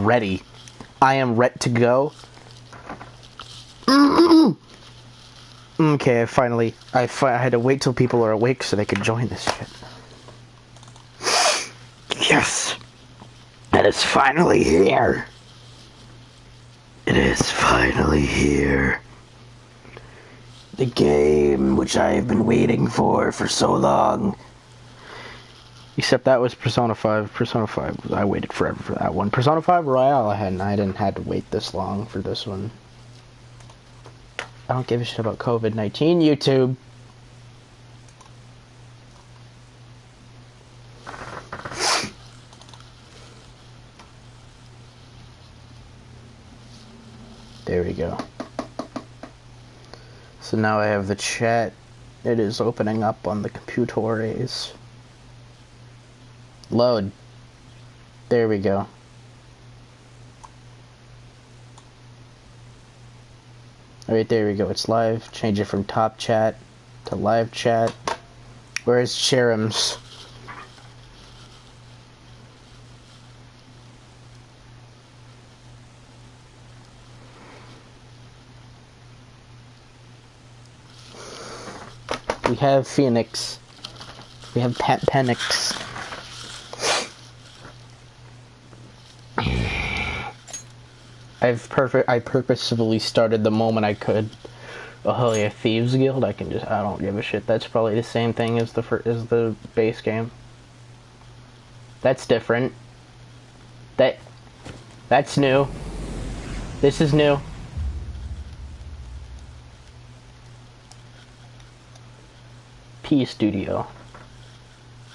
ready. I am ready to go. Okay, I had to wait till people are awake so they could join this shit. Yes! It is finally here! It is finally here. The game which I have been waiting for so long. Except that was Persona 5. Persona 5, I waited forever for that one. Persona 5 Royale, I didn't have to wait this long for this one. I don't give a shit about COVID-19, YouTube. There we go. So now I have the chat. It is opening up on the computers. Load. There we go. Alright, there we go. It's live. Change it from top chat to live chat. Where's Cherum's? We have Phoenix. We have Penix. I purposefully started the moment I could. Oh hell yeah, Thieves Guild. I don't give a shit. That's probably the same thing as the base game. That's different. That's new. This is new. P Studio.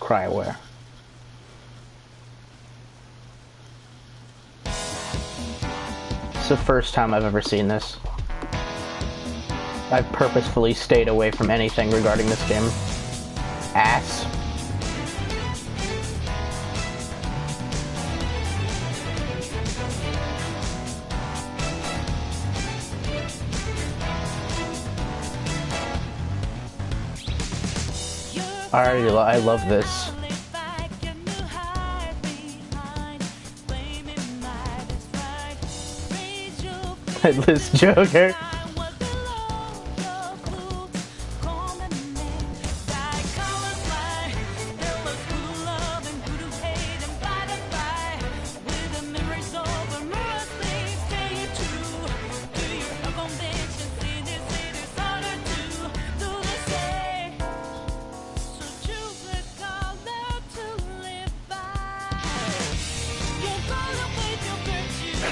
Cryaware. It's the first time I've ever seen this. I've purposefully stayed away from anything regarding this game. Ass. I love this. This Joker.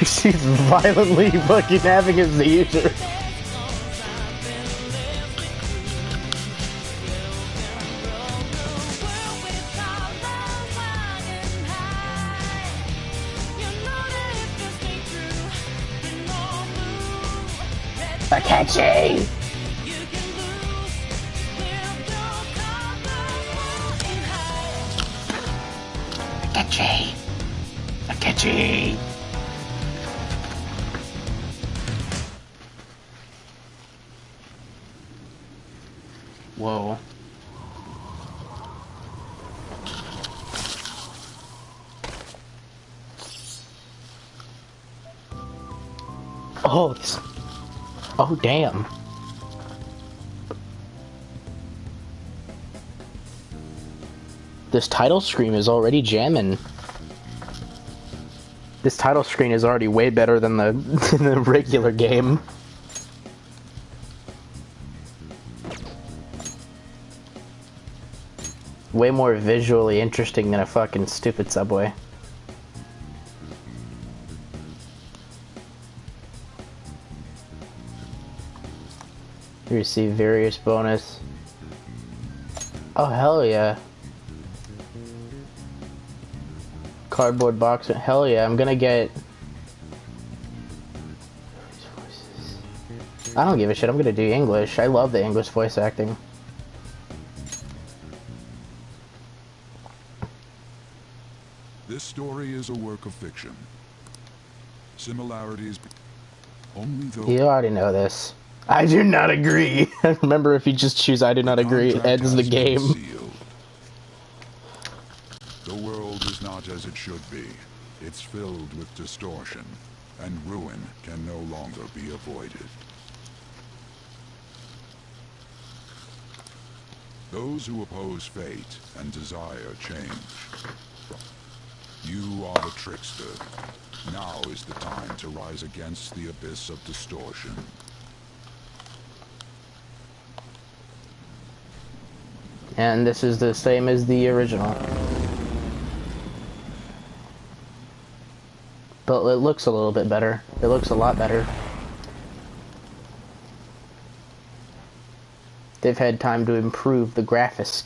She's violently fucking having a seizure. Akechi! Akechi! Akechi! Whoa. Oh, this... Oh, damn. This title screen is already jamming. This title screen is already way better than the regular game. Way more visually interesting than a fucking stupid subway. You receive various bonus. Oh hell yeah. Cardboard box. Hell yeah, I'm gonna get... I don't give a shit, I'm gonna do English. I love the English voice acting. This story is a work of fiction. Similarities only though... You already know this. I do not agree. Remember, if you just choose I do not agree, it ends the game. The world is not as it should be. It's filled with distortion, and ruin can no longer be avoided. Those who oppose fate and desire change. You are the trickster. Now is the time to rise against the abyss of distortion. And this is the same as the original. But it looks a little bit better. It looks a lot better. They've had time to improve the graphics.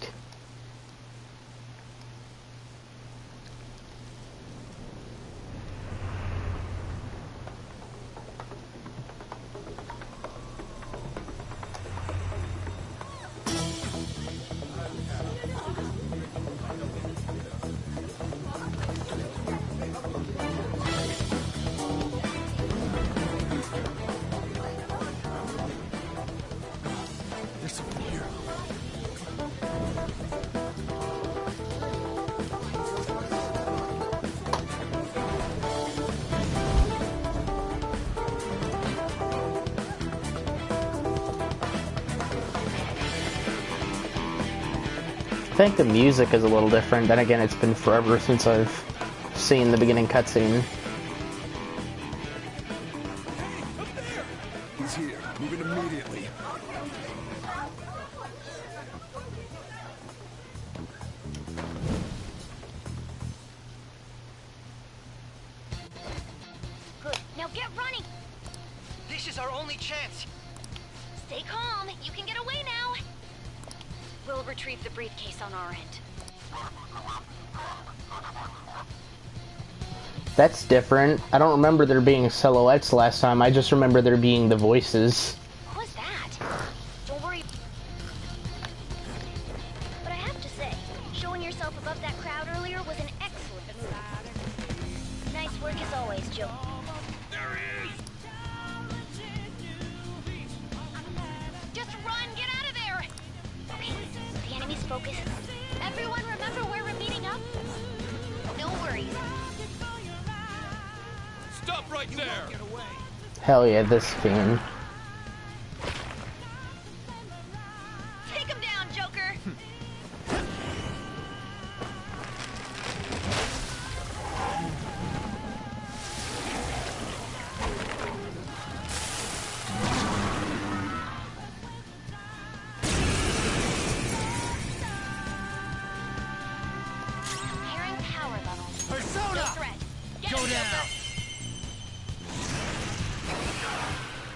I think the music is a little different. Then again, it's been forever since I've seen the beginning cutscene. He's here. Move it immediately. Good. Now get running. This is our only chance. Stay calm. You can get away now. We'll retrieve the briefcase on our end. That's different. I don't remember there being silhouettes last time. I just remember there being the voices. What was that? Don't worry. But I have to say, showing yourself above that crowd earlier was an excellent move. Nice work as always, Joe. There he is! Just run! Get out of there! Okay, the enemy's focus. Everyone remember where we're meeting up? No worries. Stop right there! Hell yeah, this fiend. Take him down, Joker! Comparing power levels. Persona! No threat. Get Go him, down! Joker!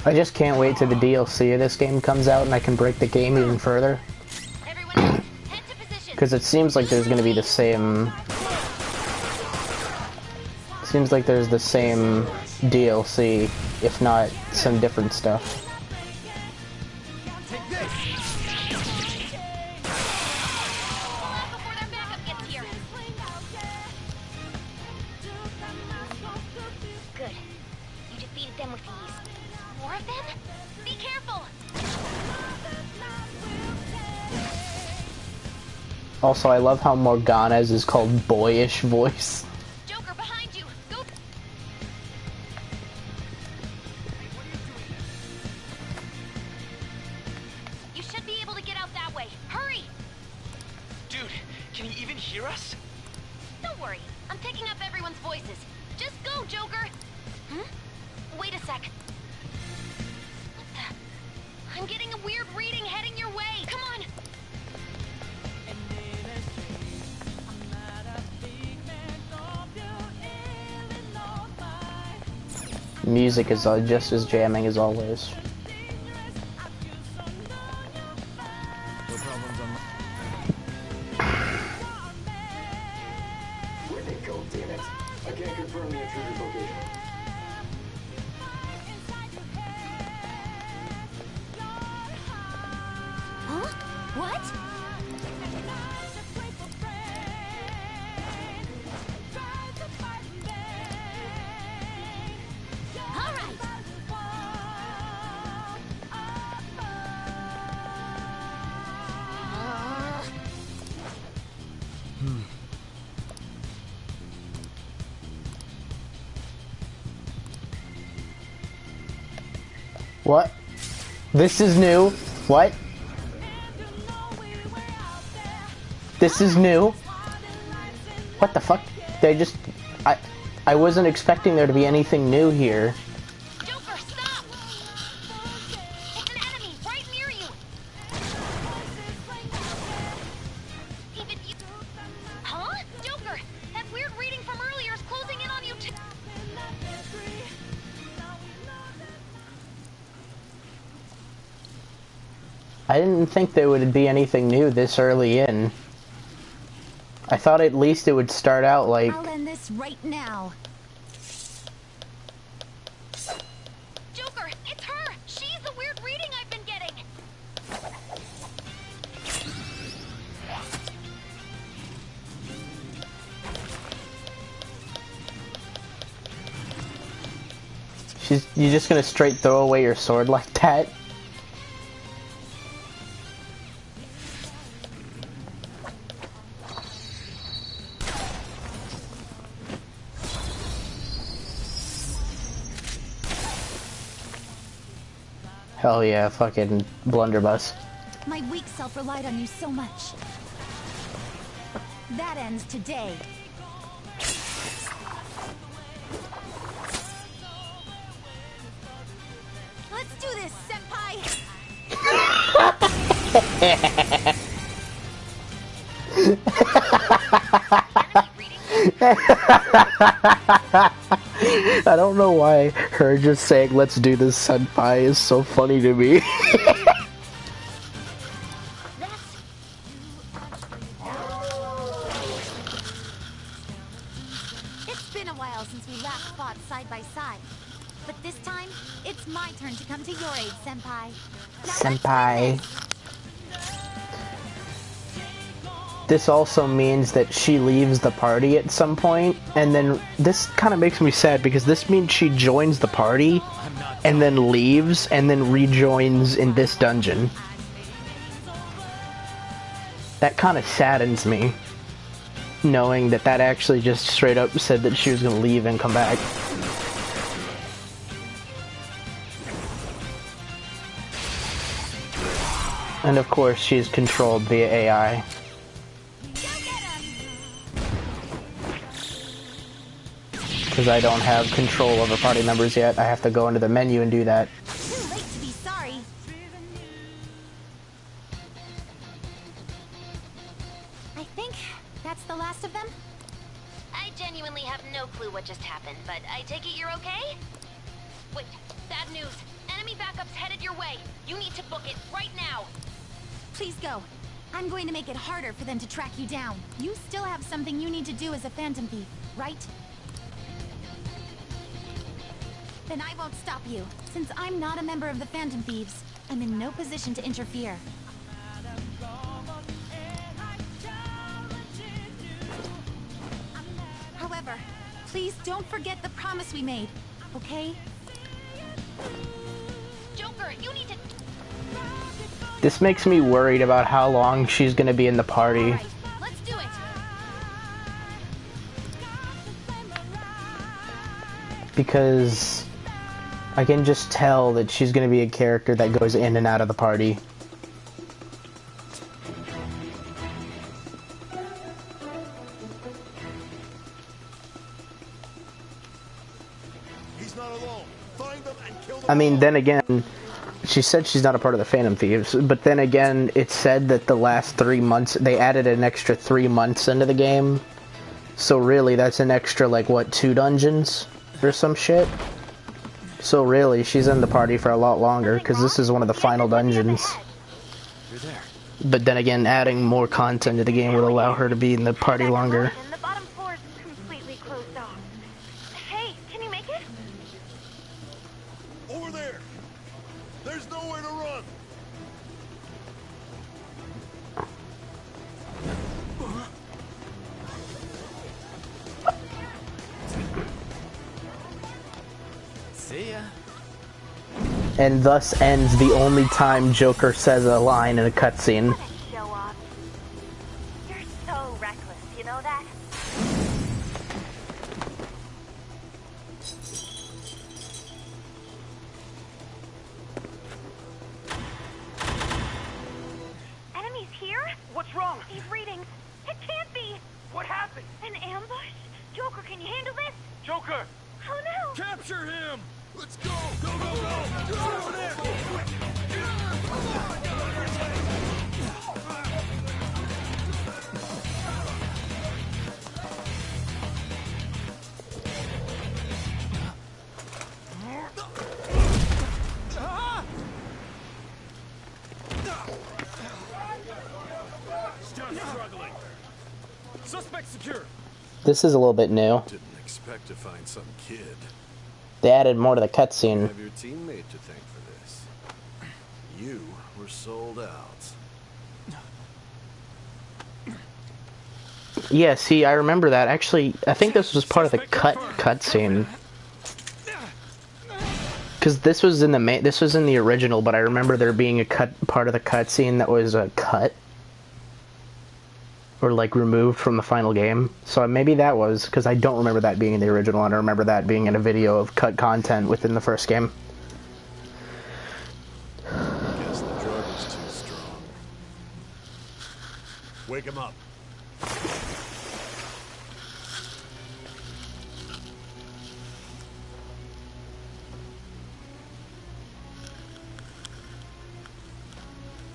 I just can't wait till the DLC of this game comes out and I can break the game even further. Everyone else, head to position. Because it seems like there's going to be the same... Seems like there's the same DLC, if not some different stuff. Take this! Pull out before their backup gets here. Good. You defeated them with ease. More of them? Be careful! Also, I love how Morgana's is called boyish voice. Joker, behind you! Go! You should be able to get out that way. Hurry! Dude, can he even hear us? Don't worry. I'm picking up everyone's voices. Just go, Joker! Wait a sec. What the? I'm getting a weird reading heading your way. Come on! Music is just as jamming as always. No problems on Where'd they go, damn it? I can't confirm the intruder's location. Huh? What? All right. What? This is new. What? This is new. What the fuck? They just... I wasn't expecting there to be anything new here. Joker, stop! It's an enemy right near you! Even you... Huh? Joker, that weird reading from earlier is closing in on you too. I didn't think there would be anything new this early in. I thought at least it would start out like... I'll end this right now. Joker, it's her! She's the weird reading I've been getting! You're just gonna straight throw away your sword like that? Hell yeah, fucking blunderbuss. My weak self relied on you so much. That ends today. Let's do this, senpai! I don't know why her just saying "let's do this, senpai" is so funny to me. It's been a while since we last fought side by side. But this time, it's my turn to come to your aid, senpai. Now Senpai. This also means that she leaves the party at some point, and then this kind of makes me sad because this means she joins the party and then leaves and then rejoins in this dungeon. That kind of saddens me, knowing that that actually just straight up said that she was going to leave and come back. And of course, she's controlled via AI. Because I don't have control over party members yet. I have to go into the menu and do that. Too late to be sorry. I think that's the last of them. I genuinely have no clue what just happened, but I take it you're okay? Wait, bad news. Enemy backup's headed your way. You need to book it right now. Please go. I'm going to make it harder for them to track you down. You still have something you need to do as a Phantom Thief, right? Then I won't stop you. Since I'm not a member of the Phantom Thieves, I'm in no position to interfere. However, please don't forget the promise we made, okay? Joker, you need to... This makes me worried about how long she's gonna be in the party. All right, let's do it. Because I can just tell that she's gonna be a character that goes in and out of the party. He's not alone. Find them and kill them. I mean, then again, she said she's not a part of the Phantom Thieves, but then again, it said that the last 3 months, they added an extra 3 months into the game. So really, that's an extra, like, what, 2 dungeons? Or some shit? So really, she's in the party for a lot longer, because this is one of the final dungeons. You're there. But then again, adding more content to the game would allow her to be in the party longer. The bottom floor is completely closed off. Hey, can you make it? Over there. There's nowhere to run. See ya. And thus ends the only time Joker says a line in a cutscene. Show off. You're so reckless, you know that? Capture him! Let's go! Go, go, go! Get over there! Still struggling. Suspect secure. This is a little bit new. Didn't expect to find some kid. They added more to the cutscene. Have your teammate to thank for this. You were sold out. Yeah, see, I remember that. Actually, I think this was part of the cutscene. Because this was in the original, but I remember there being a part of the cutscene that was a cut. Or like removed from the final game. So maybe that was, because I don't remember that being in the original, and I remember that being in a video of cut content within the first game. Guess the drug was too strong. Wake him up.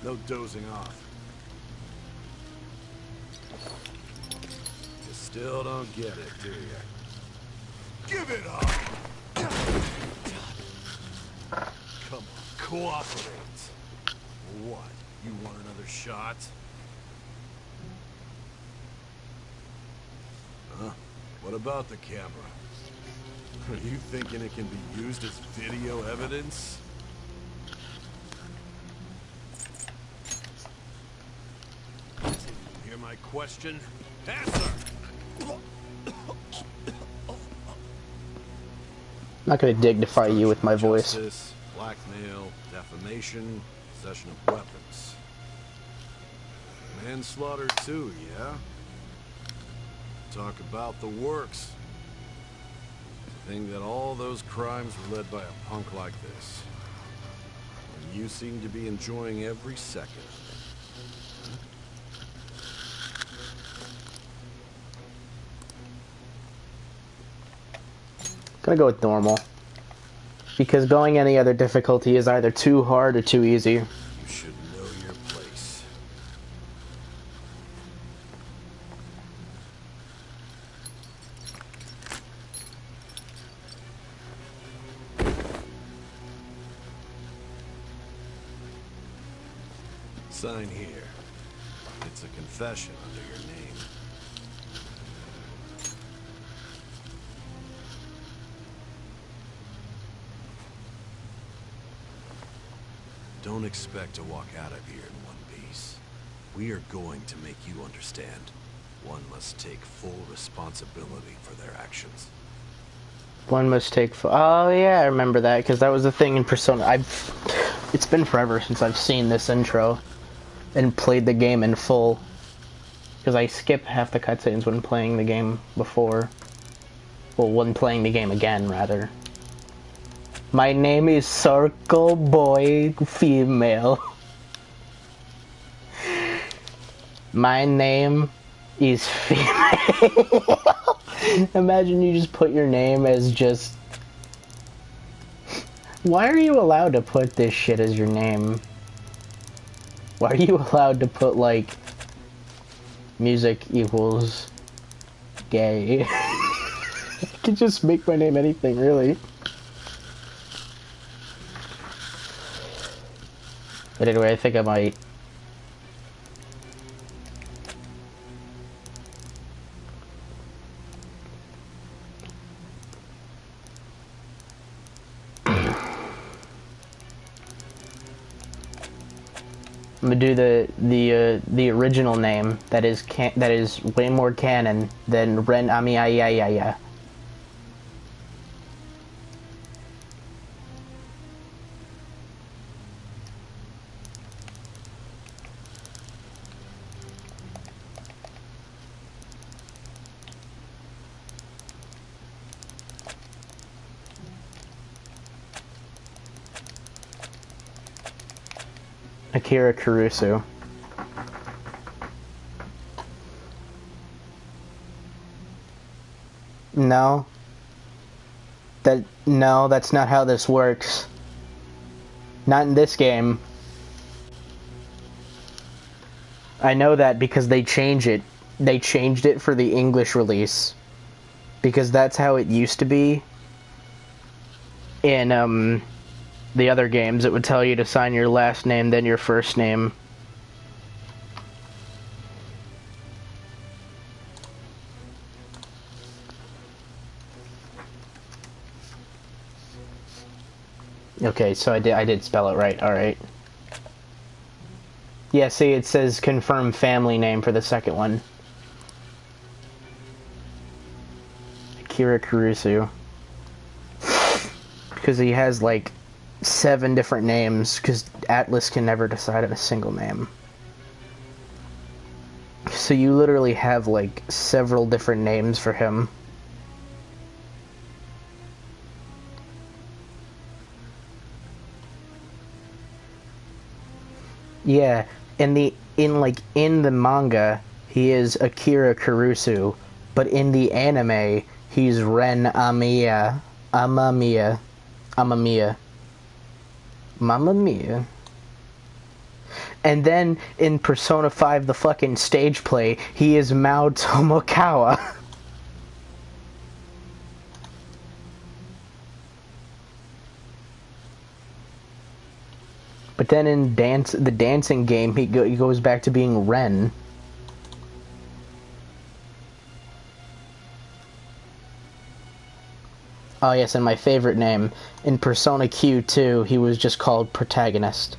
No dozing off. You still don't get it, do you? Give it up! Come on, cooperate. What? You want another shot? Huh? What about the camera? Are you thinking it can be used as video evidence? Hear my question? Answer! I'm not going to dignify you with my voice. Justice, blackmail, defamation, possession of weapons. Manslaughter too, yeah? Talk about the works. To think that all those crimes were led by a punk like this. And you seem to be enjoying every second. Gonna go with normal. Because going any other difficulty is either too hard or too easy. You should know your place. Sign here. It's a confession under your name. Don't expect to walk out of here in one piece. We are going to make you understand. One must take full responsibility for their actions. One must take... Oh yeah, I remember that, because that was the thing in Persona. It's been forever since I've seen this intro and played the game in full. Because I skip half the cutscenes when playing the game before. Well, when playing the game again, rather. My name is Circle Boy Female. My name is female. Imagine you just put your name as just... Why are you allowed to put this shit as your name? Why are you allowed to put, like, music equals gay? I could just make my name anything, really. But anyway, I think I might... I'm gonna do the original name that is way more canon than Ren Amiayaya. Akira Kurusu. No. No, that's not how this works. Not in this game. I know that because they changed it. They changed it for the English release. Because that's how it used to be. In, the other games, it would tell you to sign your last name, then your first name. Okay, so I did spell it right, alright. Yeah, see, it says confirm family name for the second one. Akira Kurusu. Because he has, like, 7 different names, because Atlas can never decide on a single name. So you literally have, like, several different names for him. Yeah, in the manga, he is Akira Kurusu, but in the anime, he's Ren Amamiya. Mamma Mia. And then in Persona 5, the fucking stage play, he is Mao Tomokawa. But then in the dancing game, he goes back to being Ren. Oh yes, and my favorite name, in Persona Q2, he was just called Protagonist.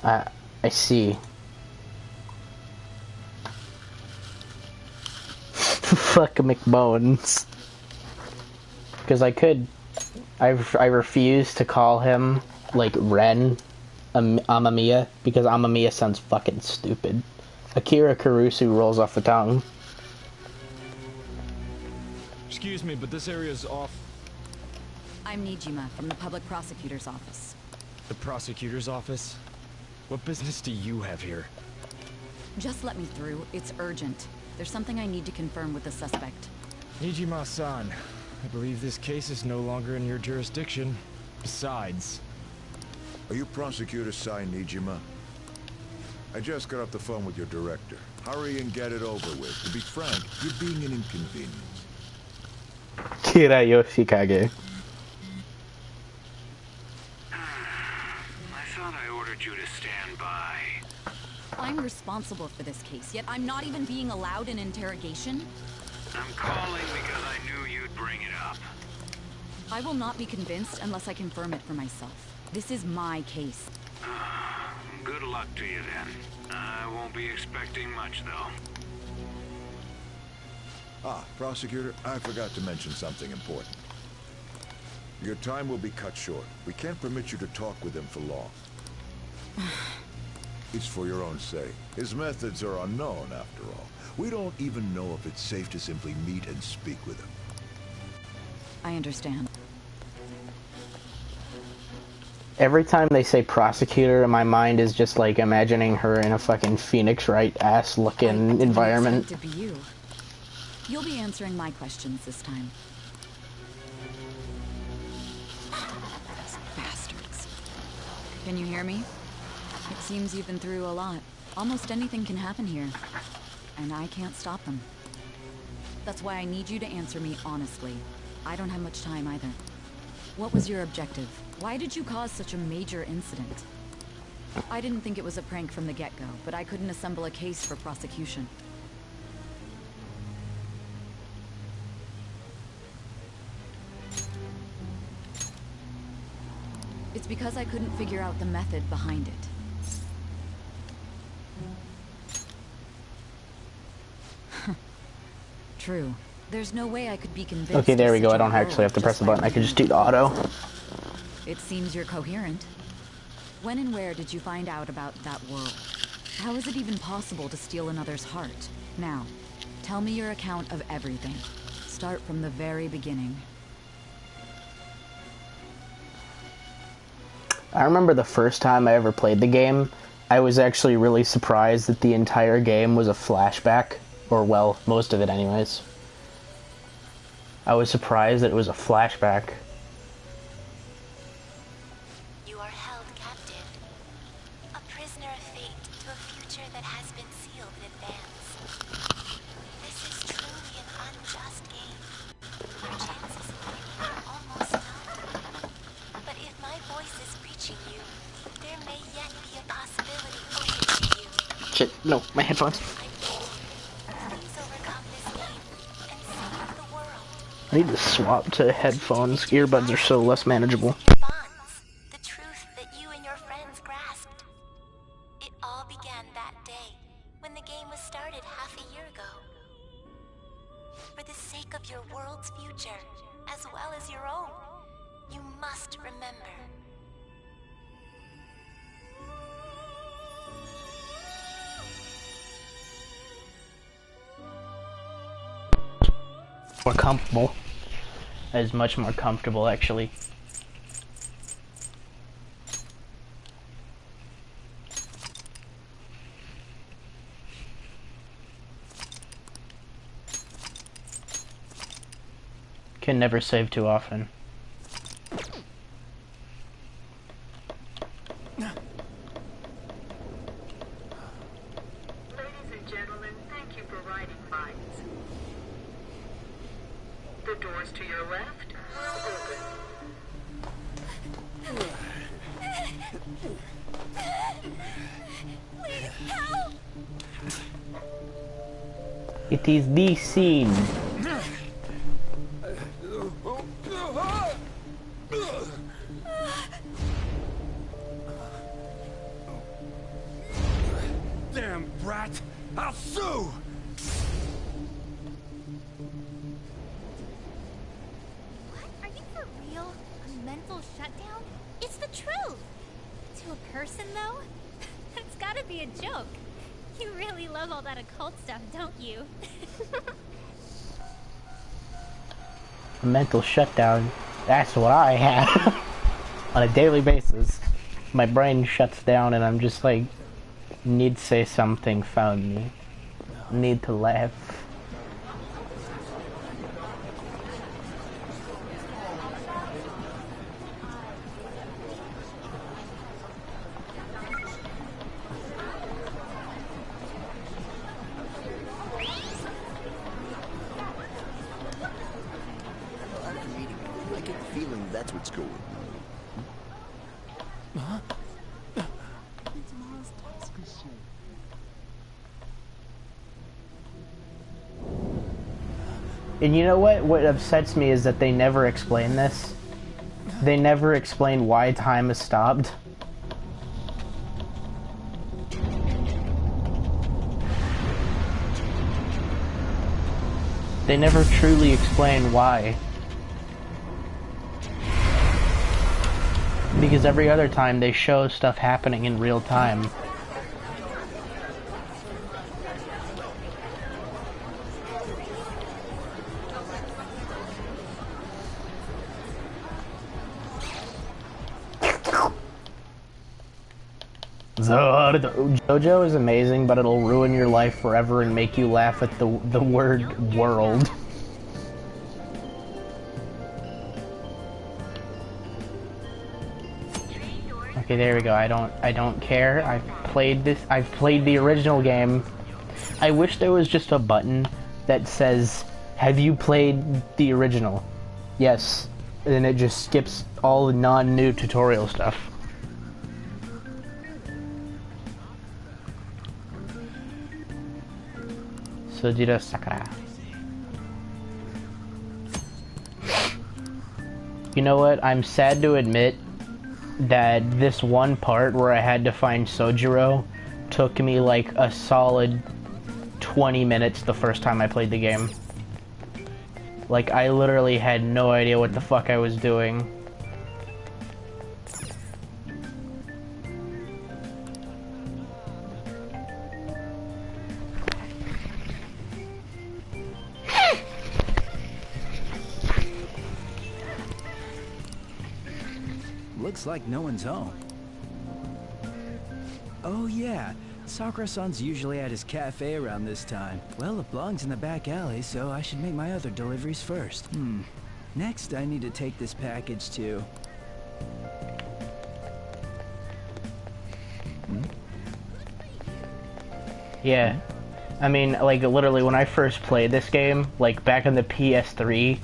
I see. Fuck McBones. Because I refuse to call him, like, Ren Amamiya, because Amamiya sounds fucking stupid. Akira Kurusu rolls off the tongue. Excuse me, but this area's off. I'm Nijima from the public prosecutor's office. The prosecutor's office? What business do you have here? Just let me through. It's urgent. There's something I need to confirm with the suspect. Nijima-san, I believe this case is no longer in your jurisdiction. Besides... Are you Prosecutor Sai Nijima? I just got off the phone with your director. Hurry and get it over with. To be frank, you're being an inconvenience. Kira Yoshikage. I thought I ordered you to stand by. I'm responsible for this case, yet I'm not even being allowed an interrogation? I'm calling because I knew you'd bring it up. I will not be convinced unless I confirm it for myself. This is my case. Good luck to you then. I won't be expecting much, though. Prosecutor, I forgot to mention something important. Your time will be cut short. We can't permit you to talk with him for long. It's for your own sake. His methods are unknown, after all. We don't even know if it's safe to simply meet and speak with him. I understand. Every time they say prosecutor, my mind is just like imagining her in a fucking Phoenix Wright ass looking environment. To be you. You'll be answering my questions this time. These bastards. Can you hear me? It seems you've been through a lot. Almost anything can happen here. And I can't stop them. That's why I need you to answer me honestly. I don't have much time either. What was your objective? Why did you cause such a major incident? I didn't think it was a prank from the get-go, but I couldn't assemble a case for prosecution. It's because I couldn't figure out the method behind it. True. There's no way I could be convinced. Okay, there we go. I don't actually have to press the button. I can just do the auto. It seems you're coherent. When and where did you find out about that world? How is it even possible to steal another's heart? Now, tell me your account of everything. Start from the very beginning. I remember the first time I ever played the game, I was actually really surprised that the entire game was a flashback. Or, well, most of it anyways. I was surprised that it was a flashback. You are held captive, a prisoner of fate to a future that has been sealed in advance. This is truly an unjust game. Your chances of winning are almost none. But if my voice is reaching you, there may yet be a possibility open to you. Shit, no, my headphones. I beg you, please overcome this game and save the world. I need to swap to headphones. Earbuds are so less manageable. Your bonds, the truth that you and your friends grasped. It all began that day, when the game was started half a year ago. For the sake of your world's future, as well as your own, you must remember. More comfortable. That is much more comfortable, actually. Can never save too often. Ladies and gentlemen, thank you for riding bikes. The doors to your left will open. Please help! It is the scene. Damn brat! I'll sue! What? Are you for real? A mental shutdown? It's the truth! To a person, though? That's gotta be a joke. You really love all that occult stuff, don't you? A mental shutdown. That's what I have. On a daily basis. My brain shuts down and I'm just like, need to say something funny. Need to laugh. I get the feeling that's what's going on. And you know what? What upsets me is that they never explain this. They never explain why time has stopped. They never truly explain why. Because every other time they show stuff happening in real time. JoJo is amazing, but it'll ruin your life forever and make you laugh at the word world. Okay, there we go. I don't care. I've played the original game. I wish there was just a button that says, "Have you played the original?" Yes. And then it just skips all the non-new tutorial stuff. Sojiro Sakura. You know what? I'm sad to admit that this one part where I had to find Sojiro took me like a solid 20 minutes the first time I played the game. Like, I literally had no idea what the fuck I was doing. Looks like no one's home. Oh yeah, Sakura-san's usually at his cafe around this time. Well, it belongs in the back alley, so I should make my other deliveries first. Next, I need to take this package to... Yeah. I mean, like, literally, when I first played this game, like, back on the PS3,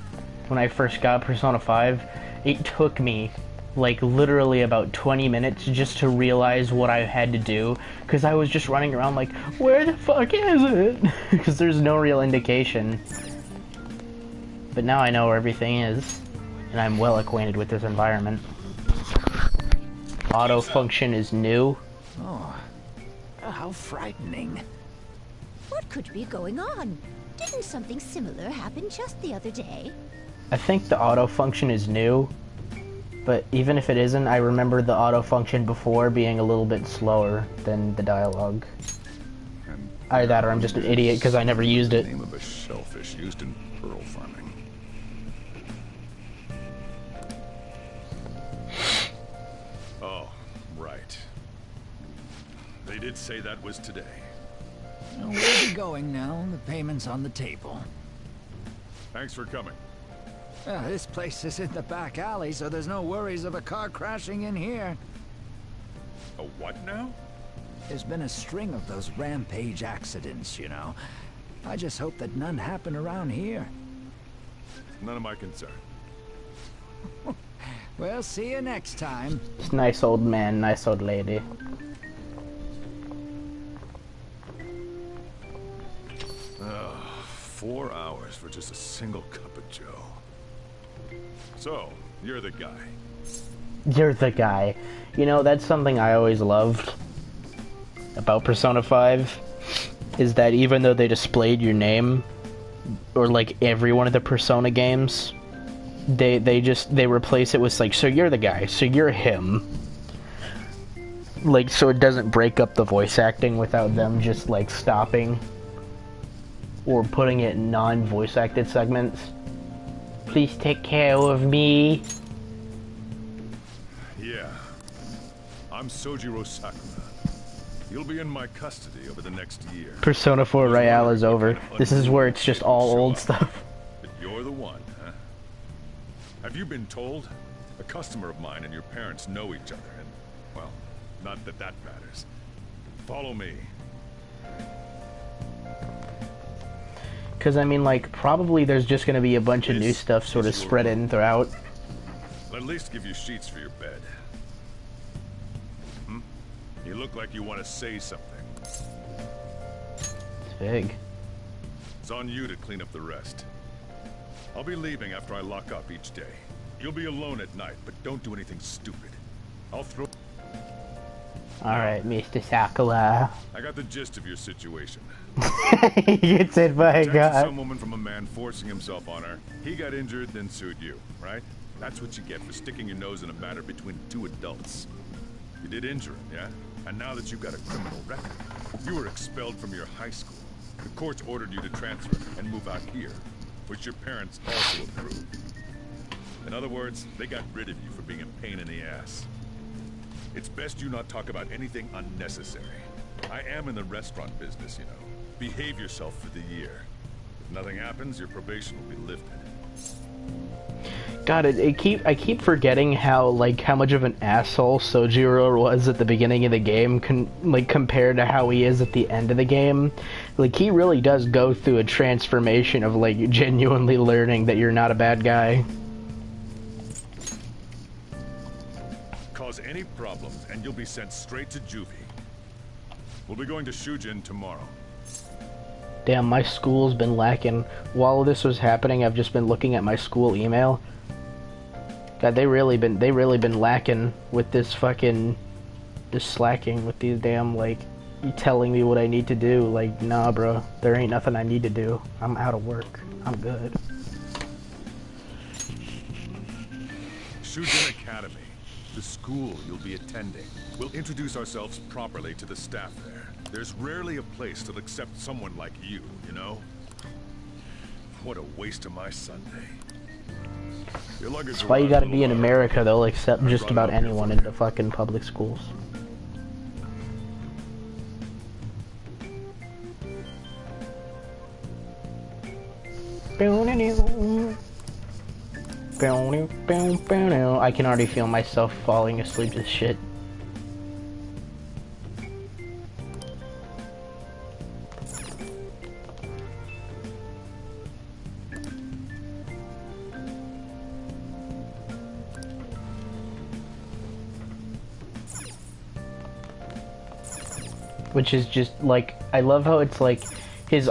when I first got Persona 5, it took me, like, literally about 20 minutes just to realize what I had to do, because I was just running around like, where the fuck is it? Because there's no real indication. But now I know where everything is, and I'm well acquainted with this environment. Auto function is new. Oh, how frightening. What could be going on? Didn't something similar happen just the other day? I think the auto function is new, but even if it isn't, I remember the auto function before being a little bit slower than the dialogue. Either that or I'm just an idiot because I never used it. Name of a shellfish used in pearl farming. Oh, right. They did say that was today. We'll be going now. The payment's on the table. Thanks for coming. This place is in the back alley, so there's no worries of a car crashing in here. A what now? There's been a string of those rampage accidents, you know. I just hope that none happen around here. None of my concern. We'll see you next time. Nice old man, nice old lady. 4 hours for just a single cup of joe. So, you're the guy. You're the guy. You know, that's something I always loved about Persona 5, is that even though they displayed your name, or like every one of the Persona games, they replace it with like, so you're the guy, so you're him. Like, so it doesn't break up the voice acting without them just like stopping or putting it in non-voice acted segments. Please take care of me. Yeah. I'm Sojiro Sakura. You'll be in my custody over the next year. Persona 4 Royale is over. This is where it's just all old stuff. But you're the one, huh? Have you been told? A customer of mine and your parents know each other, and, well, not that that matters. Follow me. Because, I mean, like, probably there's just going to be a bunch of new stuff sort of spread in throughout. I'll at least give you sheets for your bed. You look like you want to say something. It's big. It's on you to clean up the rest. I'll be leaving after I lock up each day. You'll be alone at night, but don't do anything stupid. I'll throw... Alright, Mr. Sakura. I got the gist of your situation. He gets it by God. Some woman from a man forcing himself on her. He got injured, then sued you, right? That's what you get for sticking your nose in a matter between two adults. You did injure him, yeah? And now that you've got a criminal record, you were expelled from your high school. The courts ordered you to transfer and move out here, which your parents also approved. In other words, they got rid of you for being a pain in the ass. It's best you not talk about anything unnecessary. I am in the restaurant business, you know. Behave yourself for the year. If nothing happens, your probation will be lifted. God, I keep forgetting how much of an asshole Sojiro was at the beginning of the game, compared to how he is at the end of the game. Like, he really does go through a transformation of, like, genuinely learning that you're not a bad guy. Cause any problems, and you'll be sent straight to juvie. We'll be going to Shujin tomorrow. Damn, my school's been lacking. While this was happening, I've just been looking at my school email. God, they really been lacking with this fucking, this slacking with these damn, like, you telling me what I need to do. Like, nah, bro, there ain't nothing I need to do. I'm out of work. I'm good. Shujin Academy, the school you'll be attending. We'll introduce ourselves properly to the staff there. There's rarely a place that'll accept someone like you, you know? What a waste of my Sunday. That's why you gotta be in America, they'll accept just about anyone into fucking public schools. I can already feel myself falling asleep to shit. Which is just like, I love how it's like his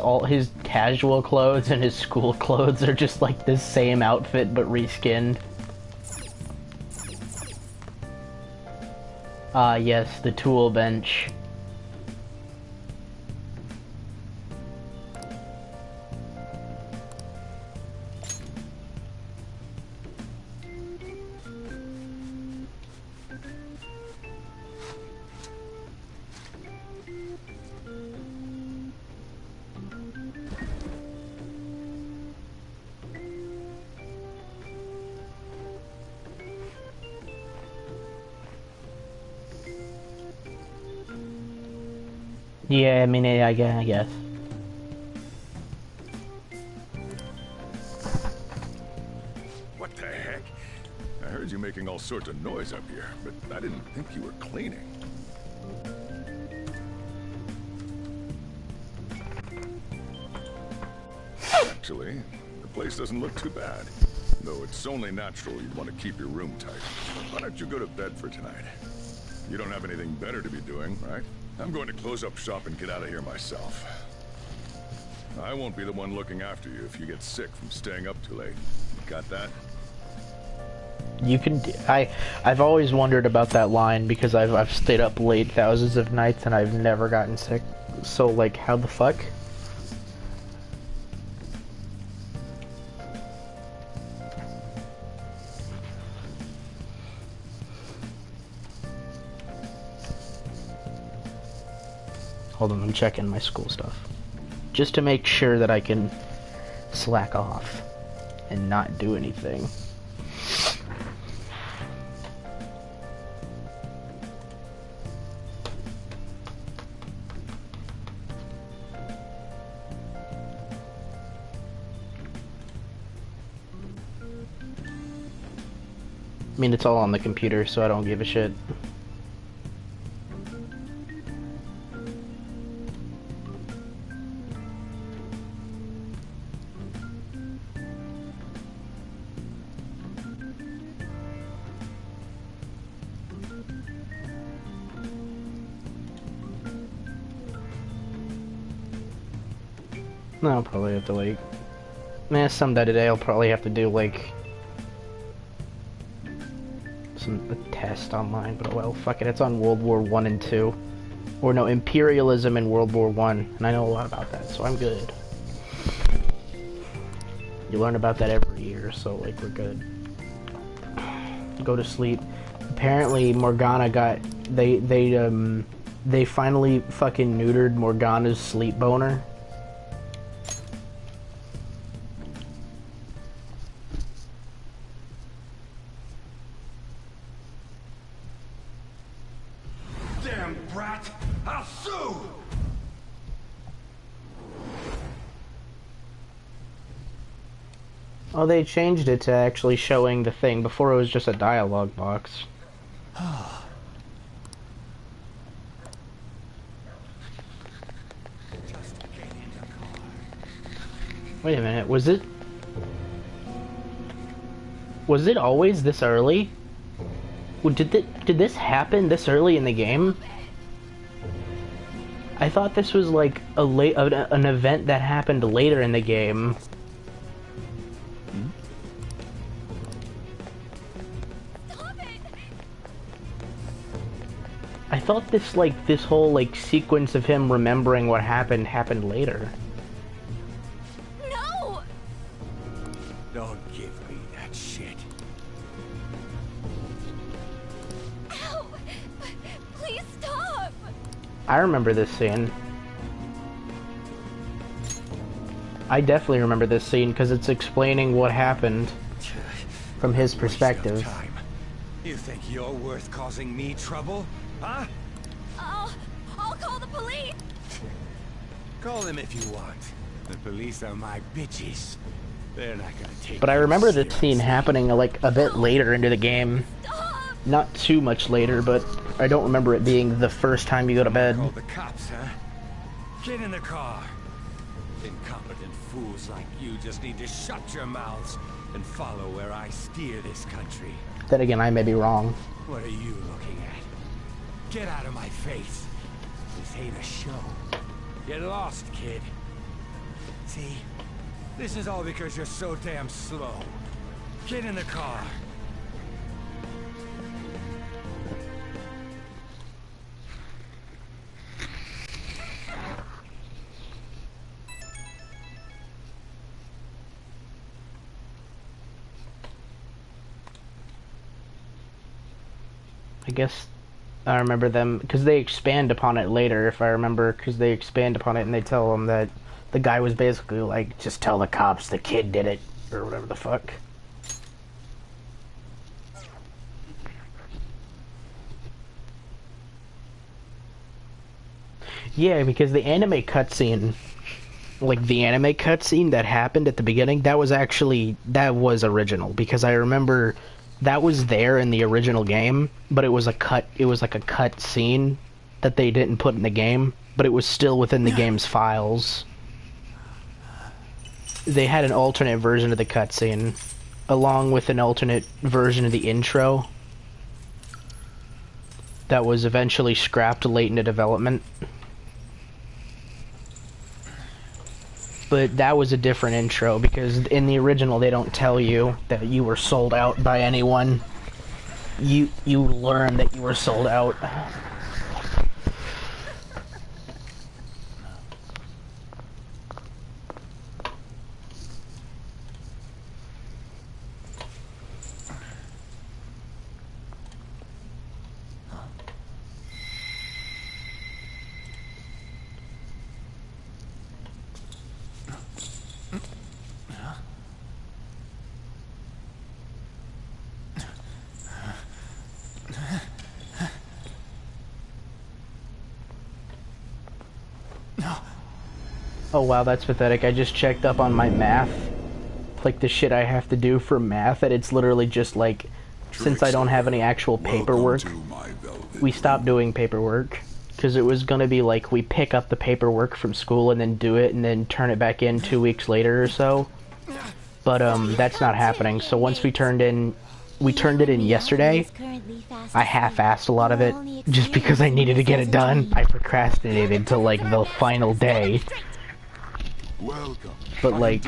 casual clothes and his school clothes are just like the same outfit but reskinned. Ah, yes, the tool bench. Yeah, I mean, I guess. What the heck? I heard you making all sorts of noise up here, but I didn't think you were cleaning. Actually, the place doesn't look too bad. Though it's only natural you'd want to keep your room tight. Why don't you go to bed for tonight? You don't have anything better to be doing, right? I'm going to close up shop and get out of here myself. I won't be the one looking after you if you get sick from staying up too late. Got that? You can. I've always wondered about that line because I've stayed up late thousands of nights and I've never gotten sick. So like, how the fuck? Hold on, I'm checking my school stuff. Just to make sure that I can slack off and not do anything. I mean, it's all on the computer, so I don't give a shit. No, I'll probably have to like... someday today I'll probably have to do like... a test online, but oh well, fuck it, it's on World War I and II. Or no, imperialism in World War I, and I know a lot about that, so I'm good. You learn about that every year, so like, we're good. Go to sleep. Apparently Morgana got... They finally fucking neutered Morgana's sleep boner. Damn brat! I'll sue! Oh, they changed it to actually showing the thing. Before it was just a dialogue box. Wait a minute, was it always this early? Did this happen this early in the game? I thought this was like an event that happened later in the game. I thought this whole like sequence of him remembering what happened later. No! Don't give me that shit. Ow! Please stop! I remember this scene. I definitely remember this scene because it's explaining what happened from his perspective. You think you're worth causing me trouble? Huh? I'll call the police! Call them if you want. The police are my bitches. They're not gonna take But I you remember this seriously. scene happening like a bit later into the game. Not too much later, but I don't remember it being the first time you go to bed. Call the cops, huh? Get in the car. Incompetent fools like you just need to shut your mouths and follow where I steer this country. Then again, I may be wrong. What are you looking at? Get out of my face. This ain't a show. Get lost, kid. See? This is all because you're so damn slow. Get in the car. I guess I remember them, because they expand upon it later, if I remember, because they expand upon it and they tell them that the guy was basically like, just tell the cops the kid did it, or whatever the fuck. Yeah, because the anime cutscene, like the anime cutscene that happened at the beginning, that was original, because I remember that was there in the original game, but it was like a cut scene that they didn't put in the game, but it was still within the game's files. They had an alternate version of the cutscene, along with an alternate version of the intro that was eventually scrapped late into development. But that was a different intro, because in the original they don't tell you that you were sold out by anyone. You learn that you were sold out. Oh wow, that's pathetic. I just checked up on my math. Like the shit I have to do for math, and it's literally just like, since I don't have any actual paperwork, we stopped doing paperwork. Because it was gonna be like, we pick up the paperwork from school and then do it, and then turn it back in 2 weeks later or so. But that's not happening, so once we turned it in yesterday. I half-assed a lot of it, just because I needed to get it done. I procrastinated till like the final day. But like,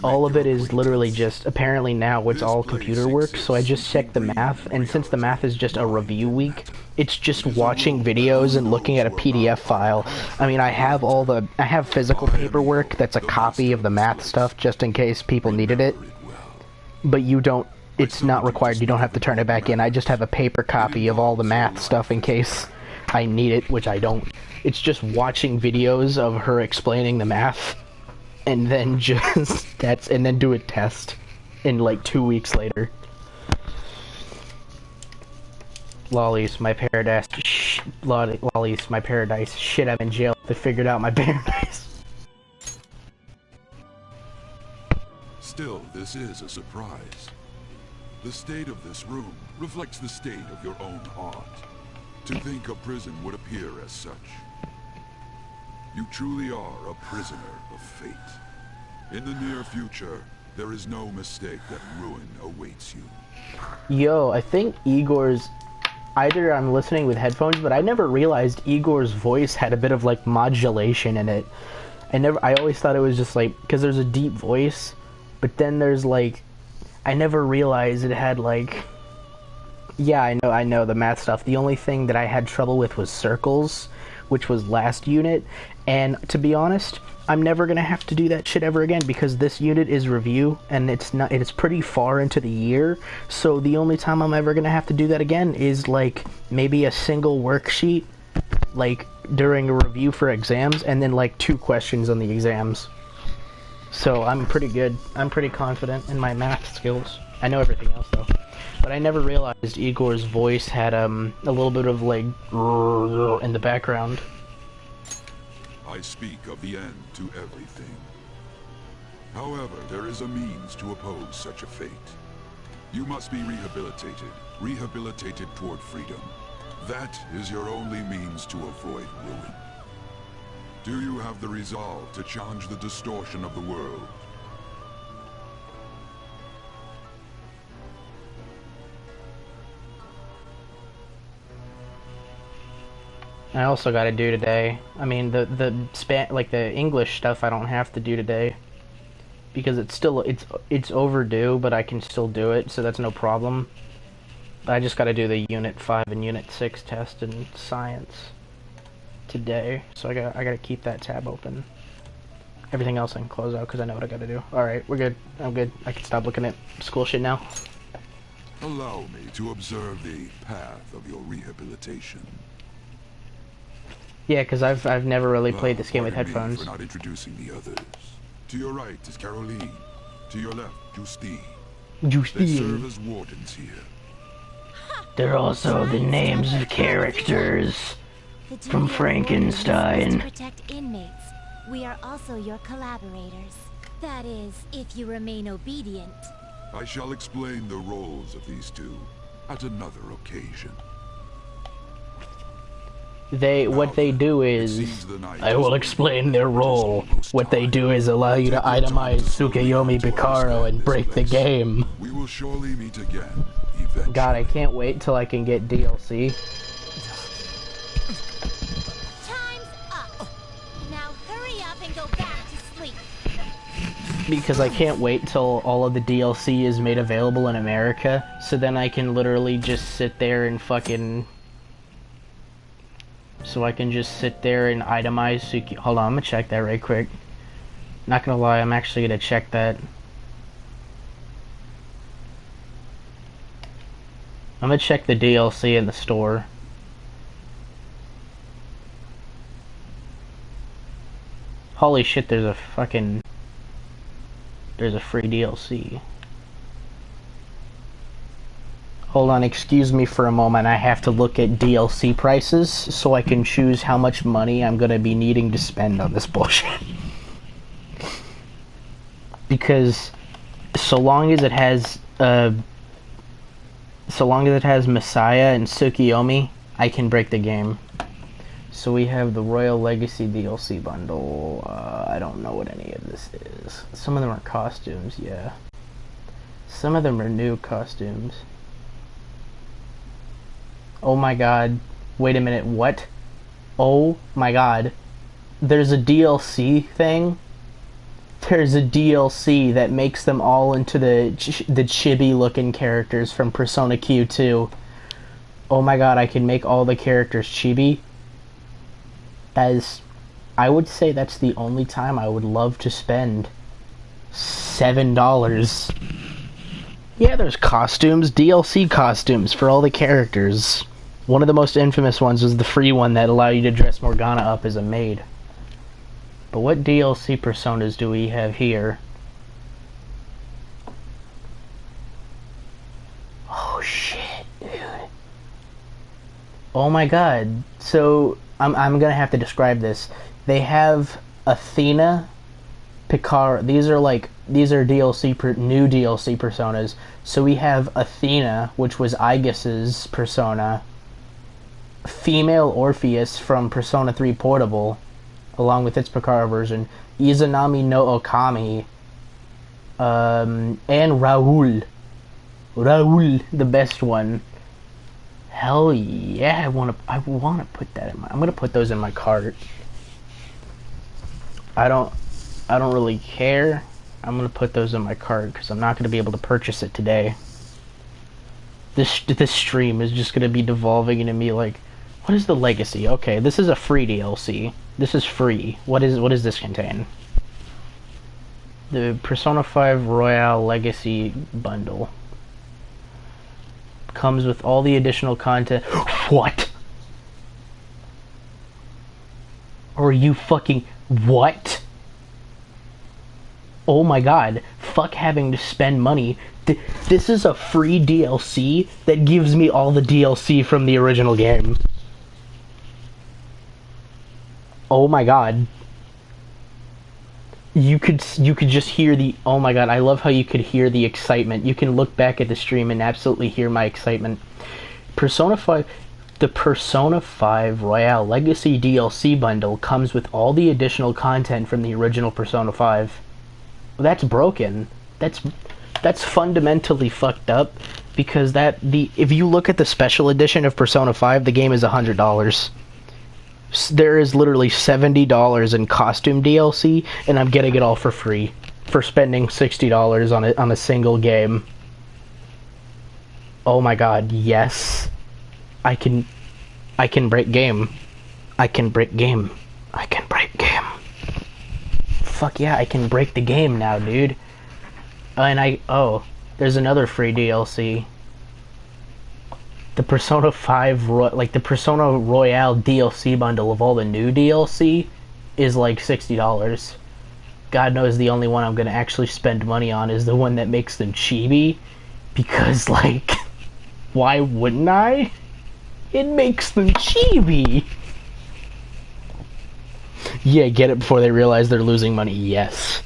all of it is literally just, apparently now it's all computer work, so I just checked the math, and since the math is just a review week, it's just watching videos and looking at a PDF file. I mean, I have physical paperwork that's a copy of the math stuff, just in case people needed it. But it's not required, you don't have to turn it back in. I just have a paper copy of all the math stuff in case I need it, which I don't. It's just watching videos of her explaining the math, and then and then do a test in like 2 weeks later. Lollies, my paradise. Lollies, my paradise. Shit, I'm in jail. They figured out my paradise. Still, this is a surprise. The state of this room reflects the state of your own heart. To think a prison would appear as such. You truly are a prisoner of fate. In the near future, there is no mistake that ruin awaits you. Yo, I think Igor's... Either I'm listening with headphones, but I never realized Igor's voice had a bit of, like, modulation in it. I always thought it was just, like... Because there's a deep voice, but then there's, like... I never realized it had, like... Yeah, I know the math stuff. The only thing that I had trouble with was circles, which was last unit, and to be honest, I'm never gonna have to do that shit ever again, because this unit is review, and it's pretty far into the year, so the only time I'm ever gonna have to do that again is, like, maybe a single worksheet, like, during a review for exams, and then, like, 2 questions on the exams. So I'm pretty good. I'm pretty confident in my math skills. I know everything else, though. But I never realized Igor's voice had a little bit of, like, in the background. I speak of the end to everything. However, there is a means to oppose such a fate. You must be rehabilitated. Rehabilitated toward freedom. That is your only means to avoid ruin. Do you have the resolve to challenge the distortion of the world? I also gotta do today. I mean, the English stuff I don't have to do today. Because it's overdue, but I can still do it, so that's no problem. I just gotta do the Unit 5 and Unit 6 test in science today, so I gotta keep that tab open. Everything else I can close out because I know what I gotta do. Alright, we're good. I'm good. I can stop looking at school shit now. Allow me to observe the path of your rehabilitation. Yeah, because I've never really played this game with Pardon me headphones. for not introducing the others. To your right is Caroline. To your left, Justine. Justine. They serve as wardens here. They're also the names of characters from Frankenstein. To protect inmates. We are also your collaborators. That is, if you remain obedient. I shall explain the roles of these two at another occasion. What they do is, I will explain their role. What they do is allow you to itemize Tsukuyomi Picaro and break the game. We will surely meet again, eventually. God, I can't wait till I can get DLC. Time's up. Now hurry up and go back to sleep. Because I can't wait till all of the DLC is made available in America, so then I can literally just sit there and fucking... So I can just sit there and itemize Suki. Hold on, I'm gonna check that right quick. Not gonna lie, I'm actually gonna check that. I'm gonna check the DLC in the store. Holy shit, there's a free DLC. Hold on, excuse me for a moment. I have to look at DLC prices so I can choose how much money I'm gonna be needing to spend on this bullshit. Because so long as it has Messiah and Tsukuyomi, I can break the game. So we have the Royal Legacy DLC bundle. I don't know what any of this is. Some of them are costumes, yeah. Some of them are new costumes. Oh my god. Wait a minute, what? Oh my god. There's a DLC thing? There's a DLC that makes them all into the chibi looking characters from Persona Q2. Oh my god, I can make all the characters chibi? As I would say that's the only time I would love to spend $7. Yeah, there's costumes, DLC costumes for all the characters. One of the most infamous ones was the free one that allowed you to dress Morgana up as a maid. But what DLC personas do we have here? Oh shit, dude. Oh my god. So, I'm gonna have to describe this. They have Athena, Picard. These are new DLC personas. So we have Athena, which was Aegis's persona. Female Orpheus from Persona 3 Portable, along with its Picard version. Izanami no Okami. And Raoul. Raoul, the best one. Hell yeah, I wanna put that in my... I'm gonna put those in my cart. I don't really care. I'm gonna put those in my cart because I'm not gonna be able to purchase it today. This stream is just gonna be devolving into me like, what is the legacy? Okay, this is a free DLC. This is free. What does this contain? The Persona 5 Royale Legacy bundle comes with all the additional content. What? Are you fucking... What? Oh my god. Fuck having to spend money. This is a free DLC that gives me all the DLC from the original game. Oh my god. you could just hear the, oh my god, I love how you could hear the excitement. You can look back at the stream and absolutely hear my excitement. Persona 5, the Persona 5 Royale Legacy DLC bundle comes with all the additional content from the original Persona 5. Well, that's broken. That's fundamentally fucked up, because if you look at the special edition of Persona 5, the game is $100. There is literally $70 in costume DLC, and I'm getting it all for free for spending $60 on a single game. Oh my god, yes. I can break game. I can break game. I can break game. Fuck yeah, I can break the game now, dude. And there's another free DLC. The Persona 5, the Persona Royale DLC bundle of all the new DLC is like $60. God knows the only one I'm gonna actually spend money on is the one that makes them chibi. Because, like, why wouldn't I? It makes them chibi! Yeah, get it before they realize they're losing money. Yes.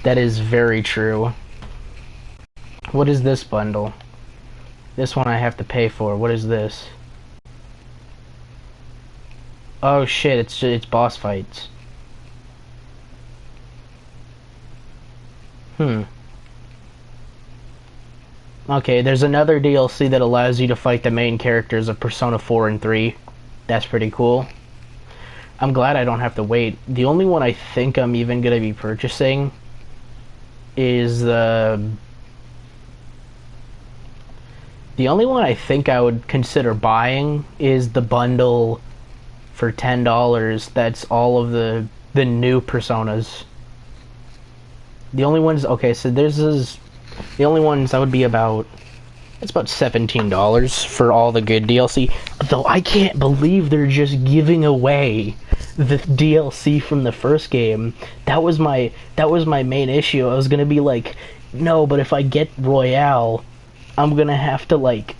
That is very true. What is this bundle? This one I have to pay for. What is this? Oh shit, it's boss fights. Okay, there's another DLC that allows you to fight the main characters of Persona 4 and 3. That's pretty cool. I'm glad I don't have to wait. The only one I think I'm even gonna be purchasing is the only one I think I would consider buying is the bundle for $10 that's all of the new Personas. The only ones, okay, so the only ones that would be about, it's about $17 for all the good DLC. Though I can't believe they're just giving away the DLC from the first game. That was my main issue. I was gonna be like, no, but if I get Royale, I'm gonna have to, like,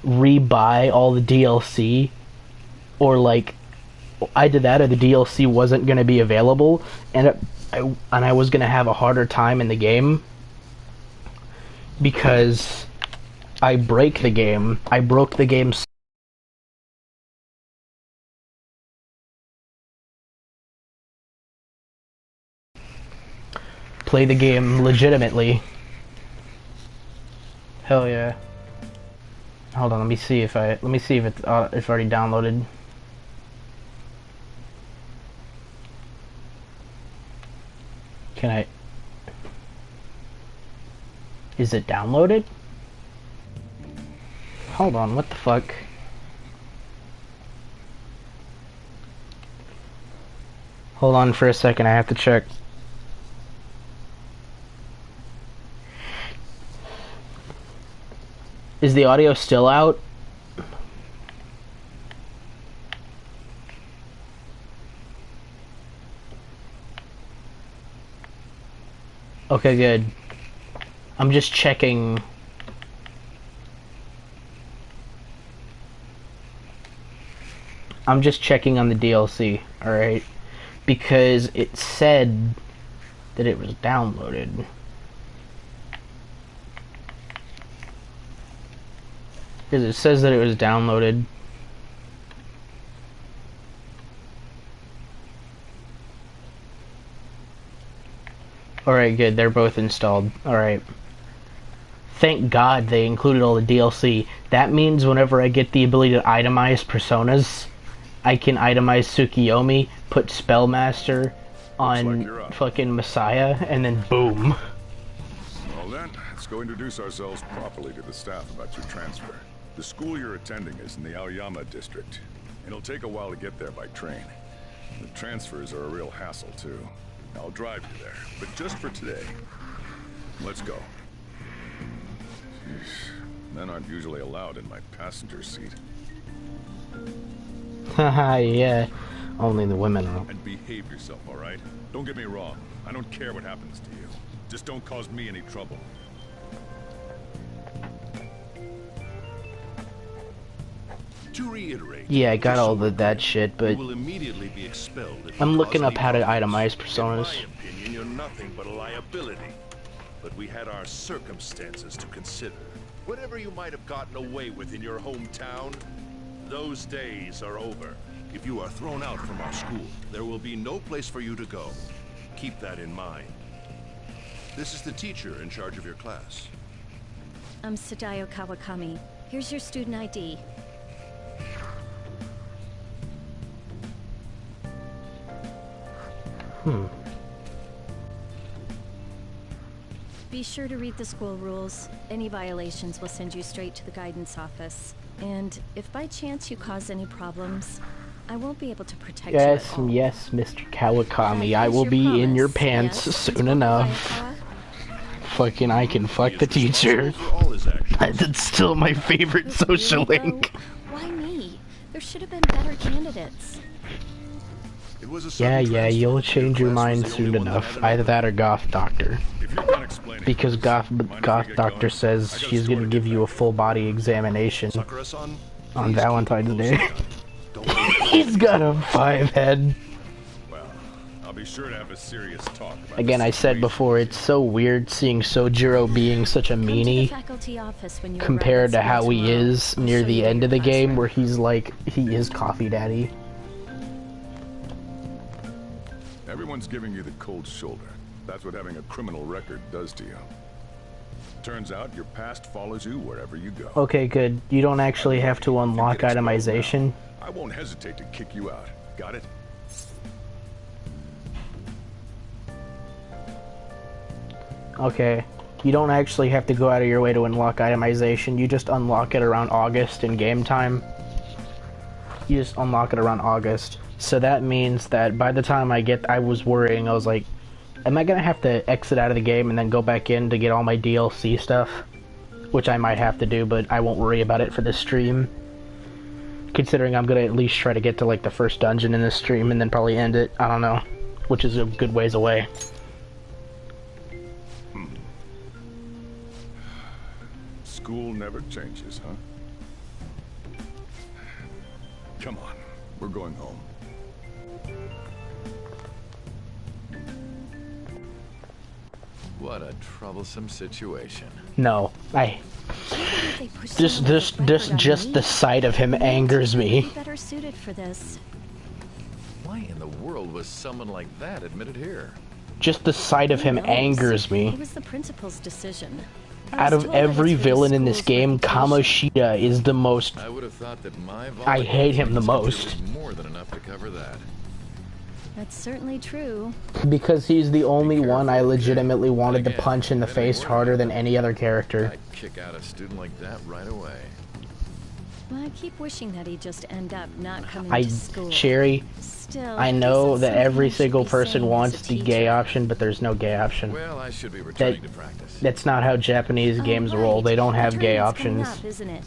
re-buy all the DLC, or, like, either that or the DLC wasn't gonna be available, and I was gonna have a harder time in the game, because I broke the game. Play the game legitimately. Hell yeah. Hold on, let me see if it's already downloaded. Is it downloaded? Hold on, what the fuck? Hold on for a second, I have to check. Is the audio still out? Okay, good. I'm just checking. I'm just checking on the DLC, alright? Because it said that it was downloaded. Because it says that it was downloaded. Alright, good. They're both installed. Alright. Thank God they included all the DLC. That means whenever I get the ability to itemize personas, I can itemize Tsukiyomi, put Spellmaster on fucking Messiah, and then boom. Well then, let's go introduce ourselves properly to the staff about your transfer. The school you're attending is in the Aoyama district. It'll take a while to get there by train. The transfers are a real hassle too. I'll drive you there, but just for today. Let's go. Jeez, men aren't usually allowed in my passenger seat. Haha, yeah. Only the women are. And behave yourself, alright? Don't get me wrong. I don't care what happens to you. Just don't cause me any trouble. To reiterate, yeah, I got all that shit, but will immediately be expelled I'm looking up how to itemize personas. and you're nothing but a liability. But we had our circumstances to consider. Whatever you might have gotten away with in your hometown, those days are over. If you are thrown out from our school, there will be no place for you to go. Keep that in mind. This is the teacher in charge of your class. I'm Sadayo Kawakami. Here's your student ID. Be sure to read the school rules. Any violations will send you straight to the guidance office. And if by chance you cause any problems, I won't be able to protect you at all. Yes, Mr. Kawakami, I will be in your pants soon enough. Fucking, I can fuck the teacher. That's still my favorite social link. Why me? There should have been better candidates. Yeah, you'll change your mind soon enough. Either that or Goth Doctor. Because Goth Doctor says she's gonna give you a full body examination on Valentine's Day. He's got a 5 head. Well, I'll be sure to have a serious talk about Again, I said before, it's so weird seeing Sojiro being such a meanie compared to how he is near the end of the game, where he's like, he is Coffee Daddy. Everyone's giving you the cold shoulder. That's what having a criminal record does to you. Turns out your past follows you wherever you go. Okay, good. You don't actually have to unlock itemization. I won't hesitate to kick you out. Got it? Okay. You don't actually have to go out of your way to unlock itemization. You just unlock it around August in game time. You just unlock it around August. So that means that by the time I was worrying, I was like, am I gonna have to exit out of the game and then go back in to get all my DLC stuff? Which I might have to do, but I won't worry about it for this stream. Considering I'm gonna at least try to get to like the first dungeon in this stream and then probably end it. I don't know. Which is a good ways away. School never changes, huh? Come on, we're going home. What a troublesome situation. No, just the sight of him angers me. Better suited for this. Why in the world was someone like that admitted here? Just the sight of him angers me. It was the principal's decision. Out of every villain in this game, Kamoshida is the most. I would have thought that my I hate him the most. More than enough to cover that. That's certainly true. Because he's the only one I legitimately wanted to punch in the face harder than any other character. I'd kick out a student like that right away. Well, I keep wishing that he'd just end up not coming to school. Cherry, Still, I know that every single person wants the gay option, but there's no gay option. Well, I should be returning to practice. That's not how Japanese games roll. They don't have gay options. Up, isn't it?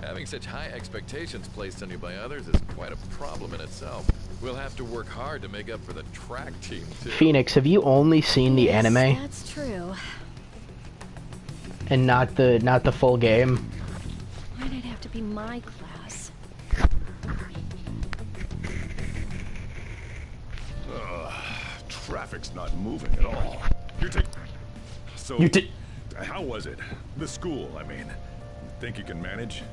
Having such high expectations placed on you by others is quite a problem in itself. We'll have to work hard to make up for the track team, too. Phoenix, have you only seen the anime? That's true. And not the full game? Why'd it have to be my class? Traffic's not moving at all. So, how was it? The school, I mean. Think you can manage?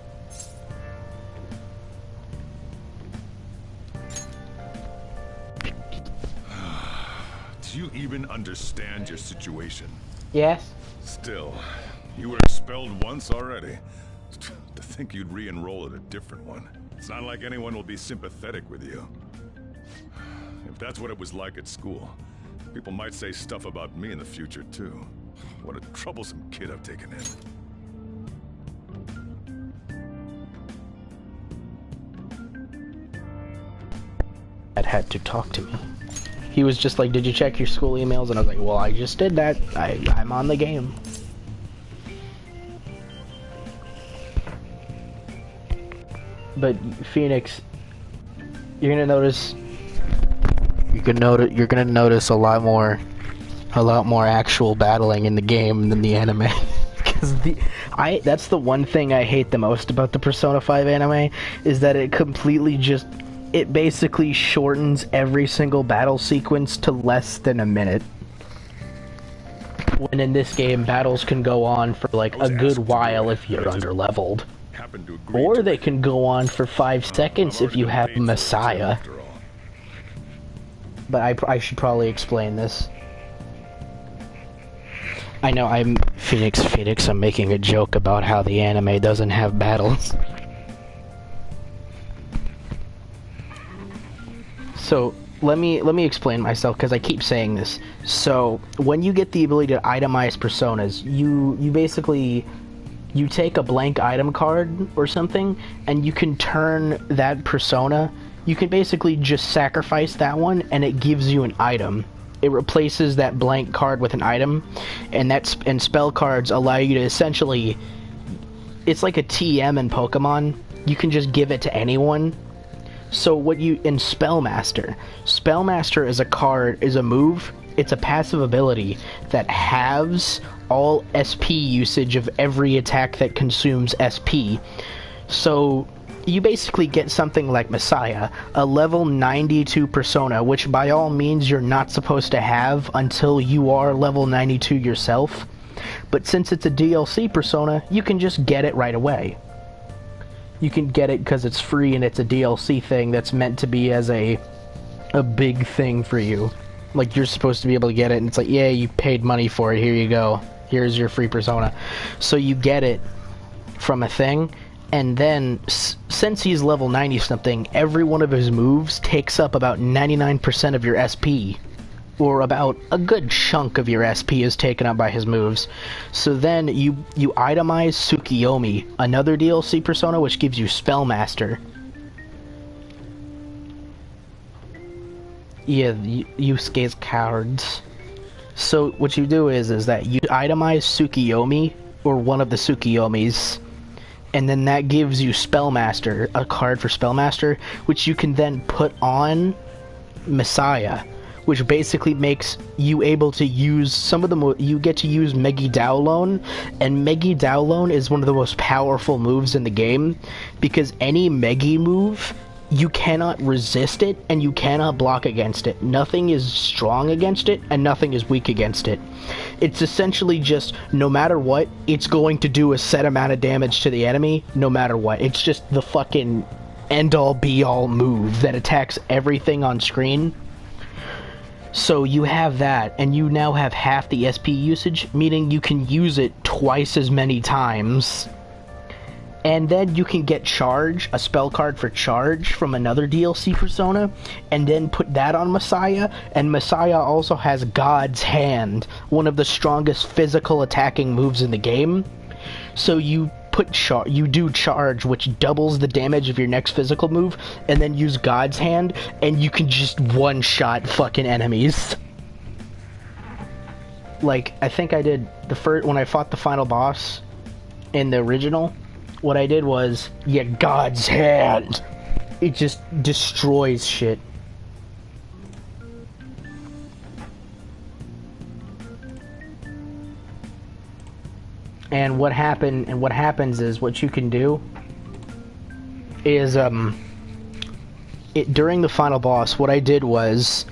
Do you even understand your situation? Yes. Still, you were expelled once already. To think you'd re-enroll at a different one. It's not like anyone will be sympathetic with you. If that's what it was like at school, people might say stuff about me in the future, too. What a troublesome kid I've taken in. Dad had to talk to me. He was just like, did you check your school emails? And I was like, well, I just did that. I'm on the game. But Phoenix, you're gonna notice a lot more actual battling in the game than the anime. Because that's the one thing I hate the most about the Persona 5 anime, is that it completely just it basically shortens every single battle sequence to less than a minute. When in this game, battles can go on for like a good while if you're underleveled. Or they can go on for 5 seconds if you have Messiah. But I should probably explain this. I know, I'm Phoenix, I'm making a joke about how the anime doesn't have battles. So, let me explain myself, because I keep saying this. So, when you get the ability to itemize personas, you basically, you take a blank item card or something, and you can turn that persona, you can basically just sacrifice that one, and it gives you an item. It replaces that blank card with an item, and spell cards allow you to essentially, it's like a TM in Pokemon. You can just give it to anyone. So what you, in Spellmaster is a card, is a move, it's a passive ability that halves all SP usage of every attack that consumes SP. So you basically get something like Messiah, a level 92 persona, which by all means you're not supposed to have until you are level 92 yourself. But since it's a DLC persona, you can just get it right away. You can get it because it's free and it's a DLC thing that's meant to be as a big thing for you. Like, you're supposed to be able to get it, and it's like, yeah, you paid money for it, here you go. Here's your free persona. So you get it from a thing, and then, since he's level 90-something, every one of his moves takes up about 99% of your SP. Or about a good chunk of your SP is taken up by his moves. So then you itemize Tsukiyomi, another DLC persona which gives you Spellmaster. Yeah, Yusuke's cards. So what you do is that you itemize Tsukiyomi, or one of the Tsukiyomis, and then that gives you Spellmaster, a card for Spellmaster, which you can then put on Messiah, which basically makes you able to use some of the you get to use Megi Daolon, and Megi Daolon is one of the most powerful moves in the game, because any Megi move, you cannot resist it, and you cannot block against it. Nothing is strong against it, and nothing is weak against it. It's essentially just, no matter what, it's going to do a set amount of damage to the enemy, no matter what. It's just the fucking end-all be-all move that attacks everything on screen. So you have that, and you now have half the SP usage, meaning you can use it twice as many times. And then you can get Charge, a spell card for Charge from another DLC persona, and then put that on Messiah, and Messiah also has God's Hand, one of the strongest physical attacking moves in the game. So you do Charge, which doubles the damage of your next physical move, and then use God's Hand, and you can just one-shot fucking enemies. Like, I think I did when I fought the final boss in the original, what I did was, yeah, God's Hand! It just destroys shit. And what happens is, what you can do is, during the final boss, what I did is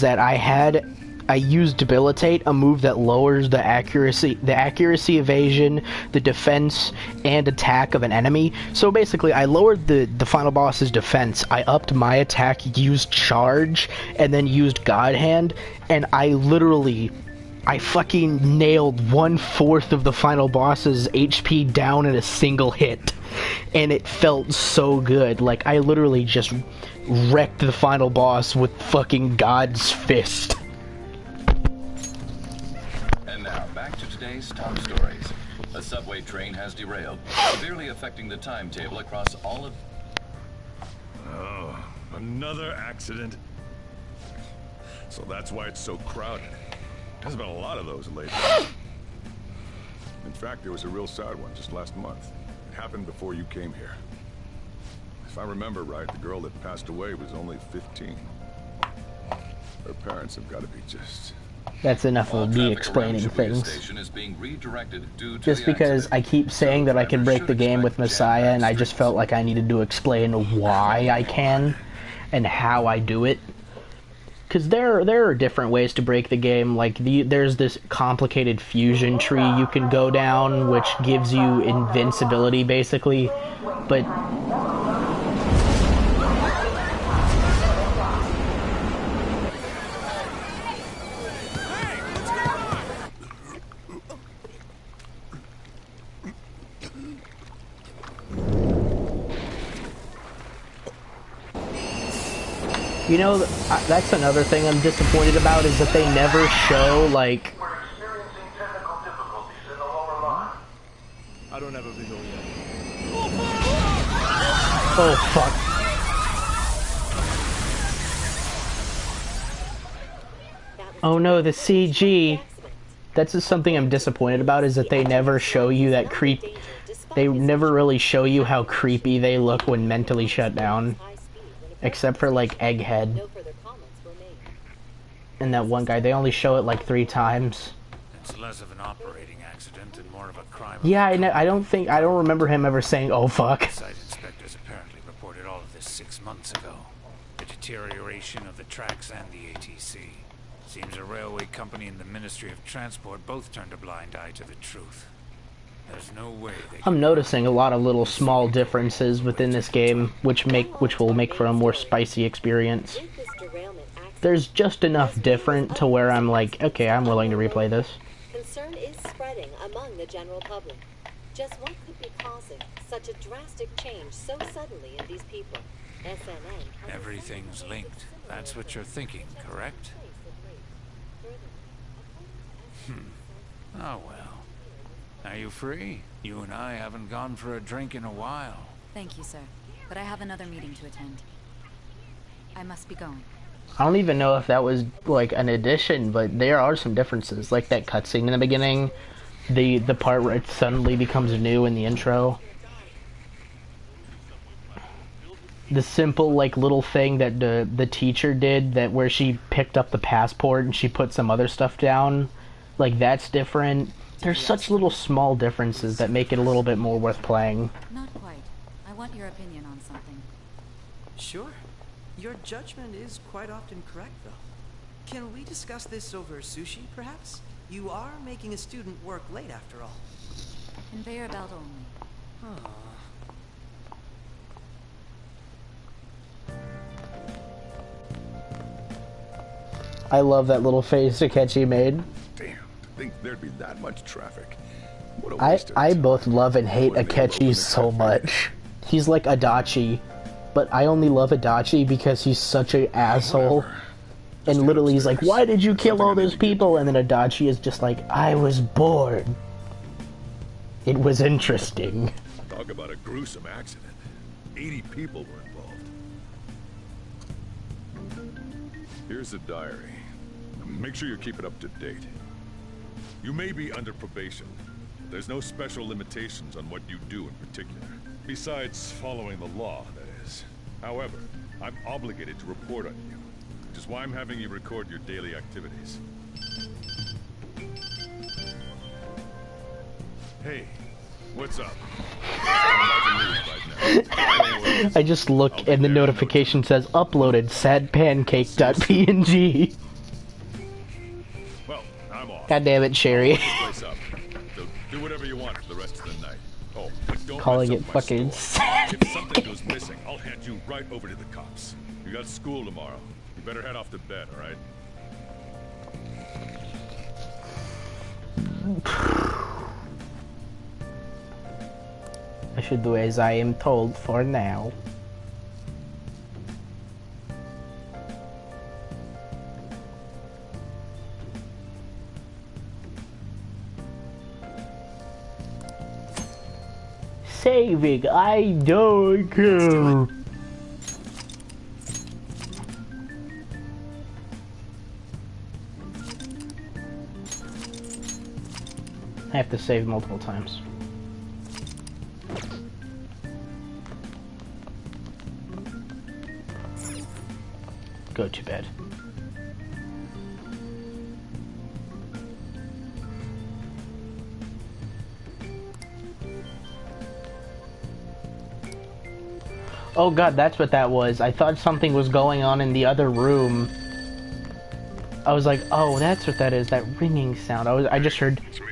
that I used Debilitate, a move that lowers the accuracy, evasion, the defense, and attack of an enemy. So basically, I lowered the final boss's defense, I upped my attack, used Charge, and then used God Hand, and I fucking nailed 1/4 of the final boss's HP down in a single hit. And it felt so good. Like, I literally just wrecked the final boss with fucking God's fist. And now, back to today's top stories. A subway train has derailed, severely affecting the timetable across all of... Oh, another accident. So that's why it's so crowded. There's been a lot of those lately. In fact, there was a real sad one just last month. It happened before you came here. If I remember right, the girl that passed away was only 15. Her parents have got to be just... That's enough of me explaining things. Just because I keep saying that I can break the game with Messiah, and I just felt like I needed to explain why I can. and how I do it. Because there are different ways to break the game. Like, there's this complicated fusion tree you can go down, which gives you invincibility, basically. But you know, that's another thing I'm disappointed about, is that they never show, like... I don't have a visual yet. Oh, fuck. Oh no, the CG. That's just something I'm disappointed about, is that they never show you that creep... They never really show you how creepy they look when mentally shut down. Except for, like, Egghead. And that one guy, they only show it like 3 times. It's less of an operating accident and more of a crime. Yeah, I don't remember him ever saying, "Oh fuck." Site inspectors apparently reported all of this 6 months ago. The deterioration of the tracks and the ATC. Seems a railway company and the Ministry of Transport both turned a blind eye to the truth. There's no way they I'm noticing a lot of little small differences within this game, which will make for a more spicy experience. There's just enough different to where I'm like, okay, I'm willing to replay this. Concern is spreading among the general public. Just what could be causing such a drastic change so suddenly in these people? SNN. Everything's linked. That's what you're thinking, correct? Oh well. Are you free? You and I haven't gone for a drink in a while. Thank you, sir. But I have another meeting to attend. I must be going. I don't even know if that was like an addition, but there are some differences. Like that cutscene in the beginning, the part where it suddenly becomes new in the intro. The simple like little thing that the teacher did, that where she picked up the passport and she put some other stuff down, like that's different. There's such little small differences that make it a little bit more worth playing. Not quite. I want your opinion on something. Sure. Your judgment is quite often correct, though. Can we discuss this over sushi, perhaps? You are making a student work late, after all. Conveyor belt only. I love that little face Akechi made. Damn, to think there'd be that much traffic. What a I waste of time. both love and hate Akechi so much. He's like Adachi, but I only love Adachi because he's such an asshole. And literally he's like, why did you kill all those people? And then Adachi is just like, I was bored. It was interesting. Talk about a gruesome accident. 80 people were involved. Here's a diary. Make sure you keep it up to date. You may be under probation. There's no special limitations on what you do in particular. Besides following the law, that is. However, I'm obligated to report on you, which is why I'm having you record your daily activities. Hey, what's up? I just look and the notification says uploaded sadpancake.png. Well, I'm off. God damn it, Sherry. So do whatever you want for the rest of the night. Oh, but don't Calling mess it up my fucking store. If something goes missing, I'll hand you right over to the cops. You got school tomorrow. You better head off to bed, all right? I should do as I am told for now. Saving, I don't care. I have to save multiple times. Go to bed. Oh god, that's what that was. I thought something was going on in the other room. I was like, oh, that's what that is, that ringing sound. I just heard... It's me.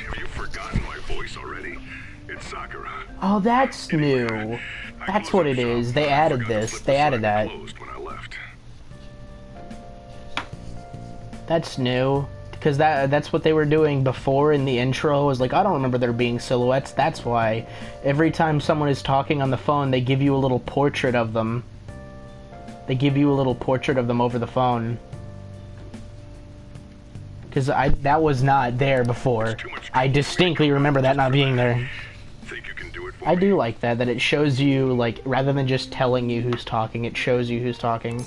Have you forgotten my voice already? It's Sakura. Oh, that's new. That's what it is. They added this. They added that. That's new. Because that's what they were doing before in the intro. Was like, I don't remember there being silhouettes. That's why. Every time someone is talking on the phone, they give you a little portrait of them. They give you a little portrait of them over the phone. Because that was not there before. I distinctly remember that not being there. I do like that it shows you, like, rather than just telling you who's talking, it shows you who's talking.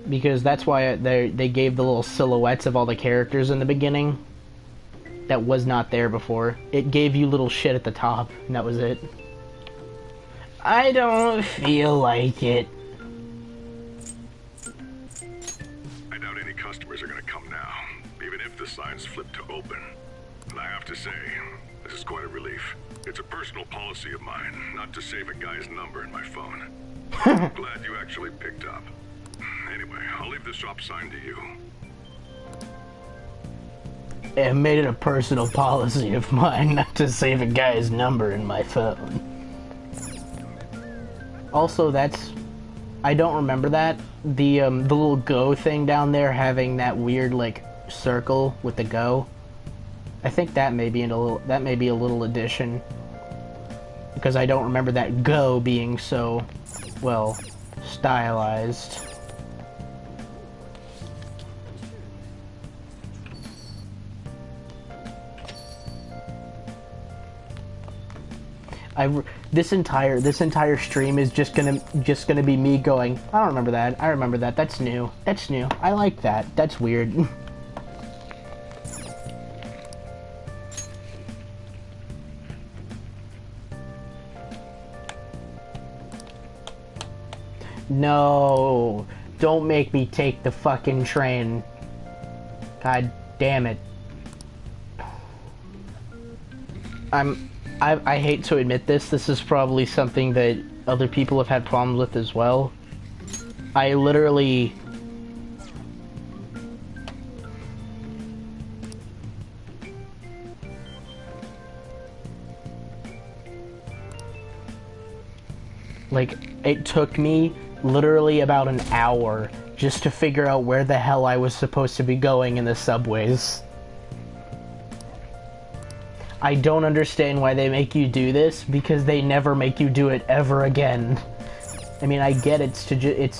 Because that's why they gave the little silhouettes of all the characters in the beginning. That was not there before. It gave you little shit at the top, and that was it. I don't feel like it. I doubt any customers are gonna come now, even if the signs flip to open. And I have to say, this is quite a relief. It's a personal policy of mine, not to save a guy's number in my phone. I'm glad you actually picked up. Anyway, I'll leave the shop sign to you. I made it a personal policy of mine not to save a guy's number in my phone. Also, I don't remember that. The little go thing down there having that weird, like, circle with the go. I think that may be a little addition. Because I don't remember that go being so, well, stylized. This entire stream is just gonna be me going, I don't remember that. I remember that. That's new. That's new. I like that. That's weird. No, don't make me take the fucking train. God damn it. I hate to admit this is probably something that other people have had problems with as well. I literally... Like, it took me literally about an hour just to figure out where the hell I was supposed to be going in the subways. I don't understand why they make you do this, because they never make you do it ever again. I mean, I get it's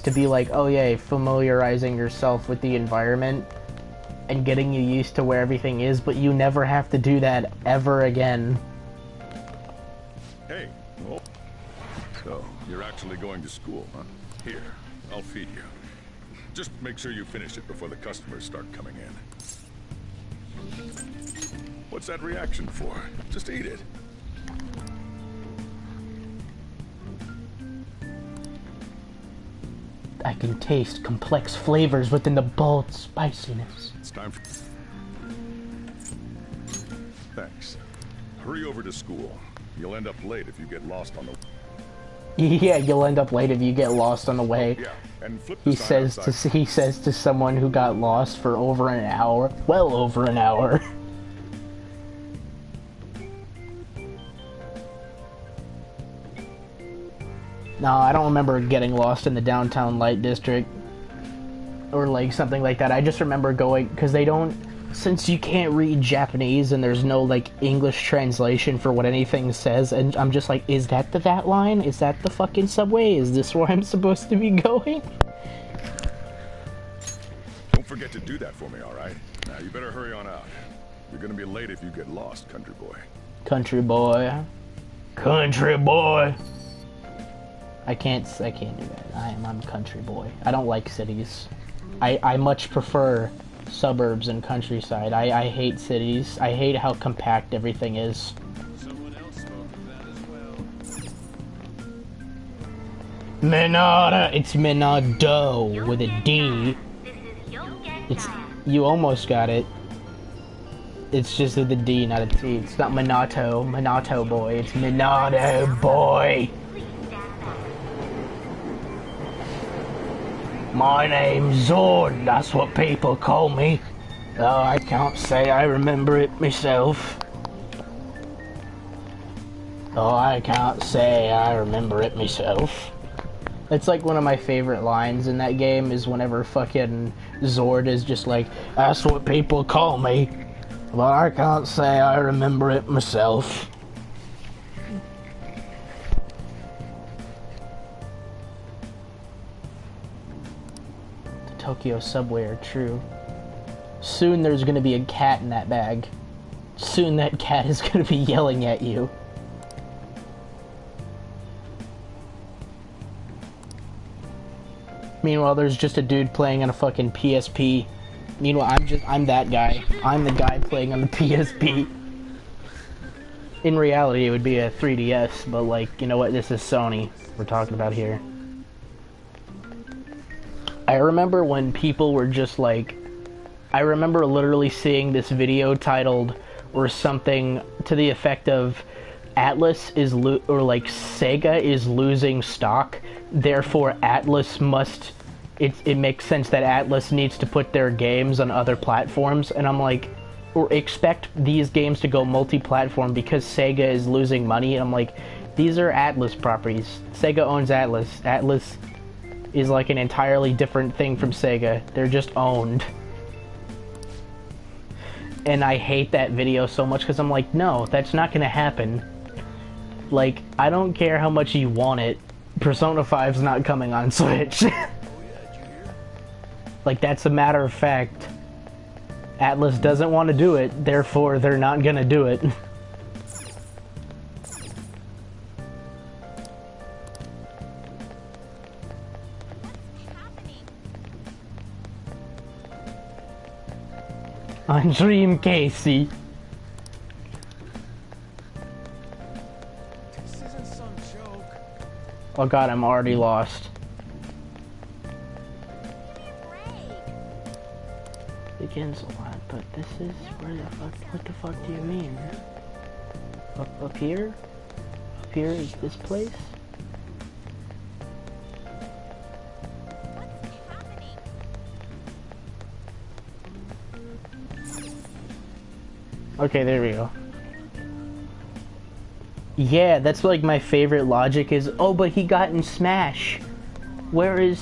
to be like, oh yeah, familiarizing yourself with the environment and getting you used to where everything is, but you never have to do that ever again. Hey, oh. So you're actually going to school, huh? Here, I'll feed you. Just make sure you finish it before the customers start coming in. What's that reaction for? Just eat it. I can taste complex flavors within the bold spiciness. It's time for... Thanks. Hurry over to school. You'll end up late if you get lost on the... Yeah, you'll end up late if you get lost on the way. Yeah, and flip he says to someone who got lost for over an hour. Well over an hour. No, I don't remember getting lost in the downtown light district or like something like that. I just remember going, because they don't, since you can't read Japanese and there's no like English translation for what anything says, and I'm just like, is that that line? Is that the fucking subway? Is this where I'm supposed to be going? Don't forget to do that for me, alright? Now you better hurry on out. You're gonna be late if you get lost, country boy. Country boy. Country boy. I can't do that. I'm country boy. I don't like cities. I much prefer suburbs and countryside. I hate cities. I hate how compact everything is. Someone else spoke of that as well. Menada. It's Menado with a D. You almost got it. It's just with a D, not a T. It's not Minato. Minato boy. It's Minato boy. My name's Zord. That's what people call me. Though I can't say I remember it myself. Oh, I can't say I remember it myself. It's like one of my favorite lines in that game is whenever fucking Zord is just like, that's what people call me, but I can't say I remember it myself. The Tokyo subway are true. Soon there's gonna be a cat in that bag. Soon that cat is gonna be yelling at you. Meanwhile, there's just a dude playing on a fucking PSP. Meanwhile, I'm that guy. I'm the guy playing on the PSP. In reality, it would be a 3DS, but like, you know what? This is Sony we're talking about here. I remember when people were just like, I remember literally seeing this video titled, or something to the effect of, Atlas is or like Sega is losing stock, therefore Atlas must, it makes sense that Atlas needs to put their games on other platforms, and I'm like, or expect these games to go multi-platform because Sega is losing money, and I'm like, these are Atlas properties. Sega owns Atlas. Atlas is like an entirely different thing from Sega. They're just owned. And I hate that video so much because I'm like, no, that's not gonna happen. Like, I don't care how much you want it, Persona 5's not coming on Switch. Like, that's a matter of fact. Atlas doesn't want to do it, therefore they're not gonna do it. On Dream Casey. Oh god, I'm already lost. Begins a lot, but this is where the fuck, what the fuck do you mean? Up here? Up here is this place? Okay, there we go. Yeah, that's like my favorite logic is, oh, but he got in Smash. Where is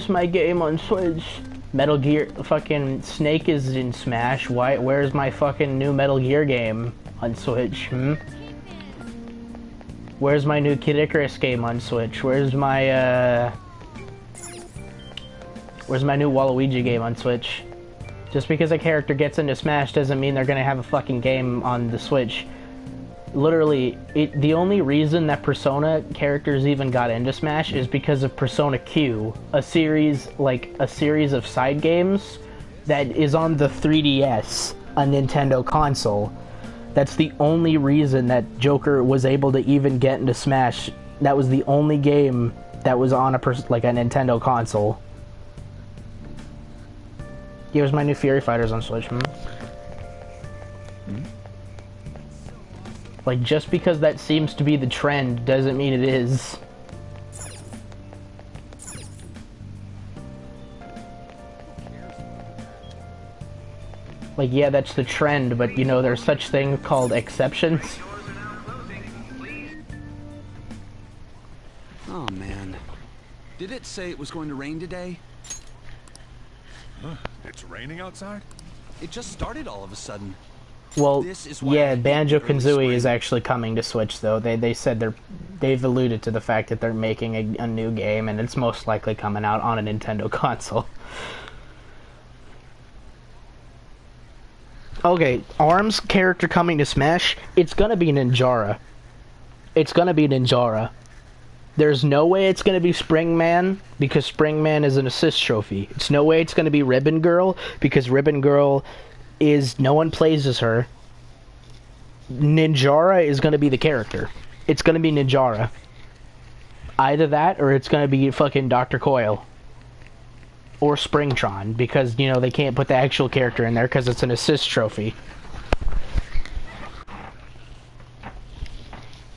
my game on Switch? Metal Gear, fucking Snake is in Smash. Where's my fucking new Metal Gear game on Switch? Where's my new Kid Icarus game on Switch? Where's my new Waluigi game on Switch? Just because a character gets into Smash doesn't mean they're gonna have a fucking game on the Switch. Literally, the only reason that Persona characters even got into Smash is because of Persona Q, a series of side games that is on the 3DS, a Nintendo console. That's the only reason that Joker was able to even get into Smash. That was the only game that was on a Nintendo console. Here's my new Fury Fighters on Switch. Like, just because that seems to be the trend doesn't mean it is. Like, yeah, that's the trend, but you know, there's such thing called exceptions. Oh man. Did it say it was going to rain today? Huh? It's raining outside? It just started all of a sudden. Well, yeah, Banjo-Kazooie is actually coming to Switch, though. They said they've alluded to the fact that they're making a new game, and it's most likely coming out on a Nintendo console. Okay, ARM's character coming to Smash, it's gonna be Ninjara. It's gonna be Ninjara. There's no way it's gonna be Springman, because Springman is an assist trophy. It's no way it's gonna be Ribbon Girl, because Ribbon Girl is, no one plays as her. Ninjara is gonna be the character. It's gonna be Ninjara. Either that, or it's gonna be fucking Dr. Coyle. or Springtron, because, you know, they can't put the actual character in there because it's an assist trophy.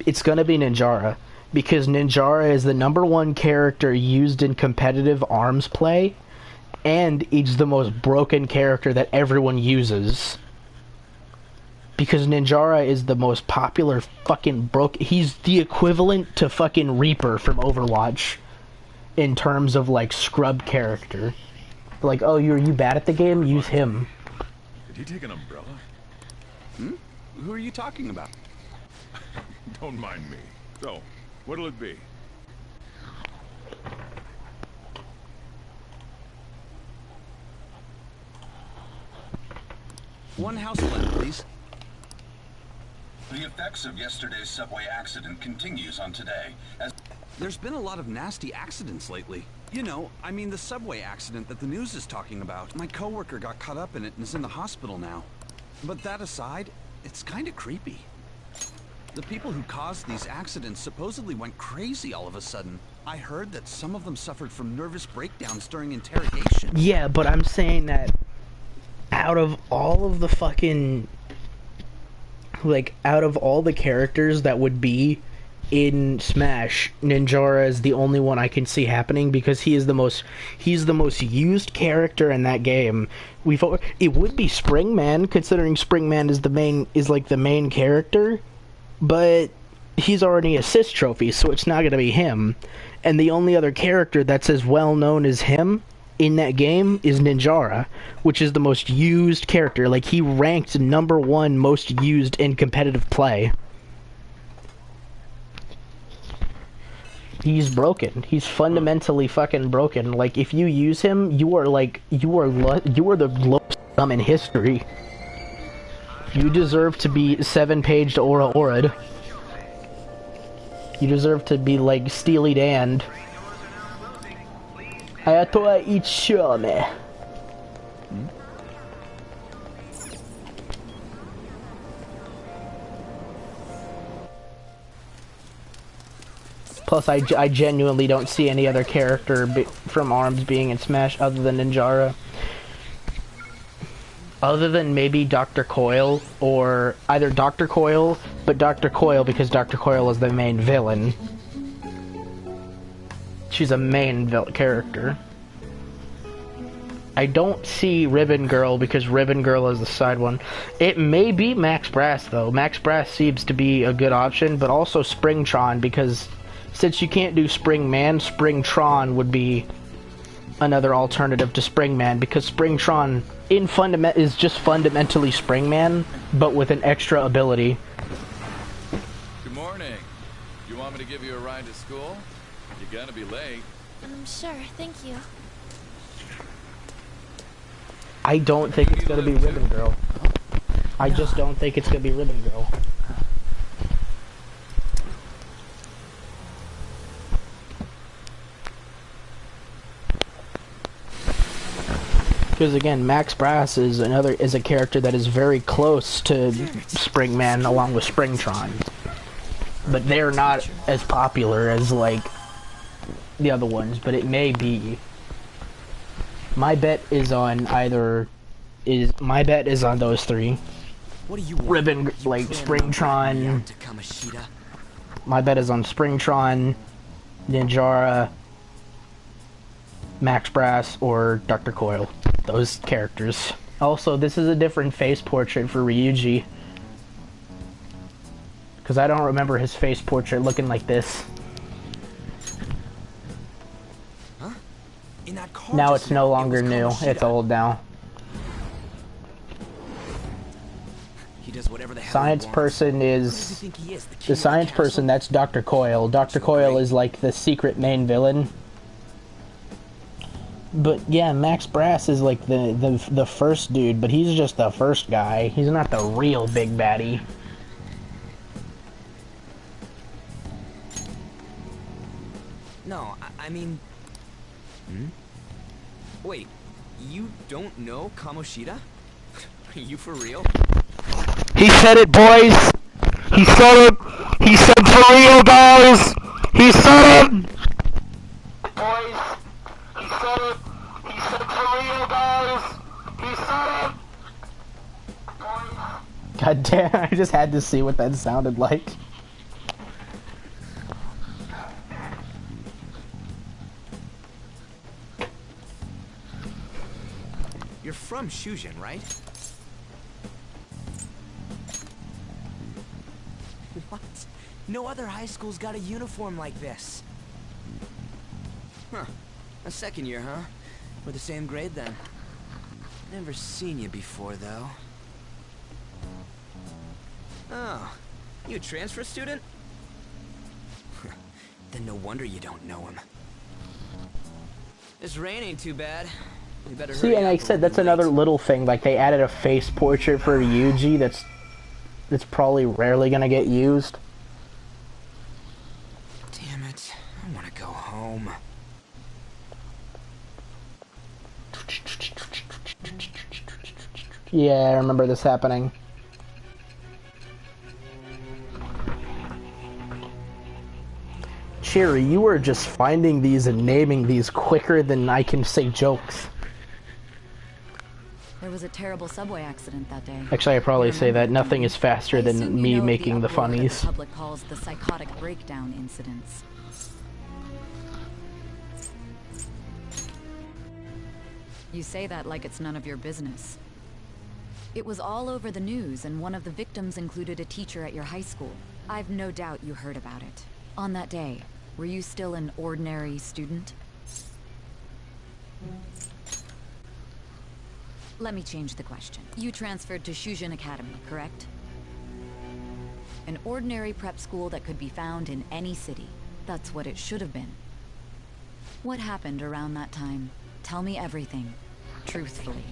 It's gonna be Ninjara, because Ninjara is the #1 character used in competitive arms play, and he's the most broken character that everyone uses. Because Ninjara is the most popular fucking he's the equivalent to fucking Reaper from Overwatch in terms of, like, scrub character. Like, oh, you bad at the game? Use him. Did he take an umbrella? Hmm? Who are you talking about? Don't mind me. So, what'll it be? One house left, please. The effects of yesterday's subway accident continues on today, as there's been a lot of nasty accidents lately. You know, I mean the subway accident that the news is talking about. My coworker got caught up in it and is in the hospital now. But that aside, it's kind of creepy. The people who caused these accidents supposedly went crazy all of a sudden. I heard that some of them suffered from nervous breakdowns during interrogation. Yeah, but I'm saying that out of all of the fucking... like, out of all the characters that would be in Smash, Ninjara is the only one I can see happening, because he's the most used character in that game. It would be Springman, considering Springman is like the main character, but he's already assist trophy, so it's not gonna be him. And the only other character that's as well known as him in that game is Ninjara, which is the most used character. Like, he ranked #1 most used in competitive play. He's broken. He's fundamentally fucking broken. Like, if you use him, you are the lowest thumb in history. You deserve to be 7-paged Aura'd. You deserve to be, like, Steely Dan. Ayatoa Ichome. Plus, I genuinely don't see any other character from ARMS being in Smash other than Ninjara. Other than maybe Dr. Coyle, or either Dr. Coyle, but Dr. Coyle because Dr. Coyle is the main villain. She's a main character. I don't see Ribbon Girl because Ribbon Girl is the side one. It may be Max Brass though. Max Brass seems to be a good option, but also Springtron, because since you can't do Springman, Springtron would be another alternative to Springman, because Springtron is just fundamentally Springman, but with an extra ability. Good morning. You want me to give you a ride to school? You're gonna be late. Sure, thank you. I don't think it's gonna be Ribbon Girl. I just don't think it's gonna be Ribbon Girl. Because again, Max Brass is a character that is very close to Springman along with Springtron. But they're not as popular as, like, the other ones, but it may be. My bet is on those three. What do you Ribbon, like, Springtron. My bet is on Springtron, Ninjara, Max Brass, or Dr. Coyle. Those characters. Also, this is a different face portrait for Ryuji, because I don't remember his face portrait looking like this. Huh? In that car Now it's no longer new. It's old now. He does whatever the hell Science he wants. person is the science person. That's Dr. Coyle. Dr. Coyle is like the secret main villain. But yeah, Max Brass is like the first dude, but he's just the first guy. He's not the real big baddie. No, I mean... Wait, you don't know Kamoshida? Are you for real? He said it, boys! He said it! He said for real, guys! He said it! Boys! He said it! He said God damn, I just had to see what that sounded like. You're from Shujin, right? What? No other high school's got a uniform like this. Huh. A second year, huh? We're the same grade then. Never seen you before, though. Oh, you a transfer student? Then no wonder you don't know him. This rain ain't too bad. We better See, hurry and up like I said, that's another little thing. Like, they added a face portrait for Yuji that's probably rarely gonna get used. Damn it. I want to go home. Yeah, I remember this happening. Cherry, you are just finding these and naming these quicker than I can say jokes. There was a terrible subway accident that day. Actually, I probably say that nothing is faster than me making the funnies. The public calls the psychotic breakdown incidents. You say that like it's none of your business. It was all over the news, and one of the victims included a teacher at your high school. I've no doubt you heard about it. On that day, were you still an ordinary student? Let me change the question. You transferred to Shujin Academy, correct? An ordinary prep school that could be found in any city. That's what it should have been. What happened around that time? Tell me everything, truthfully.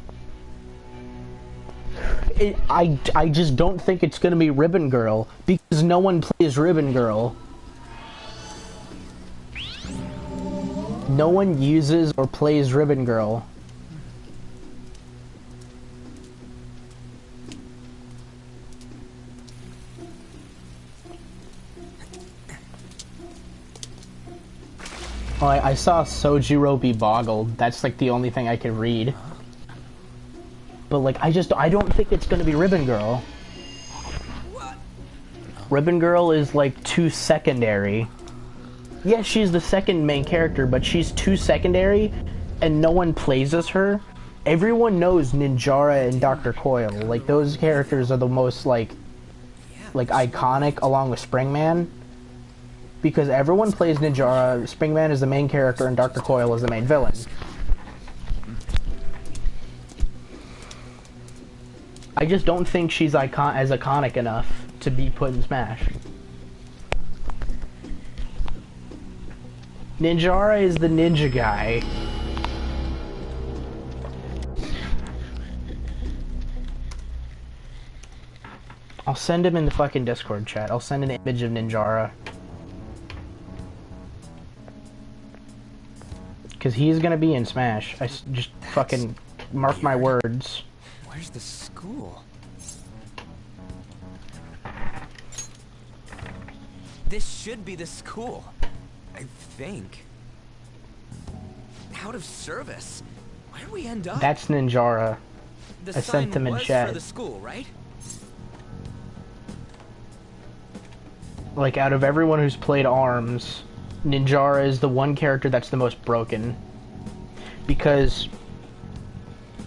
I just don't think it's gonna be Ribbon Girl, because no one plays Ribbon Girl. No one uses or plays Ribbon Girl. Oh, I saw Sojiro be boggled. That's like the only thing I could read. But like, I don't think it's gonna be Ribbon Girl. Ribbon Girl is like too secondary. Yeah, she's the second main character, but she's too secondary, and no one plays as her. Everyone knows Ninjara and Dr. Coil. Like, those characters are the most like iconic, along with Springman. Because everyone plays Ninjara, Springman is the main character, and Dr. Coil is the main villain. I just don't think she's as iconic enough to be put in Smash. Ninjara is the ninja guy. I'll send him in the fucking Discord chat. I'll send an image of Ninjara. Because he's gonna be in Smash. Just fucking mark my words. Where's the school? This should be the school, I think. Out of service? Where'd we end up? That's Ninjara. I sent him in chat. For the school, right? Like, out of everyone who's played ARMS, Ninjara is the one character that's the most broken. Because,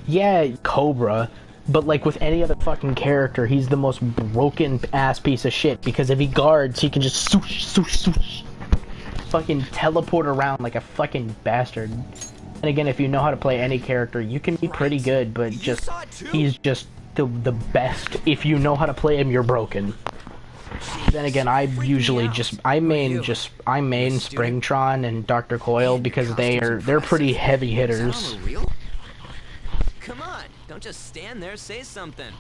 yeah, Cobra, but like with any other fucking character, he's the most broken ass piece of shit. Because if he guards, he can just swoosh, swoosh, swoosh, fucking teleport around like a fucking bastard. And again, if you know how to play any character, you can be pretty good, but just he's just the best. If you know how to play him, you're broken. Then again, I usually I main Springtron and Dr. Coil because they're pretty heavy hitters. Come on, don't just stand there, say something.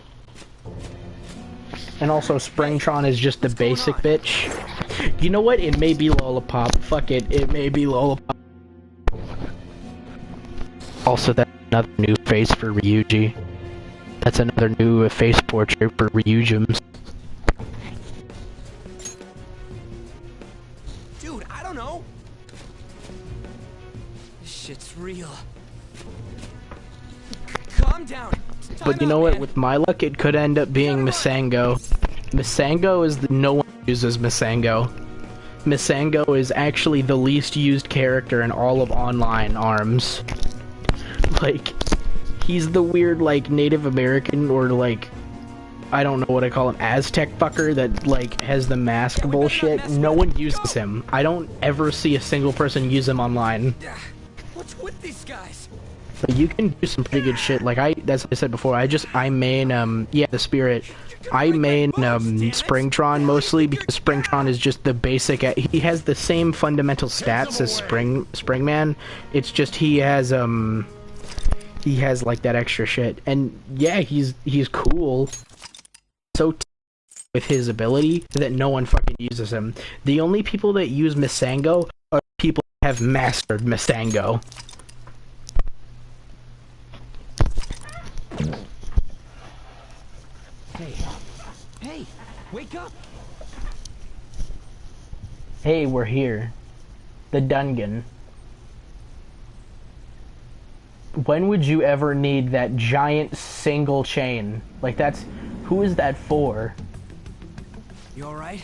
And also, Springtron is just the basic bitch. You know what? It may be Lollipop. Fuck it. It may be Lollipop. Also, that's another new face for Ryuji. That's another new face portrait for Ryujums. Dude, I don't know. This shit's real. Come calm down. But you know what? With my luck, it could end up being Misango. Misango is no one uses Misango. Misango is actually the least used character in all of online ARMS. Like, he's the weird, like, Native American or, like, I don't know what I call him, Aztec fucker that, like, has the mask bullshit. No one uses him. I don't ever see a single person use him online. What's with these guys? But you can do some pretty good shit. Like, as I said before, I main, yeah, the Spirit. I main, Springtron mostly, because Springtron is just the basic, he has the same fundamental stats as Springman. It's just he has, like, that extra shit. And, yeah, he's cool. So with his ability that no one fucking uses him. The only people that use Misango are people that have mastered Misango. Hey, wake up! Hey, we're here. The Dungeon. When would you ever need that giant single chain? Like, that's... Who is that for? You alright?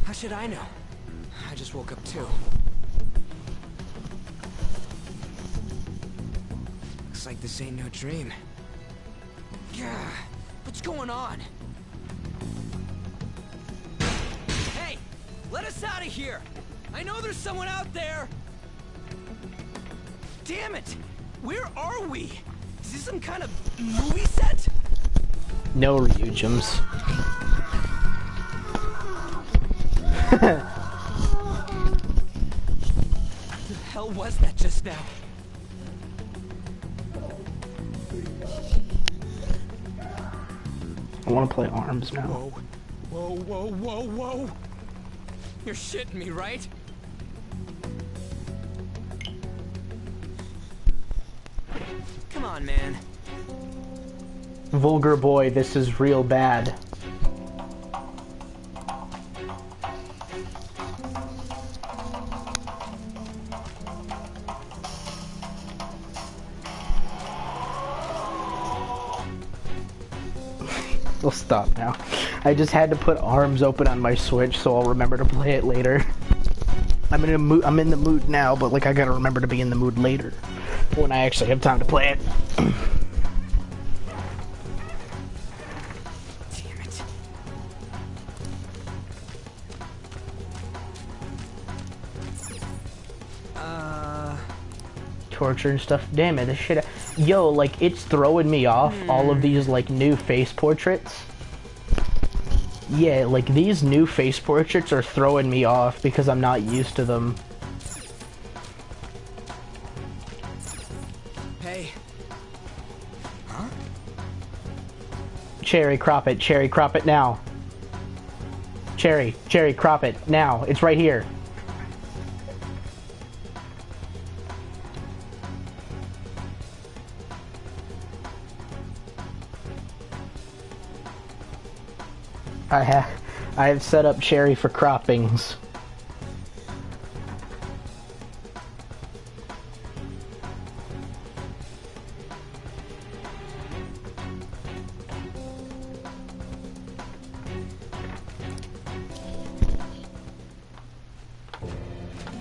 How should I know? I just woke up too. Looks like this ain't no dream. Yeah, what's going on? Hey, let us out of here! I know there's someone out there! Damn it! Where are we? Is this some kind of movie set? No Ryujums. What the hell was that just now? I want to play ARMS now. Whoa, whoa, whoa, whoa, whoa! You're shitting me, right? Come on, man. Vulgar boy, this is real bad. We'll stop now. I just had to put ARMS open on my Switch, so I'll remember to play it later. I'm in the mood now, but like I gotta remember to be in the mood later when I actually have time to play it. Damn it. Torture and stuff. Damn it, this shit. Yo, like, it's throwing me off, all of these, like, new face portraits. Yeah, like, these new face portraits are throwing me off because I'm not used to them. Hey. Huh? Cherry, crop it now. Cherry, crop it now. It's right here. I have set up Cherry for croppings.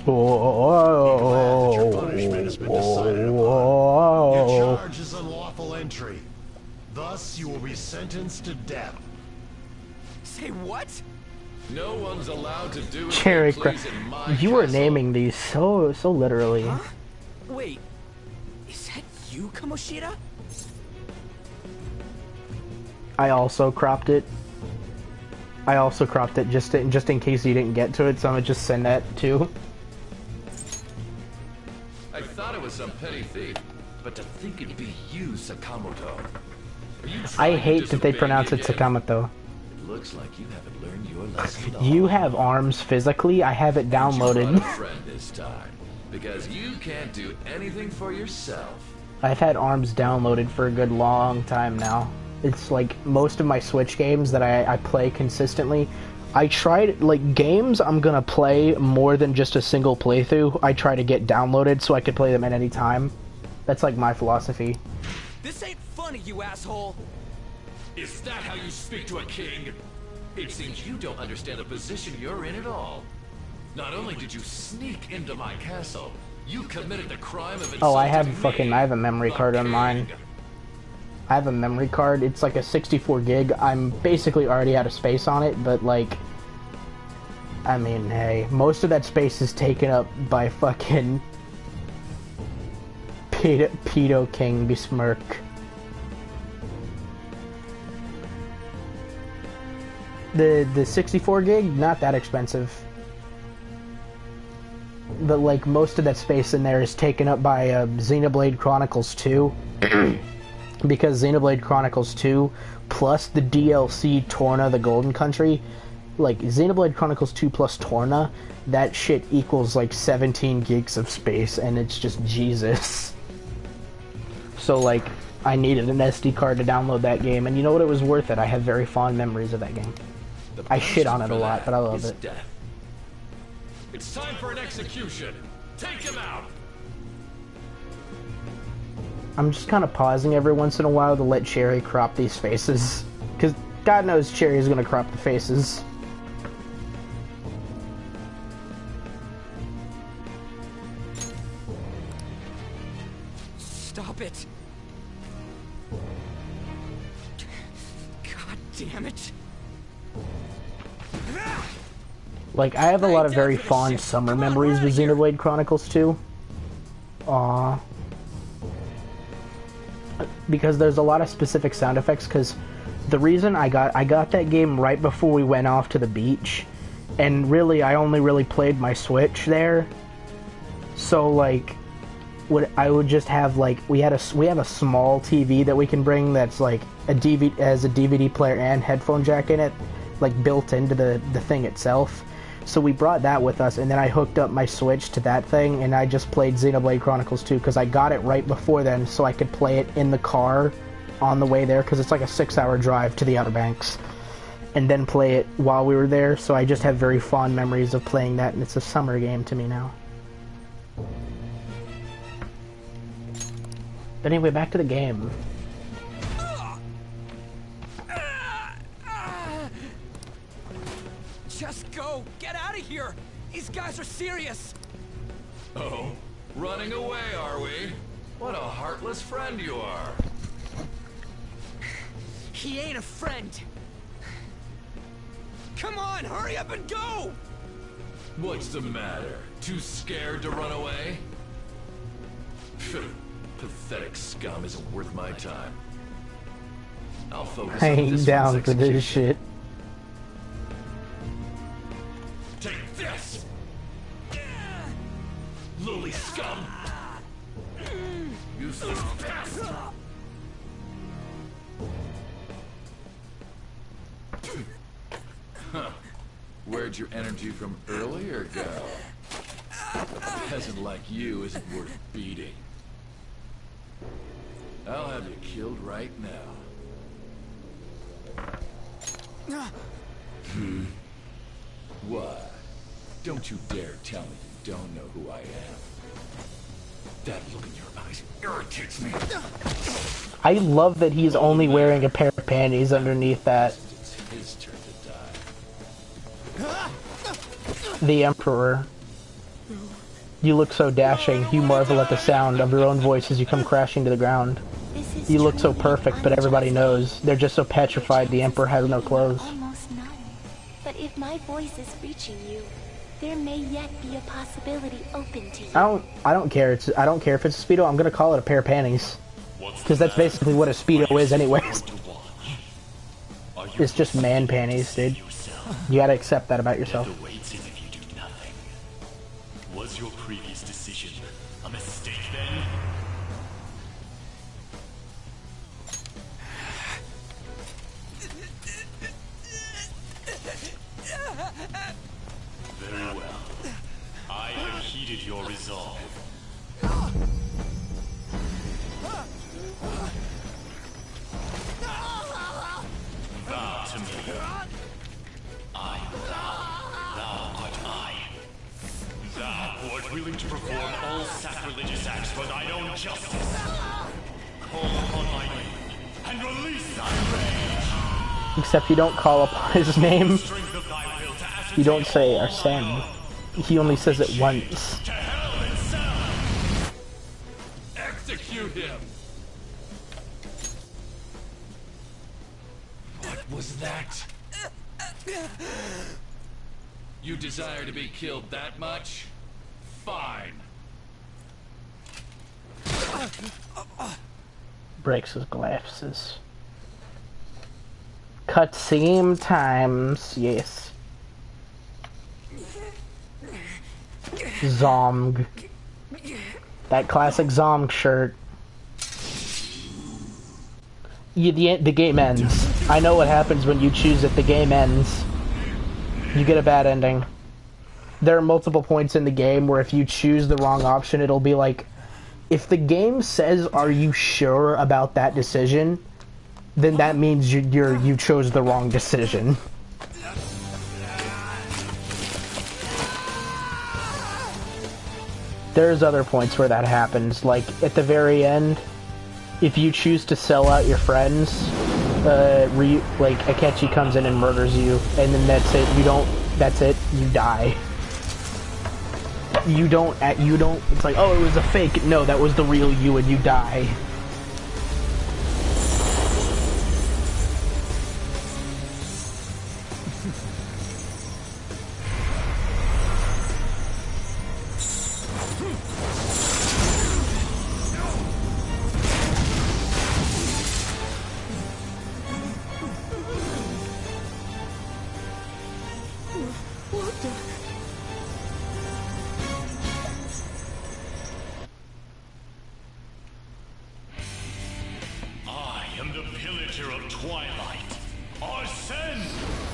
Whoa. Your punishment has been decided upon. Your charge is unlawful entry. Thus, you will be sentenced to death. Say what? No one's allowed to do Cherry anything please in my You were castle. naming these so literally. Huh? Wait, is that you, Kamoshida? I also cropped it. Just in case you didn't get to it, so I'm gonna just send that too. I thought it was some petty thief, but to think it'd be you, Sakamoto. I hate that they pronounce it Sakamoto. Looks like you haven't learned your lesson. You have ARMS physically. I have it downloaded. You brought a friend this time, because you can't do anything for yourself. I've had ARMS downloaded for a good long time now. It's like most of my Switch games that I play consistently I tried, like, games I'm gonna play more than just a single playthrough. I try to get downloaded so I could play them at any time. That's like my philosophy. This ain't funny, you asshole! Is that how you speak to a king? It seems you don't understand the position you're in at all. Not only did you sneak into my castle, you committed the crime of insulting Oh, I have me, I have a memory card on mine. I have a memory card. It's like a 64 gig. I'm basically already out of space on it, but like, I mean, hey, most of that space is taken up by fucking Pedo King Besmirk. The 64 gig, not that expensive. But like, most of that space in there is taken up by Xenoblade Chronicles 2. Because Xenoblade Chronicles 2 plus the DLC Torna the Golden Country, like Xenoblade Chronicles 2 plus Torna, that shit equals like 17 gigs of space, and it's just Jesus. So like, I needed an SD card to download that game, and you know what, it was worth it. I have very fond memories of that game. I shit on it a lot, but I love it. Death. It's time for an execution. Take him out. I'm just kind of pausing every once in a while to let Cherry crop these faces. Because God knows Cherry's going to crop the faces. Stop it! God damn it! Like, I have a lot of very fond summer memories with Xenoblade Chronicles 2. Aww. Because there's a lot of specific sound effects, because the reason I got that game right before we went off to the beach, and really I only really played my Switch there. So like, I would just have like, we have a small TV that we can bring that's like a DVD player and headphone jack in it, like built into the thing itself. So we brought that with us, and then I hooked up my Switch to that thing, and I just played Xenoblade Chronicles 2, because I got it right before then, so I could play it in the car on the way there, because it's like a 6-hour drive to the Outer Banks, and then play it while we were there, so I just have very fond memories of playing that, and it's a summer game to me now. But anyway, back to the game. Just go! Get out of here! These guys are serious! Oh, running away, are we? What a heartless friend you are. He ain't a friend! Come on, hurry up and go! What's the matter? Too scared to run away? Pathetic scum isn't worth my time. I'll focus I on ain't this down one's for this execution. shit. Take this! Lily scum! Useless pest! Huh. Where'd your energy from earlier go? A peasant like you isn't worth beating. I'll have you killed right now. What? Don't you dare tell me you don't know who I am. That look in your eyes irritates me. I love that he's only wearing a pair of panties underneath that. It's his turn to die. The Emperor. You look so dashing, you marvel at the sound of your own voice as you come crashing to the ground. You look so perfect, but everybody knows. They're just so petrified the Emperor has no clothes. Almost none. But if my voice is reaching you, there may yet be a possibility open to you. I don't care. I don't care if it's a Speedo. I'm gonna call it a pair of panties. Because that's basically what a Speedo is anyways. It's just man panties, dude. You gotta accept that about yourself. Was your previous decision a mistake then? Very well. I have heeded your resolve. Vow to me. I will Thou art willing to perform all sacrilegious acts for thine own justice. Call upon thy name and release thy rage. Except you don't call upon his name. You don't say Arsene. He only says it once. To hell itself! Execute him! What was that? You desire to be killed that much? Fine. Breaks his glasses. Cutscene times, yes. Zomg. That classic Zomg shirt. The game ends. I know what happens when you choose it. The game ends. You get a bad ending. There are multiple points in the game where if you choose the wrong option, it'll be like, if the game says, "Are you sure about that decision?" then that means you chose the wrong decision. There's other points where that happens, like at the very end, if you choose to sell out your friends, like Akechi comes in and murders you, and then that's it. That's it. You die. You don't. It's like, oh, it was a fake. No, that was the real you, and you die.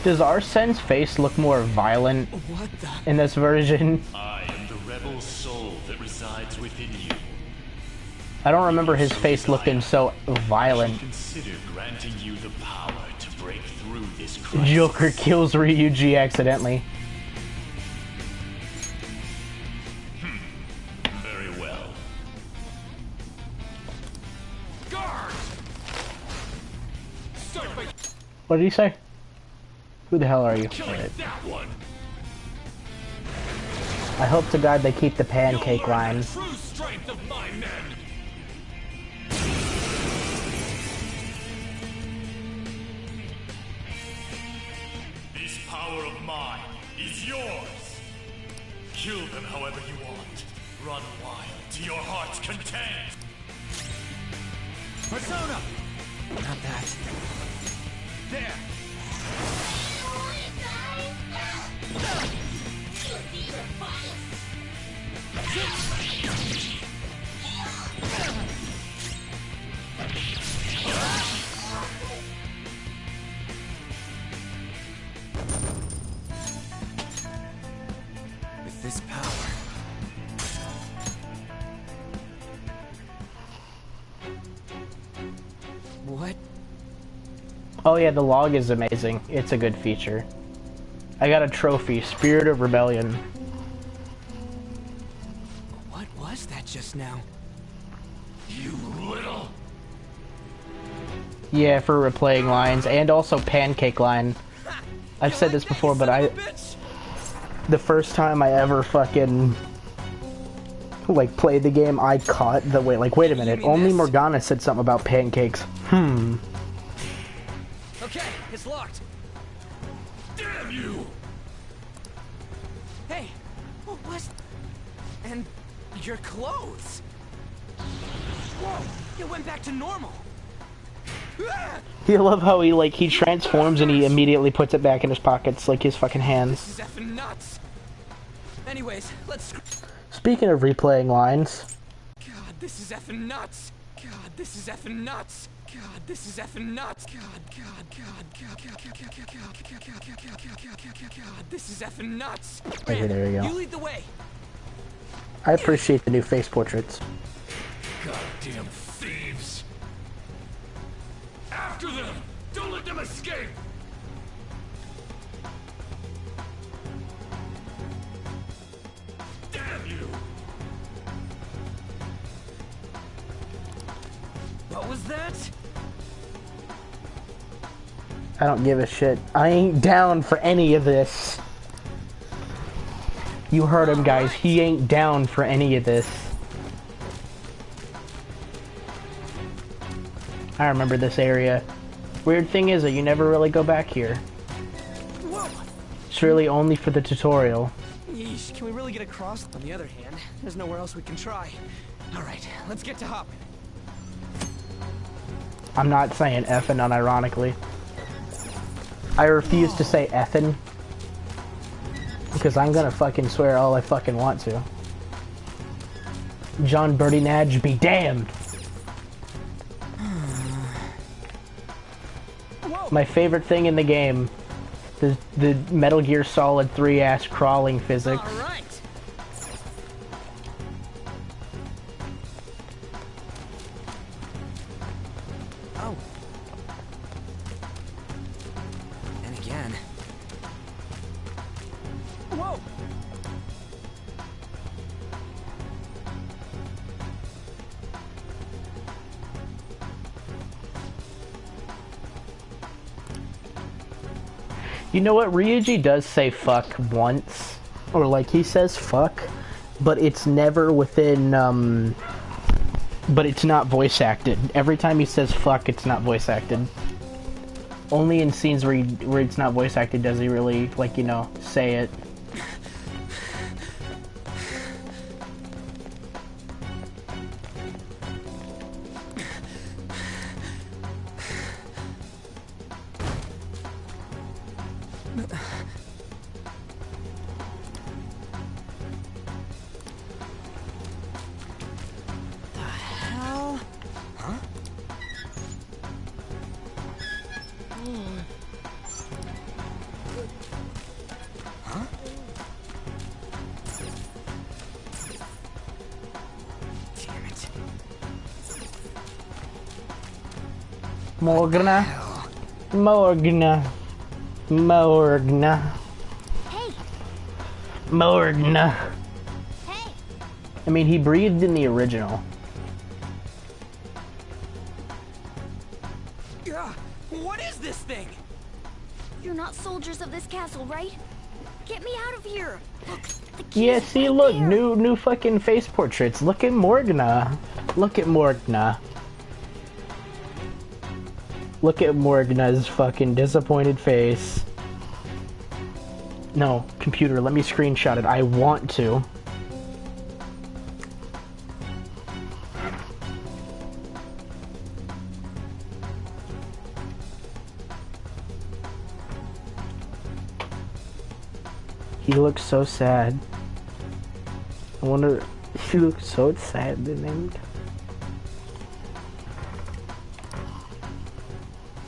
Does Arsene's face look more violent in this version? I am the rebel soul that resides within you. I don't remember his face looking so violent. Consider granting you the power to break through this crisis. Joker kills Ryuji accidentally. Very well. Guard! Start by What did he say? Who the hell are you? killing that one. I hope to God they keep the pancake line. The true strength of my men. This power of mine is yours. Kill them however you want. Run wild to your heart's content. Persona! Not that. There! With this power. What? Oh yeah, the log is amazing. It's a good feature. I got a trophy, Spirit of Rebellion. What was that just now? You little... Yeah, for replaying lines, and also pancake line. I've said this before, but the first time I ever fucking like played the game, I caught the way, like, wait a minute, only Morgana said something about pancakes. Okay, it's locked. Damn you! Hey, what was... And your clothes? Whoa, it went back to normal. You love how he transforms and he immediately puts it back in his pockets, like his fucking hands. This is effing nuts. Anyways, let's... Speaking of replaying lines... God, this is effing nuts. God, this is effing nuts. God, this is effing nuts. God, this is effing nuts. Okay, there you go. You lead the way. I appreciate the new face portraits. Goddamn thieves! After them! Don't let them escape! Damn What was that? I don't give a shit. I ain't down for any of this. You heard him, guys. He ain't down for any of this. I remember this area. Weird thing is that you never really go back here. Whoa. It's really only for the tutorial. Yeesh, can we really get across? On the other hand, there's nowhere else we can try. Alright, let's get to hopping. I'm not saying effing unironically. I refuse to say effing. Because I'm gonna fucking swear all I fucking want to. John Birdie Nadge be damned! My favorite thing in the game. The Metal Gear Solid 3 ass crawling physics. Alright. Oh. And again. Whoa! You know what? Ryuji does say fuck once. Or like he says fuck. But it's never within, but it's not voice acted. Every time he says fuck, it's not voice acted. Only in scenes where it's not voice acted does he really, like, you know, say it. Morgana. Morgana. Morgana. Hey. Morgana. Hey. I mean, he breathed in the original. What is this thing? You're not soldiers of this castle, right? Get me out of here. Look, the key's Yeah, see, right look, there. new fucking face portraits. Look at Morgana. Look at Morgana. Look at Morgana's fucking disappointed face. No, computer, let me screenshot it. I want to. He looks so sad. I wonder, he looks so sad, didn't he?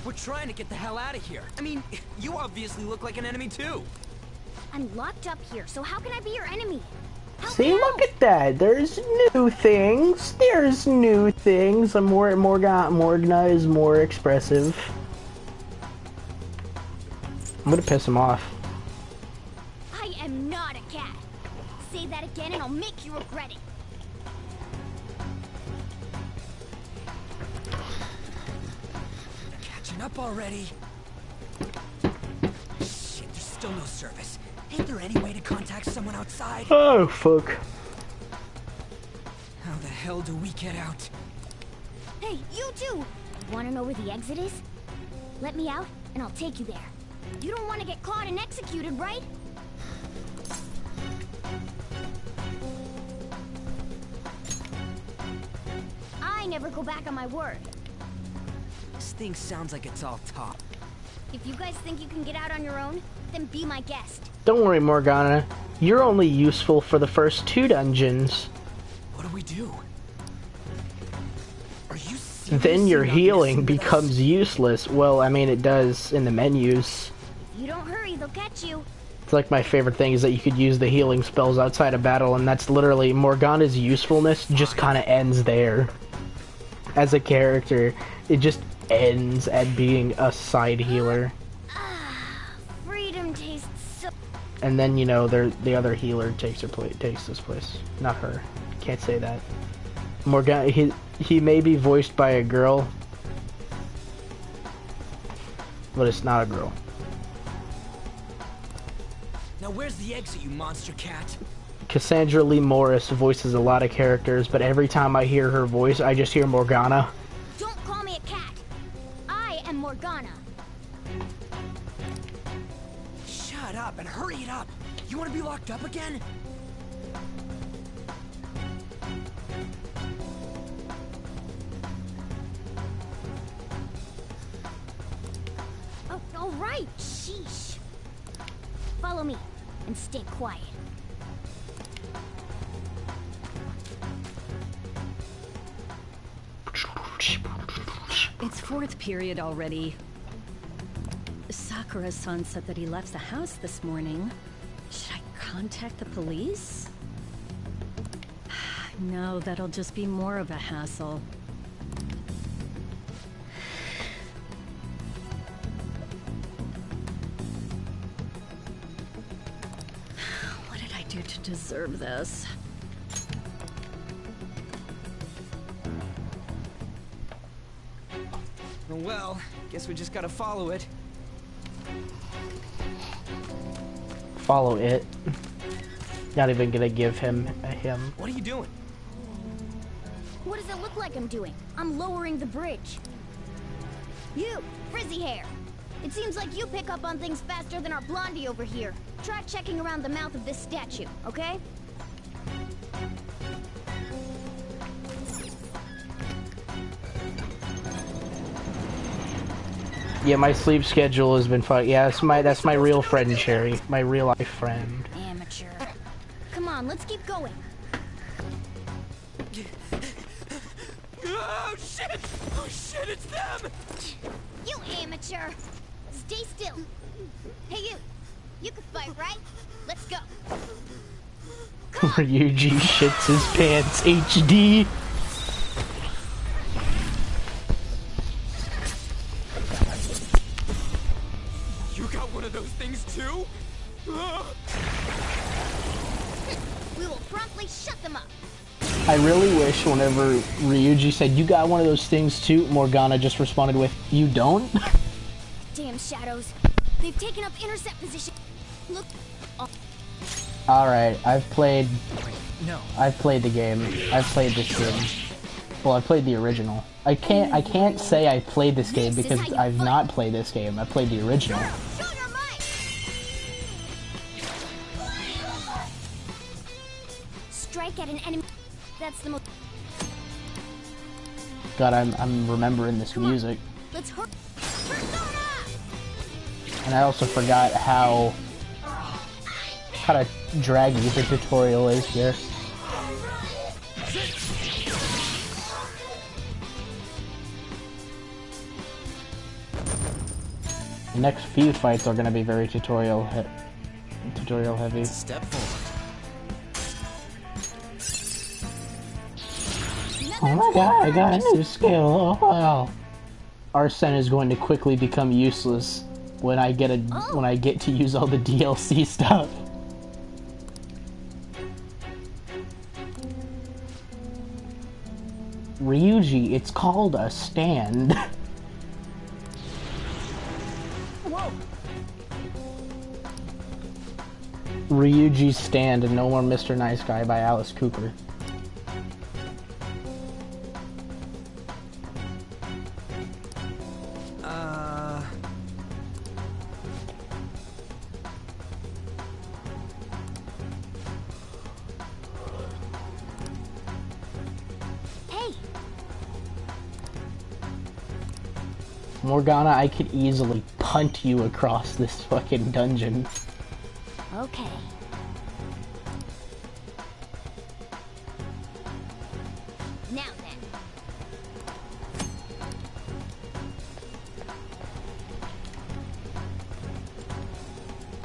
We're trying to get the hell out of here. I mean, you obviously look like an enemy too. I'm locked up here, so how can I be your enemy? See, look at that. There's new things. There's new things. Morgana is more expressive. I'm gonna piss him off. I am not a cat. Say that again and I'll make you regret it. Catching up already. Shit, there's still no service. Ain't there any way to contact someone outside? Oh, fuck. How the hell do we get out? Hey, you too! Wanna know where the exit is? Let me out, and I'll take you there. You don't want to get caught and executed, right? I never go back on my word. This thing sounds like it's all talk. If you guys think you can get out on your own, then be my guest. Don't worry, Morgana. You're only useful for the first 2 dungeons. What do we do? Are you Then your healing becomes useless. Well, I mean, it does in the menus. If you don't hurry, they'll catch you. It's like my favorite thing is that you could use the healing spells outside of battle, and that's literally Morgana's usefulness just kind of ends there. As a character, it just ends at being a side healer. Freedom tastes so... And then, you know, the other healer takes this place. Not her. Can't say that. Morgana, he may be voiced by a girl, but it's not a girl. Now where's the exit, you monster cat? Cassandra Lee Morris voices a lot of characters, but every time I hear her voice, I just hear Morgana. Don't call me a cat. I am Morgana. Shut up and hurry it up. You want to be locked up again? Oh, all right. Sheesh. Follow me and stay quiet. It's fourth period already. Sakura-san said that he left the house this morning. Should I contact the police? No, that'll just be more of a hassle. What did I do to deserve this? Well, guess we just gotta follow it. Follow it. Not even gonna give him a him. What are you doing? What does it look like I'm doing? I'm lowering the bridge. You, frizzy hair. It seems like you pick up on things faster than our blondie over here. Try checking around the mouth of this statue, okay? Yeah, my sleep schedule has been fun. Yeah, that's my real friend, Cherry. My real life friend. Amateur. Come on, let's keep going. Oh shit! Oh shit, it's them! You amateur! Stay still. Hey you! You can fight, right? Let's go. Ryuji shits his pants HD. You got one of those things too? We will promptly shut them up. I really wish whenever Ryuji said, "You got one of those things too," Morgana just responded with, "You don't?" Damn shadows. They've taken up intercept position. Look. Oh. Alright, I've played No. I've played the game. I've played this game. Well, I played the original. I can't say I played this game because I've not played this game. I played the original. Strike at an enemy. That's the most. God, I'm remembering this music. Let's hurry. And I also forgot how to drag user tutorial is here. The next few fights are going to be very tutorial heavy. Step forward. Oh my god, I got a new skill. Oh wow. Arsene is going to quickly become useless when I get to use all the DLC stuff. Ryuji, it's called a stand. Whoa. Ryuji's Stand and No More Mr. Nice Guy by Alice Cooper. Morgana, I could easily punt you across this fucking dungeon. Okay. Now then.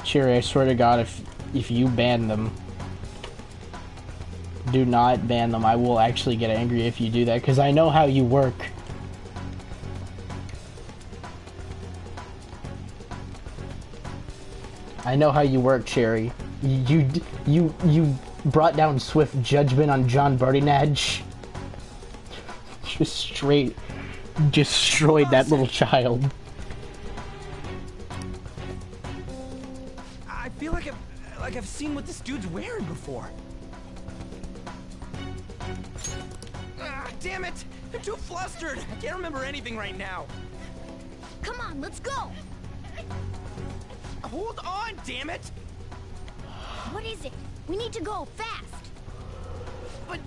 Cherry, I swear to God, if you ban them, do not ban them. I will actually get angry if you do that, because I know how you work. I know how you work, Cherry. You brought down swift judgment on John Bardinage. just straight destroyed that little child. I feel like I've seen what this dude's wearing before. Damn it! I'm too flustered. I can't remember anything right now. Come on, let's go. Hold on, damn it! What is it? We need to go fast. But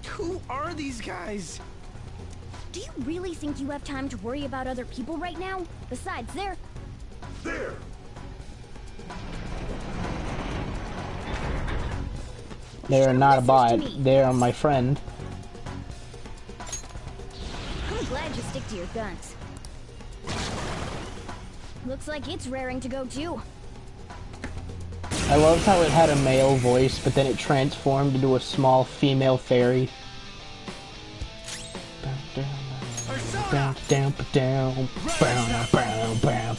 who are these guys? Do you really think you have time to worry about other people right now? Besides, they're... There! They are not a bot. They are my friend. I'm glad you stick to your guns. Looks like it's raring to go too. I loved how it had a male voice, but then it transformed into a small female fairy. Down, down, down, down, down, down,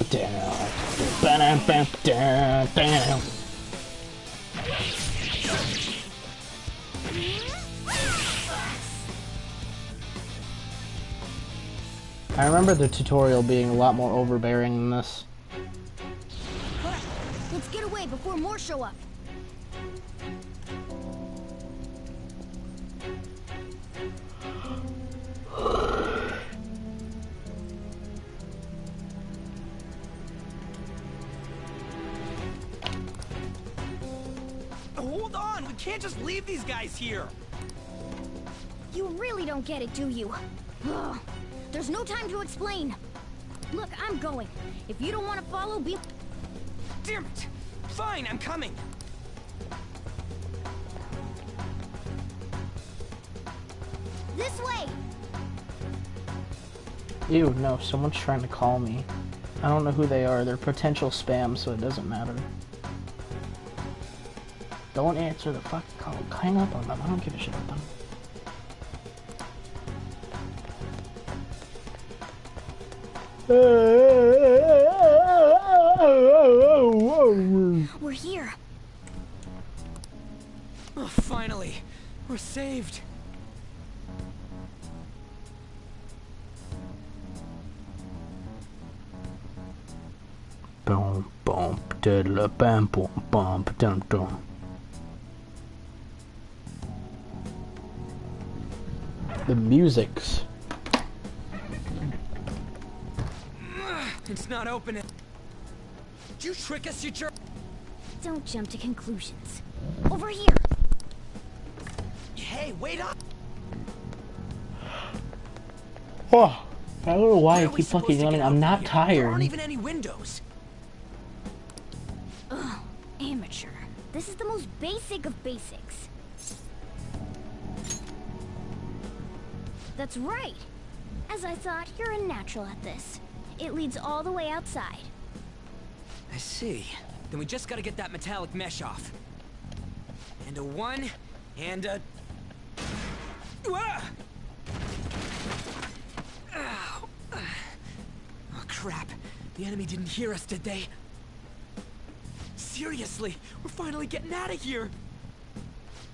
down, down, down. I remember the tutorial being a lot more overbearing than this. Let's get away before more show up. Hold on, we can't just leave these guys here. You really don't get it, do you? Ugh. There's no time to explain. Look, I'm going. If you don't want to follow, be... Damn it! Fine, I'm coming. This way! Ew, no, someone's trying to call me. I don't know who they are. They're potential spam, so it doesn't matter. Don't answer the fucking call. Hang up on them. I don't give a shit about them. We're here. Oh, finally, we're saved. Boom, boom, diddle, bam, boom, boom, dum, dum. The music's. It's not opening. Did you trick us, you jerk? Don't jump to conclusions. Over here. Hey, wait up! Oh, I don't know why I keep fucking yelling. I'm not There tired. aren't even any windows. Ugh, amateur. This is the most basic of basics. That's right. As I thought, you're a natural at this. It leads all the way outside. I see. Then we just gotta get that metallic mesh off. And a 1, and a... Ah! Ow. Oh, crap. The enemy didn't hear us, did they? Seriously, we're finally getting out of here!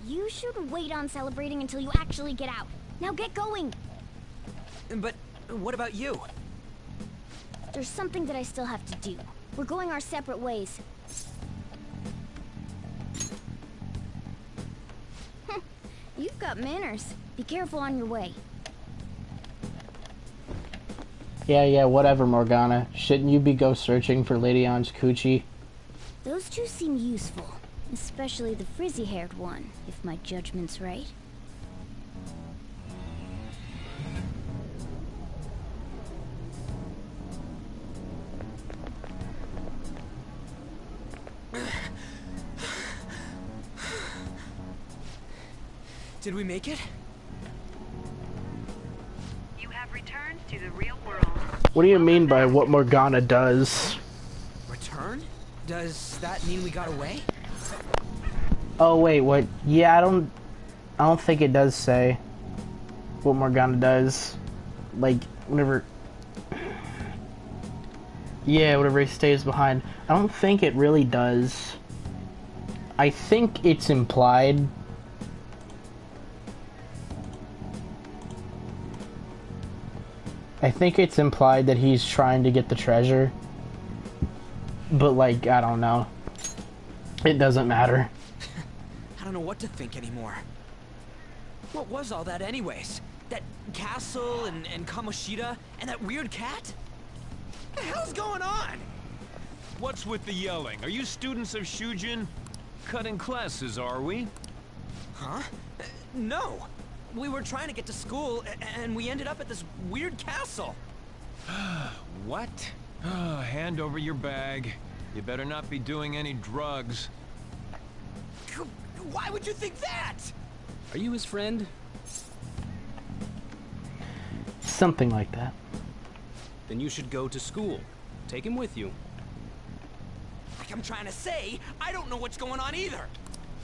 You should wait on celebrating until you actually get out. Now get going! But what about you? There's something that I still have to do. We're going our separate ways. You've got manners. Be careful on your way. Yeah, whatever, Morgana. Shouldn't you be ghost searching for Lady Ann's coochie? Those two seem useful. Especially the frizzy-haired one, if my judgment's right. Did we make it? You have returned to the real world. What do you mean by what Morgana does? Return? Does that mean we got away? Oh wait, what? Yeah, I don't think it does say what Morgana does. Like whenever, yeah, whenever he stays behind. I don't think it really does. I think it's implied. I think it's implied that he's trying to get the treasure. But, like, I don't know. It doesn't matter. I don't know what to think anymore. What was all that anyways? That castle and Kamoshida and that weird cat? What the hell's going on? What's with the yelling? Are you students of Shujin? Cutting classes, are we? Huh? No. We were trying to get to school and we ended up at this weird castle. What? Hand over your bag. You better not be doing any drugs. Why would you think that? Are you his friend? Something like that. Then you should go to school. Take him with you. Like I'm trying to say, I don't know what's going on either.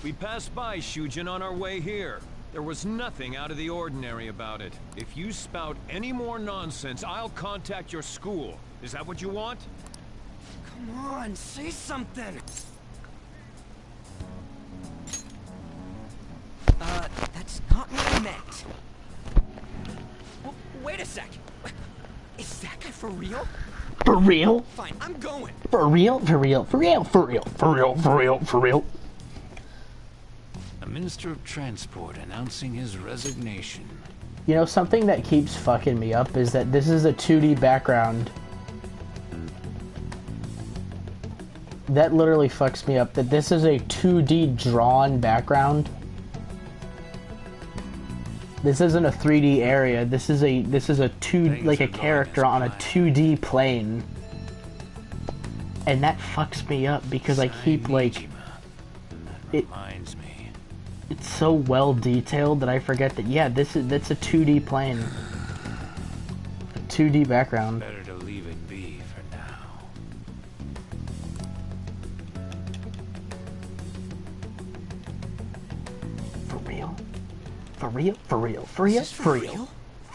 We passed by Shujin on our way here. There was nothing out of the ordinary about it. If you spout any more nonsense, I'll contact your school. Is that what you want? Come on, say something. That's not what I meant. Wait a sec. Is that guy for real? For real? Fine, I'm going. For real? For real? For real? For real? For real? For real? For real? A Minister of Transport announcing his resignation. You know, something that keeps fucking me up is that this is a 2D background. That literally fucks me up, that this is a 2D drawn background. This isn't a 3D area. This is a like a character on a 2D plane. And that fucks me up because I keep like Reminds me. It's so well detailed that I forget that that's a 2D plane. A 2D background. Better to leave it be for now. For real? For real? For real? For real? For real?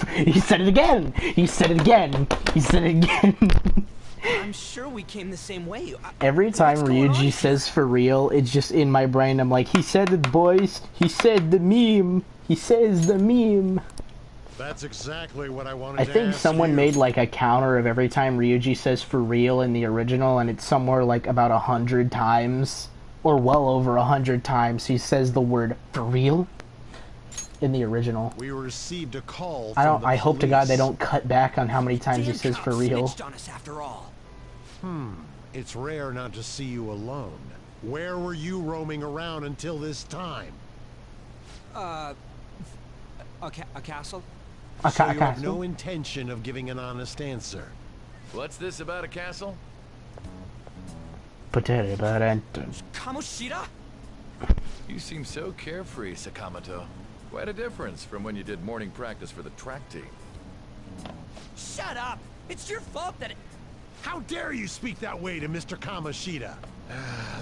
He said it again! He said it again! He said it again! I'm sure we came the same way. Every time Ryuji says for real, it's just in my brain. I'm like, he said it, boys. He said the meme. He says the meme. That's exactly what I wanted I to think ask someone you. made like a counter of every time Ryuji says for real in the original, and it's somewhere like about 100 times, or well over 100 times he says the word for real in the original. We received a call. I hope to God they don't cut back on how many times he says for real. Snitched on us after all. It's rare not to see you alone. Where were you roaming around until this time? A castle? So you have no intention of giving an honest answer. What's this about a castle? Potato bad. Kamoshida? You seem so carefree, Sakamoto. Quite a difference from when you did morning practice for the track team. Shut up! It's your fault that How dare you speak that way to Mr. Kamoshida?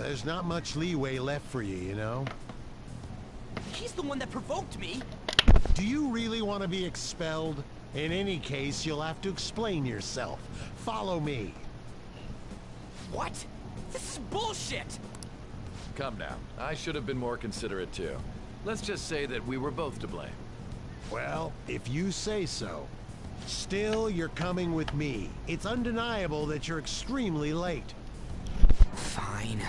There's not much leeway left for you, you know? He's the one that provoked me. Do you really want to be expelled? In any case, you'll have to explain yourself. Follow me. What? This is bullshit! Come now. I should have been more considerate too. Let's just say that we were both to blame. Well, if you say so. Still, you're coming with me. It's undeniable that you're extremely late. Fine.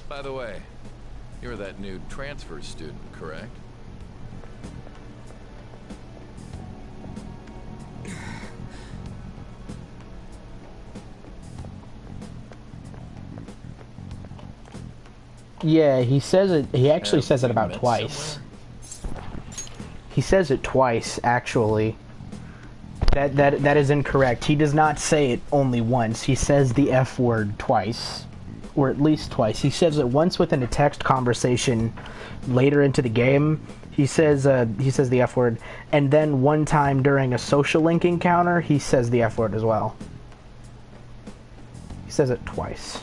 By the way, you're that new transfer student, correct? Yeah, he says it. He actually says it about twice. Somewhere? He says it twice, actually. That is incorrect. He does not say it only once. He says the F word twice, or at least twice. He says it once within a text conversation later into the game. He says the F word, and then one time during a social link encounter, he says the F word as well. He says it twice.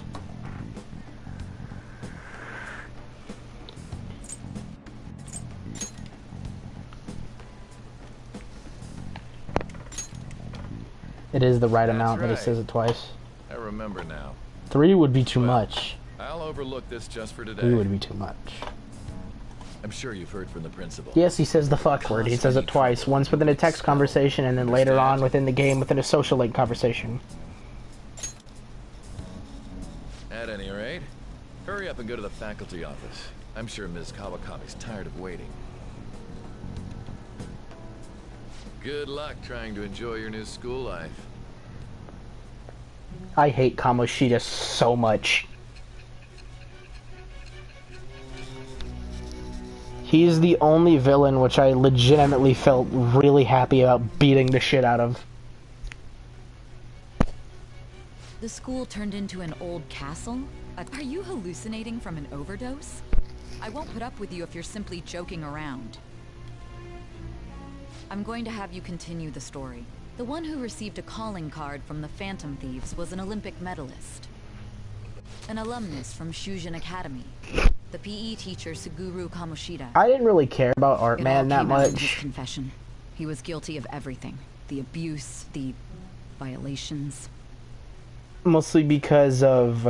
It is the right amount that he says it twice. I remember now. 3 would be too much. I'll overlook this just for today. 3 would be too much. I'm sure you've heard from the principal. Yes, he says the fuck word. He says it twice. Once within a text conversation, and then later on within the game within a social link conversation. At any rate, hurry up and go to the faculty office. I'm sure Ms. Kawakami's tired of waiting. Good luck trying to enjoy your new school life. I hate Kamoshida so much. He's the only villain which I legitimately felt really happy about beating the shit out of. The school turned into an old castle? Are you hallucinating from an overdose? I won't put up with you if you're simply joking around. I'm going to have you continue the story. The one who received a calling card from the Phantom Thieves was an Olympic medalist. An alumnus from Shujin Academy. The PE teacher Suguru Kamoshida. I didn't really care about Artman that much. His confession. He was guilty of everything. The abuse, the violations. Mostly because of,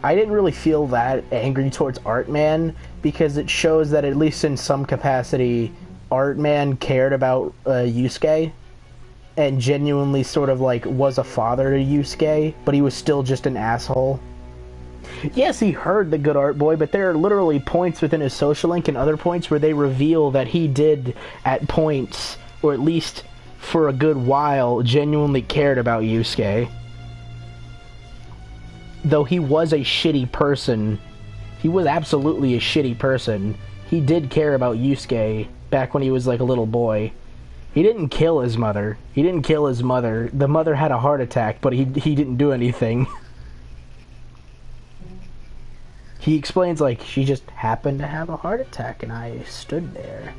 I didn't really feel that angry towards Artman, because it shows that at least in some capacity, Artman cared about Yusuke, and genuinely sort of like was a father to Yusuke, but he was still just an asshole. Yes, he heard the good art boy, but there are literally points within his social link and other points where they reveal that he did, at points, or at least for a good while, genuinely cared about Yusuke. Though he was a shitty person, he was absolutely a shitty person, he did care about Yusuke back when he was like a little boy. He didn't kill his mother. He didn't kill his mother. The mother had a heart attack, but he didn't do anything. He explains, like, she just happened to have a heart attack and I stood there.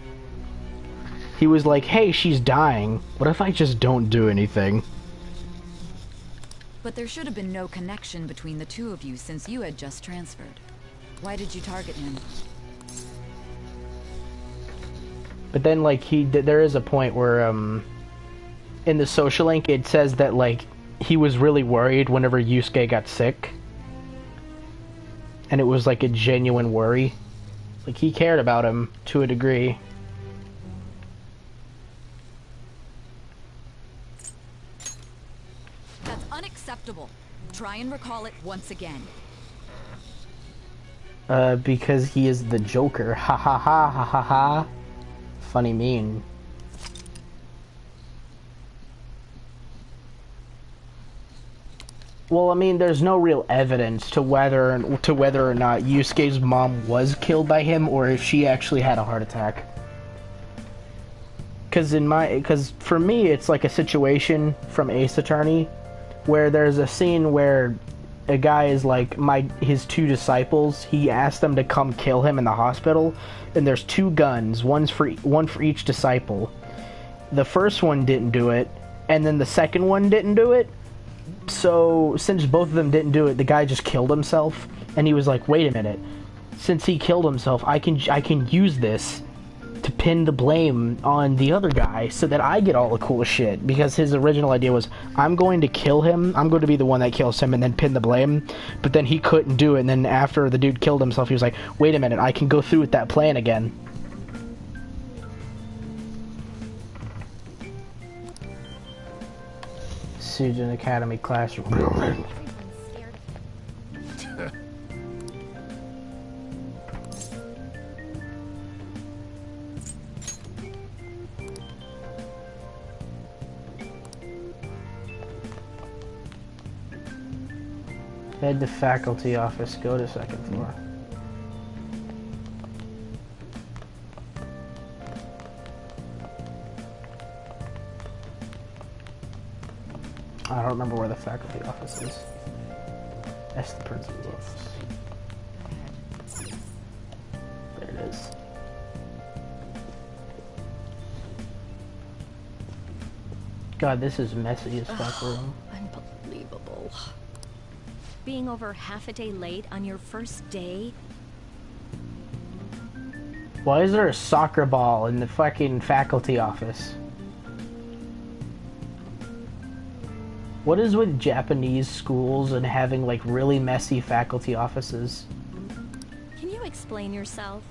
He was like, hey, she's dying. What if I just don't do anything? But there should have been no connection between the two of you since you had just transferred. Why did you target him? But then, like, there is a point where, in the social link, it says that, like, he was really worried whenever Yusuke got sick. And it was, like, a genuine worry. Like, he cared about him to a degree. That's unacceptable. Try and recall it once again. Because he is the Joker. Ha ha ha ha ha ha. Funny meme. Well, I mean, there's no real evidence to whether or not Yusuke's mom was killed by him, or if she actually had a heart attack. Because for me, it's like a situation from Ace Attorney, where there's a scene where a guy is like his two disciples. He asked them to come kill him in the hospital, and there's two guns, one for each disciple. The first one didn't do it, and then the second one didn't do it. So, since both of them didn't do it, the guy just killed himself, and he was like, wait a minute, since he killed himself, I can use this to pin the blame on the other guy so that I get all the cool shit, because his original idea was, I'm going to kill him, I'm going to be the one that kills him and then pin the blame, but then he couldn't do it, and then after the dude killed himself, he was like, wait a minute, I can go through with that plan again. Shujin Academy classroom building. Head to faculty office, go to second floor. I don't remember where the faculty office is. That's the principal's office. There it is. God, this is messy as fuck room. Unbelievable. Being over half a day late on your first day? Why is there a soccer ball in the fucking faculty office? What is with Japanese schools and having like really messy faculty offices? Can you explain yourself?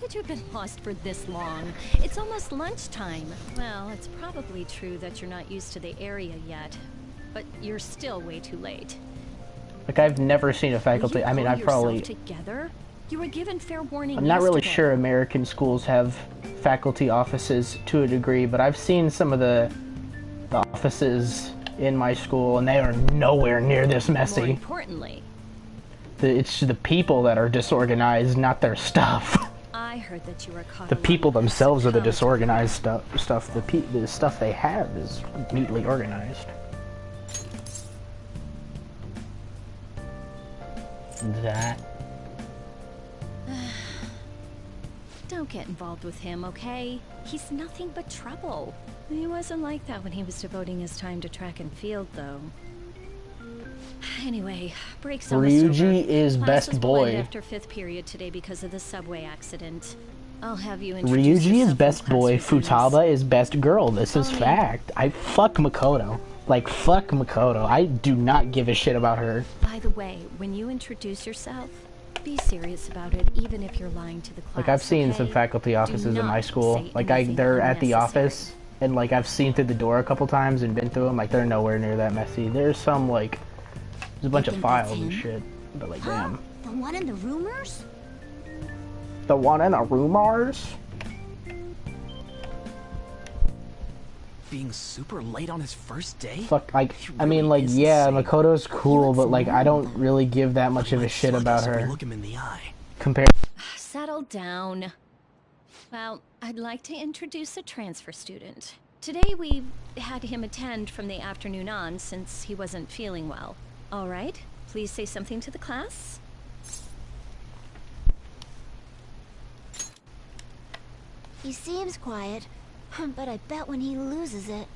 could you have been lost for this long? It's almost lunchtime. Well, it's probably true that you're not used to the area yet, but you're still way too late. Like, I've never seen a faculty. I mean, I've probably. Together? You were given fair warning. I'm not really sure American schools have faculty offices to a degree, but I've seen some of the offices in my school, and they are nowhere near this messy. More importantly, it's the people that are disorganized, not their stuff. I heard that you were caught. The people themselves are the disorganized stuff. The stuff they have is neatly organized. That. Don't get involved with him, okay? He's nothing but trouble. He wasn't like that when he was devoting his time to track and field, though. Anyway, break's almost over. Ryuji is best boy. After 5th period today because of the subway accident. I'll have you introduce Ryuji is best boy. Futaba is best girl. This is fact. I fuck Makoto. Like, fuck Makoto. I do not give a shit about her. By the way, when you introduce yourself, be serious about it, even if you're lying to the class. Like, I've seen some faculty offices in my school. Like, they're at the office, and like, I've seen through the door a couple times and been through them. Like, they're nowhere near that messy. There's some, like, there's a bunch of files and shit. But like, damn. The one in the rumors? The one in the rumors? Being super late on his first day? Fuck, like, I mean, like, yeah, Makoto's cool, but like, I don't really give that much of a shit about her. Look him in the eye. Compared. Settle down. Well, I'd like to introduce a transfer student. Today we had him attend from the afternoon on since he wasn't feeling well. All right, please say something to the class. He seems quiet, but I bet when he loses it,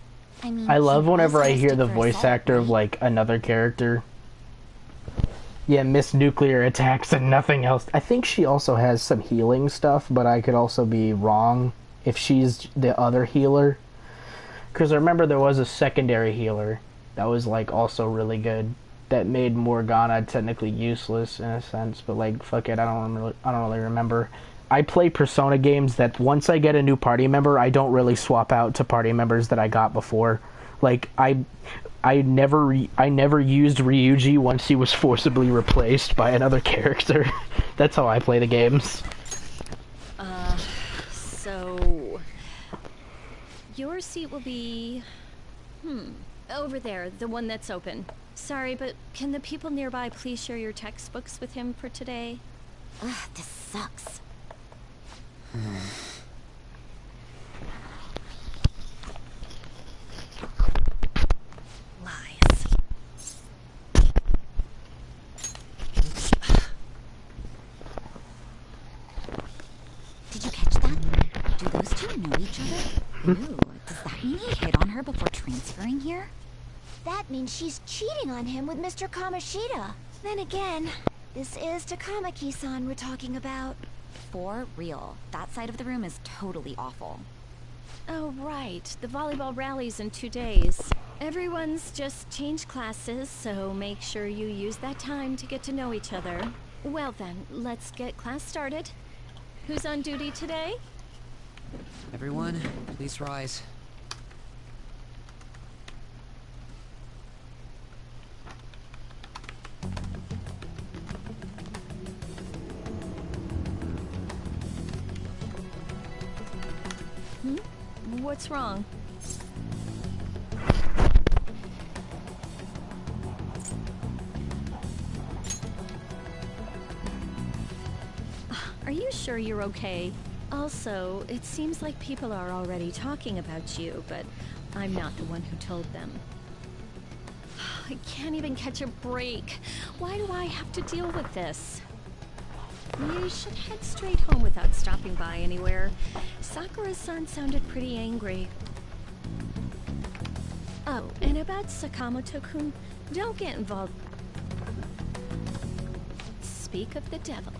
I mean... I love whenever I hear the voice actor of, like, another character. Yeah, Miss Nuclear attacks and nothing else. I think she also has some healing stuff, but I could also be wrong if she's the other healer. Because I remember there was a secondary healer that was, like, also really good. That made Morgana technically useless in a sense, but, like, fuck it, I don't really remember. I play Persona games that once I get a new party member, I don't really swap out to party members that I got before. Like, I never used Ryuji once he was forcibly replaced by another character. That's how I play the games. So your seat will be over there, the one that's open. Sorry, but can the people nearby please share your textbooks with him for today? Ugh, this sucks. Lies. Did you catch that? Do those two know each other? Ooh, does that mean he hit on her before transferring here? That means she's cheating on him with Mr. Kamoshida. Then again, this is Takamaki-san we're talking about. For real. That side of the room is totally awful. Oh, right. The volleyball rally's in 2 days. Everyone's just changed classes, so make sure you use that time to get to know each other. Well then, let's get class started. Who's on duty today? Everyone, please rise. What's wrong? Are you sure you're okay? Also, it seems like people are already talking about you, but I'm not the one who told them. I can't even catch a break. Why do I have to deal with this? You should head straight home without stopping by anywhere. Sakura-san sounded pretty angry. Oh, and about Sakamoto-kun, don't get involved. Speak of the devil.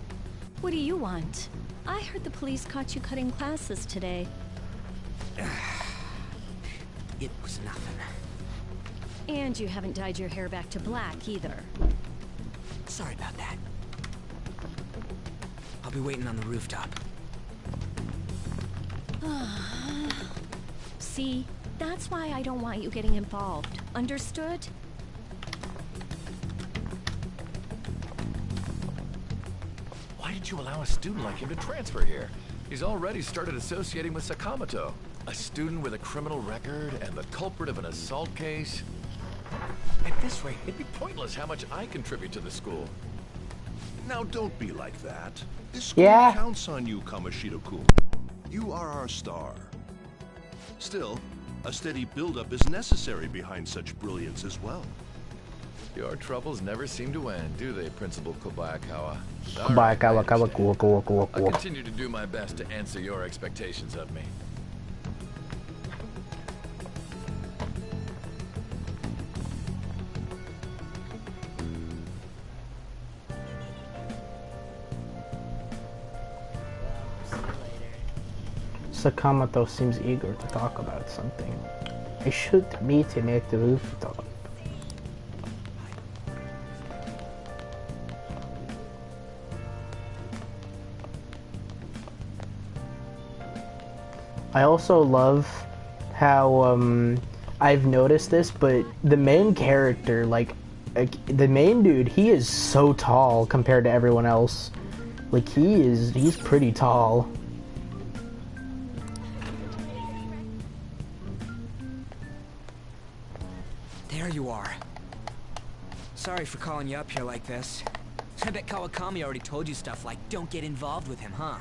What do you want? I heard the police caught you cutting classes today. It was nothing. And you haven't dyed your hair back to black, either. Sorry about that. I'll be waiting on the rooftop. See, that's why I don't want you getting involved. Understood? Why did you allow a student like him to transfer here? He's already started associating with Sakamoto. A student with a criminal record and the culprit of an assault case. At this rate, it'd be pointless how much I contribute to the school. Now don't be like that. This school counts on you, Kamoshida-kun. You are our star. Still, a steady build-up is necessary behind such brilliance as well. Your troubles never seem to end, do they, Principal Kobayakawa? Kobayakawa. I'll continue to do my best to answer your expectations of me. Sakamoto seems eager to talk about something. I should meet him at the rooftop. I also love how I've noticed this, but the main character, like the main dude, he is so tall compared to everyone else. Like he's pretty tall. There you are. Sorry for calling you up here like this. I bet Kawakami already told you stuff like, don't get involved with him, huh?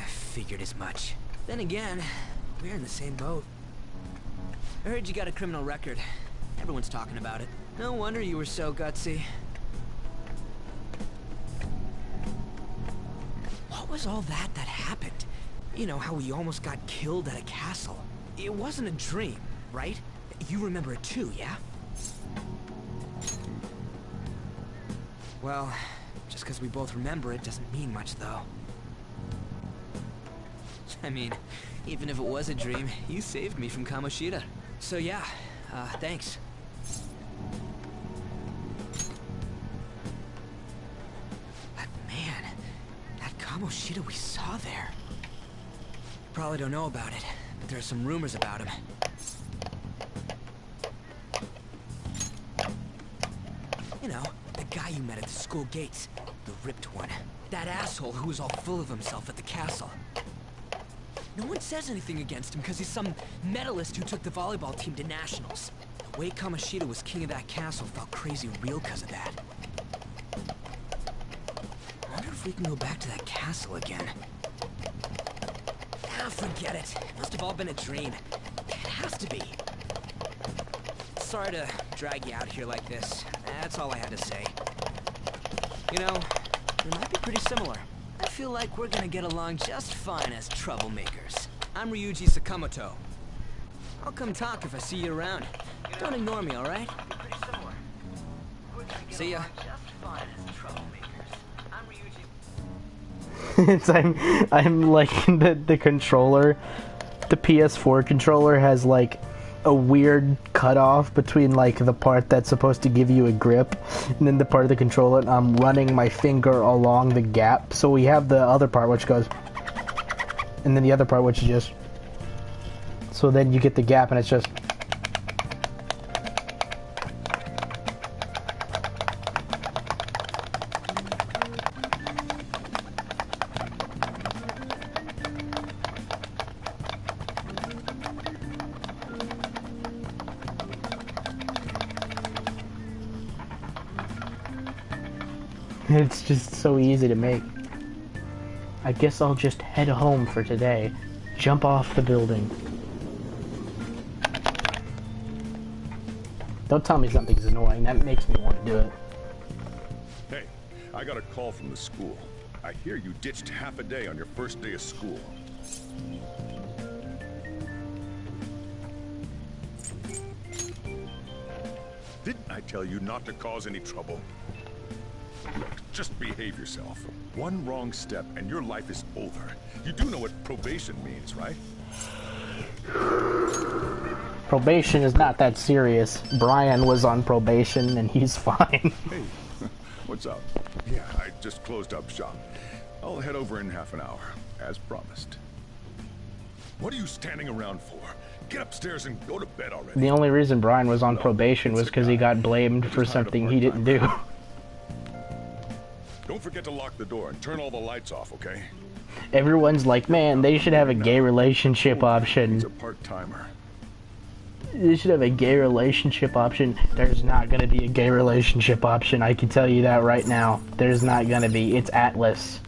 Figured as much. Then again, we're in the same boat. I heard you got a criminal record. Everyone's talking about it. No wonder you were so gutsy. What was all that happened? You know, how we almost got killed at a castle. It wasn't a dream, right? You remember it too, yeah? Well, just because we both remember it doesn't mean much, though. I mean, even if it was a dream, you saved me from Kamoshida. So yeah, thanks. But man, that Kamoshida we saw there. Probably don't know about it, but there are some rumors about him. You know, the guy you met at the school gates. The ripped one. That asshole who was all full of himself at the castle. No one says anything against him because he's some medalist who took the volleyball team to nationals. The way Kamoshida was king of that castle felt crazy real because of that. I wonder if we can go back to that castle again. Ah, forget it. It must have all been a dream. It has to be. Sorry to drag you out here like this. That's all I had to say. You know, we might be pretty similar. I feel like we're gonna get along just fine as troublemakers. I'm Ryuji Sakamoto. I'll come talk if I see you around. Don't ignore me, alright? See ya. I'm like the controller. The PS4 controller has like a weird cutoff between like the part that's supposed to give you a grip and then the part of the controller, and I'm running my finger along the gap. So we have the other part which goes, and then the other part which is just, so then you get the gap and it's just. It's just so easy to make. I guess I'll just head home for today. Jump off the building. Don't tell me something's annoying. That makes me want to do it. Hey, I got a call from the school. I hear you ditched half a day on your first day of school. Didn't I tell you not to cause any trouble? Look, just behave yourself. One wrong step and your life is over. You do know what probation means, right? Probation is not that serious. Brian was on probation and he's fine. Hey, What's up? Yeah, I just closed up shop. I'll head over in half an hour, as promised. What are you standing around for? Get upstairs and go to bed already. The only reason Brian was on probation was because he got blamed for something he didn't do. Don't forget to lock the door and turn all the lights off, okay? Everyone's like, man, they should have a gay relationship option. He's a part-timer. They should have a gay relationship option. There's not gonna be a gay relationship option. I can tell you that right now. There's not gonna be. It's Atlas.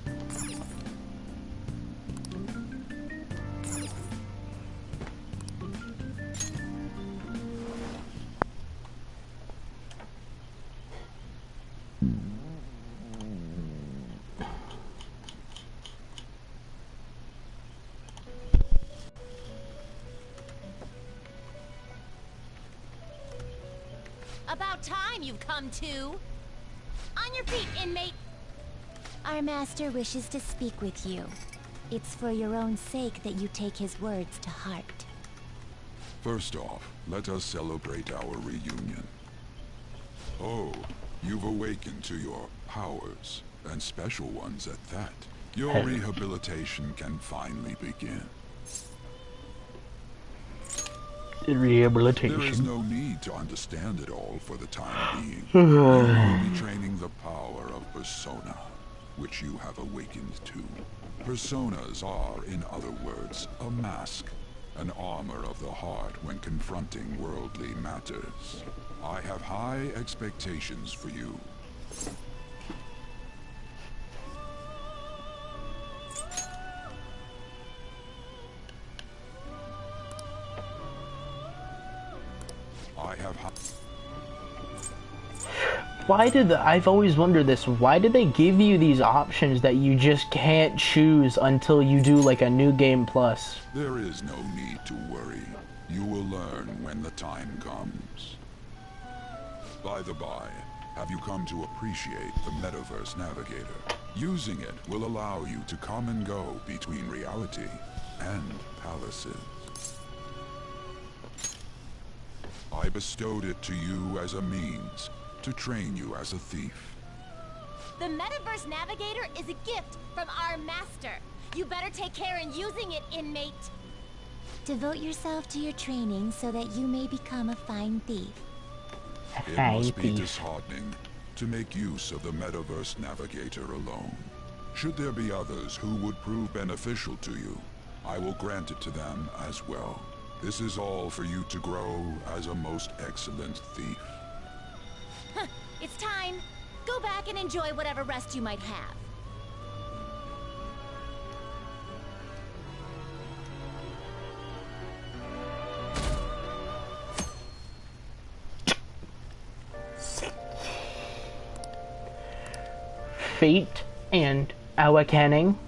About time you've come to. On your feet, inmate. Our master wishes to speak with you. It's for your own sake that you take his words to heart. First off, let us celebrate our reunion. Oh, you've awakened to your powers, and special ones at that. Your rehabilitation can finally begin. Rehabilitation. There is no need to understand it all for the time being. You will be training the power of persona, which you have awakened to. Personas are, in other words, a mask, an armor of the heart when confronting worldly matters. I have high expectations for you. Why did I've always wondered this, why did they give you these options that you just can't choose until you do like a new game plus? There is no need to worry. You will learn when the time comes. By the by, have you come to appreciate the Metaverse Navigator? Using it will allow you to come and go between reality and palaces. I bestowed it to you as a means to train you as a thief. The Metaverse Navigator is a gift from our master. You better take care in using it, inmate. Devote yourself to your training so that you may become a fine thief. It must be disheartening to make use of the Metaverse Navigator alone. Should there be others who would prove beneficial to you, I will grant it to them as well. This is all for you to grow as a most excellent thief. It's time. Go back and enjoy whatever rest you might have. Fate and awakening.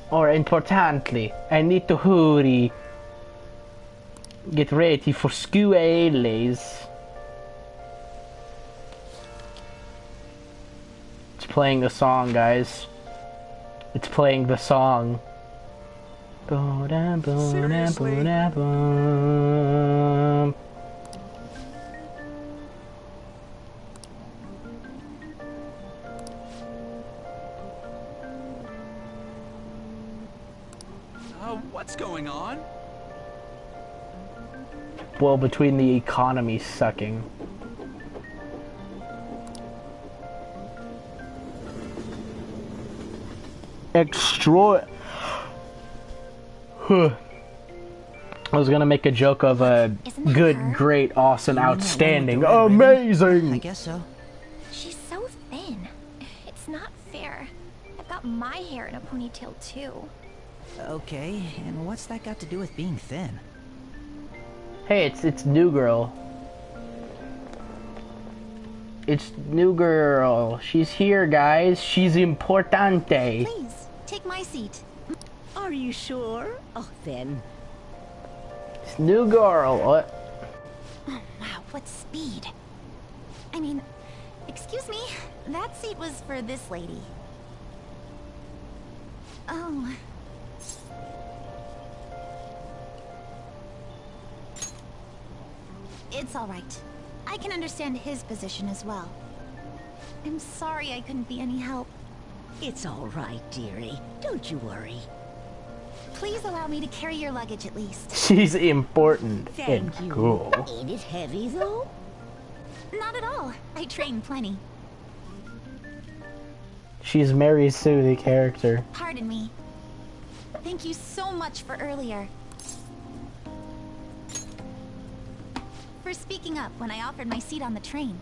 Or importantly, I need to hurry. Get ready for school, ladies. It's playing the song, guys. It's playing the song. Seriously? What's going on? Well, between the economy sucking. Extra. I was gonna make a joke of good, great, awesome, outstanding, amazing. I guess so. She's so thin. It's not fair. I've got my hair in a ponytail too. Okay, and what's that got to do with being thin? Hey, it's New Girl. It's New Girl. She's here, guys. She's importante. Please, take my seat. Are you sure? Oh, then. It's New Girl. What? Oh, wow, what speed. I mean, excuse me, that seat was for this lady. Oh. It's all right. I can understand his position as well. I'm sorry I couldn't be any help. It's all right, dearie. Don't you worry. Please allow me to carry your luggage at least. She's important and Thank you. cool. Ain't it heavy, though? Not at all. I train plenty. She's Mary Sue, the character. Pardon me. Thank you so much for earlier. For speaking up when I offered my seat on the train.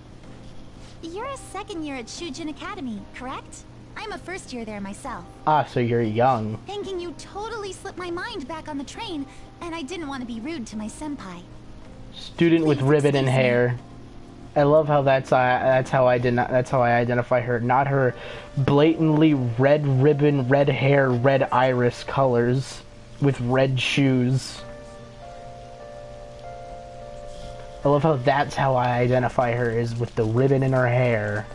You're a second year at Shujin Academy, correct? I'm a first year there myself. Ah, so you're young. Thinking you totally slipped my mind back on the train, and I didn't want to be rude to my senpai. Student with ribbon and hair. I love how that's how I identify her, not her blatantly red ribbon, red hair, red iris colors with red shoes. I love how that's how I identify her, is with the ribbon in her hair.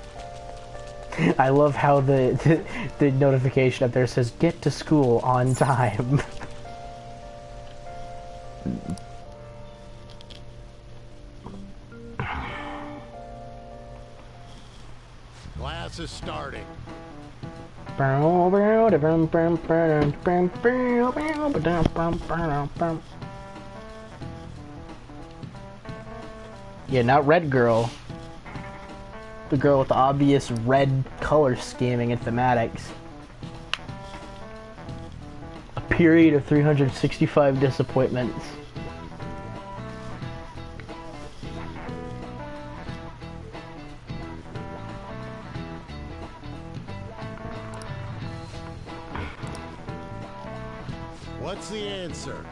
I love how the notification up there says, get to school on time. Class is starting. Yeah, not red girl. The girl with the obvious red color scheming and thematics. A period of 365 disappointments. What's the answer?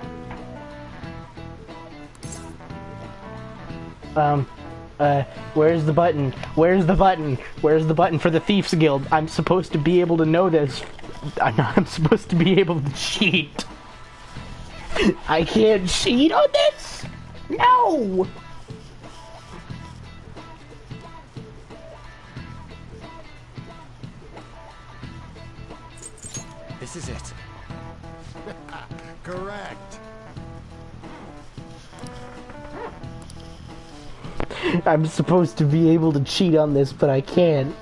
Where's the button? Where's the button? Where's the button for the Thieves Guild? I'm supposed to be able to know this. I'm supposed to be able to cheat. I can't cheat on this? No! This is it. Correct. I'm supposed to be able to cheat on this, but I can't.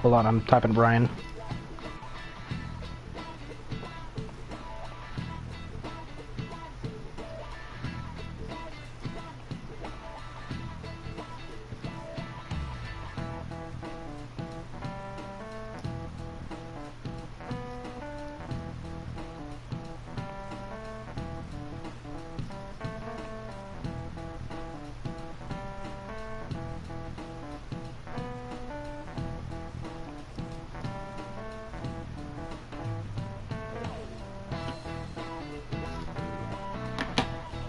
Hold on, I'm typing Brian.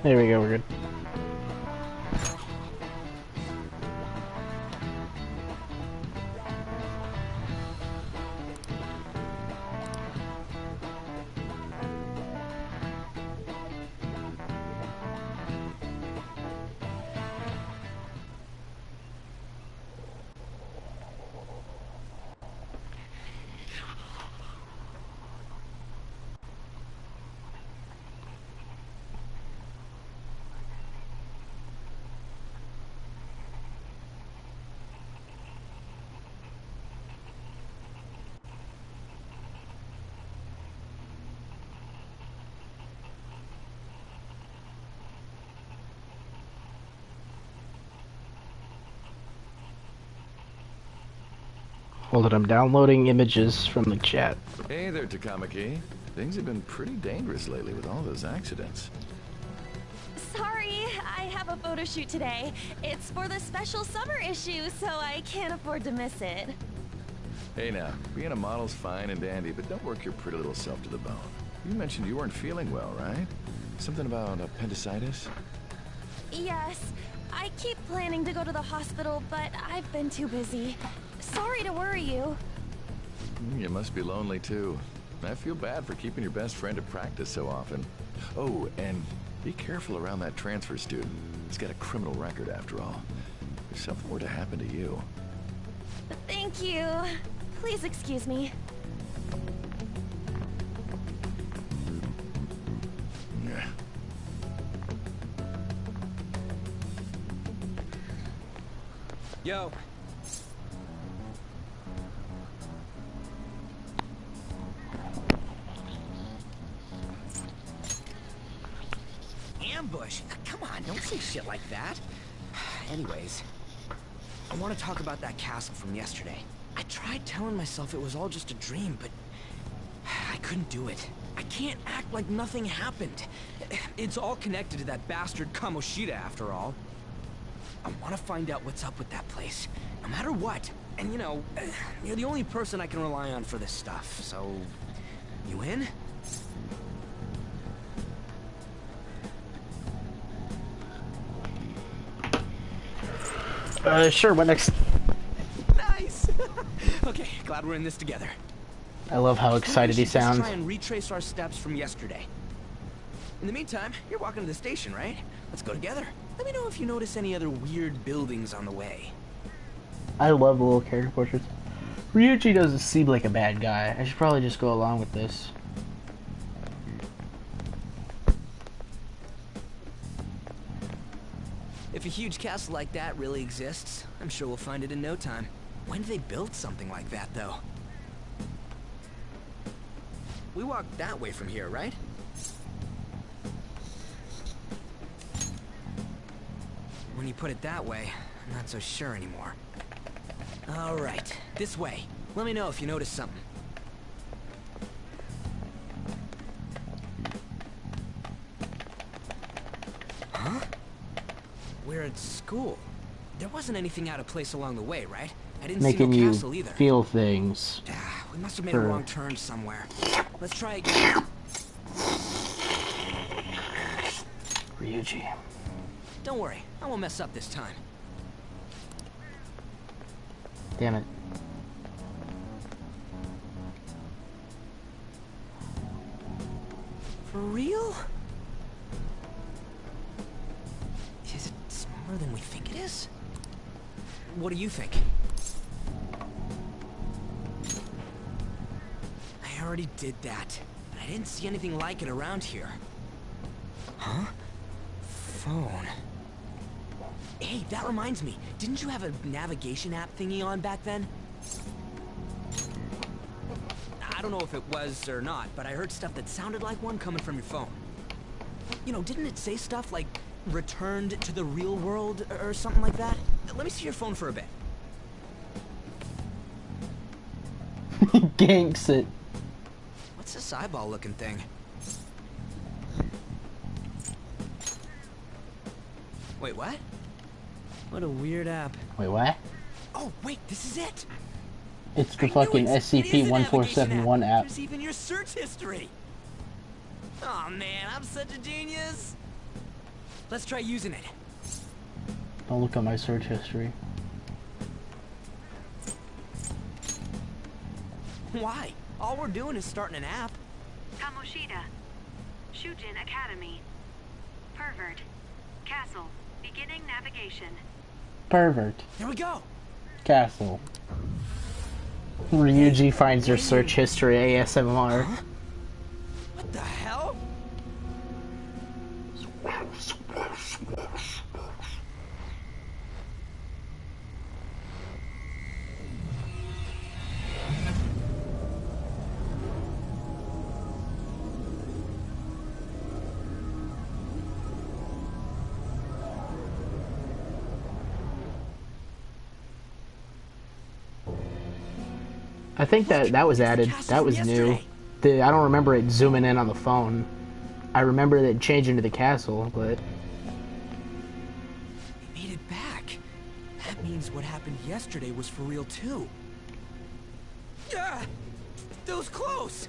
There we go, we're good. Hold it, I'm downloading images from the chat. Hey there, Takamaki. Things have been pretty dangerous lately with all those accidents. Sorry, I have a photo shoot today. It's for the special summer issue, so I can't afford to miss it. Hey now, being a model's fine and dandy, but don't work your pretty little self to the bone. You mentioned you weren't feeling well, right? Something about appendicitis? Yes. I keep planning to go to the hospital, but I've been too busy. Sorry to worry you. You must be lonely too. I feel bad for keeping your best friend at practice so often. Oh, and be careful around that transfer student. He's got a criminal record after all. If something were to happen to you... Thank you. Please excuse me. Yeah. Yo. Ambush? Come on, don't say shit like that. Anyways, I want to talk about that castle from yesterday. I tried telling myself it was all just a dream, but I couldn't do it. I can't act like nothing happened. It's all connected to that bastard Kamoshida, after all. I want to find out what's up with that place, no matter what. And you know, you're the only person I can rely on for this stuff, so... You in? Sure, what next? Nice! Okay, glad we're in this together. I love how excited he sounds. Let's try and retrace our steps from yesterday. In the meantime, you're walking to the station, right? Let's go together. Let me know if you notice any other weird buildings on the way. I love little character portraits. Ryuji doesn't seem like a bad guy. I should probably just go along with this. If a huge castle like that really exists, I'm sure we'll find it in no time. When did they build something like that, though? We walked that way from here, right? When you put it that way, I'm not so sure anymore. All right, this way. Let me know if you notice something. Huh? We're at school. There wasn't anything out of place along the way, right? I didn't Making see no you castle either. feel things. We must have made a wrong turn somewhere. Let's try again. Ryuji. Don't worry, I won't mess up this time. Damn it. For real? Is it smaller than we think it is? What do you think? I already did that, but I didn't see anything like it around here. Huh? Phone. Hey, that reminds me. Didn't you have a navigation app thingy on back then? I don't know if it was or not, but I heard stuff that sounded like one coming from your phone. You know, didn't it say stuff like returned to the real world or something like that? Let me see your phone for a bit. Ganks it. What's this eyeball looking thing? Wait, what? What a weird app. Wait, what? Oh, wait, this is it! It's the fucking SCP-1471 app. There's even your search history! Oh man, I'm such a genius! Let's try using it. Don't look at my search history. Why? All we're doing is starting an app. Kamoshida. Shujin Academy. Pervert. Castle. Beginning navigation. Pervert. Here we go! Castle. Ryuji finds her search history ASMR. Huh? What the hell? I think that was added. That was new. I don't remember it zooming in on the phone. I remember it changing to the castle, but... We made it back. That means what happened yesterday was for real too. Ah! That was close!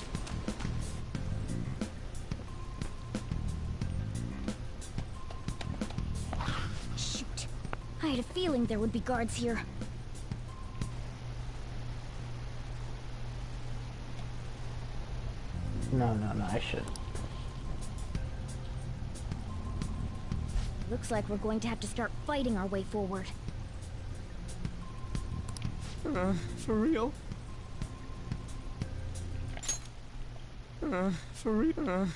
had a feeling there would be guards here. No, I should. Looks like we're going to have to start fighting our way forward. For real? For real?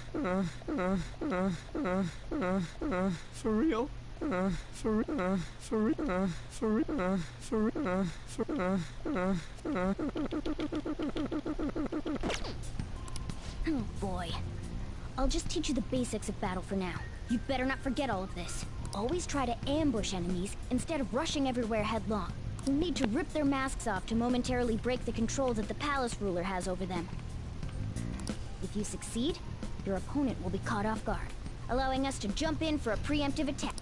For real? Oh boy. I'll just teach you the basics of battle for now. You better not forget all of this. Always try to ambush enemies instead of rushing everywhere headlong. You'll need to rip their masks off to momentarily break the control that the palace ruler has over them. If you succeed, your opponent will be caught off guard, allowing us to jump in for a preemptive attack.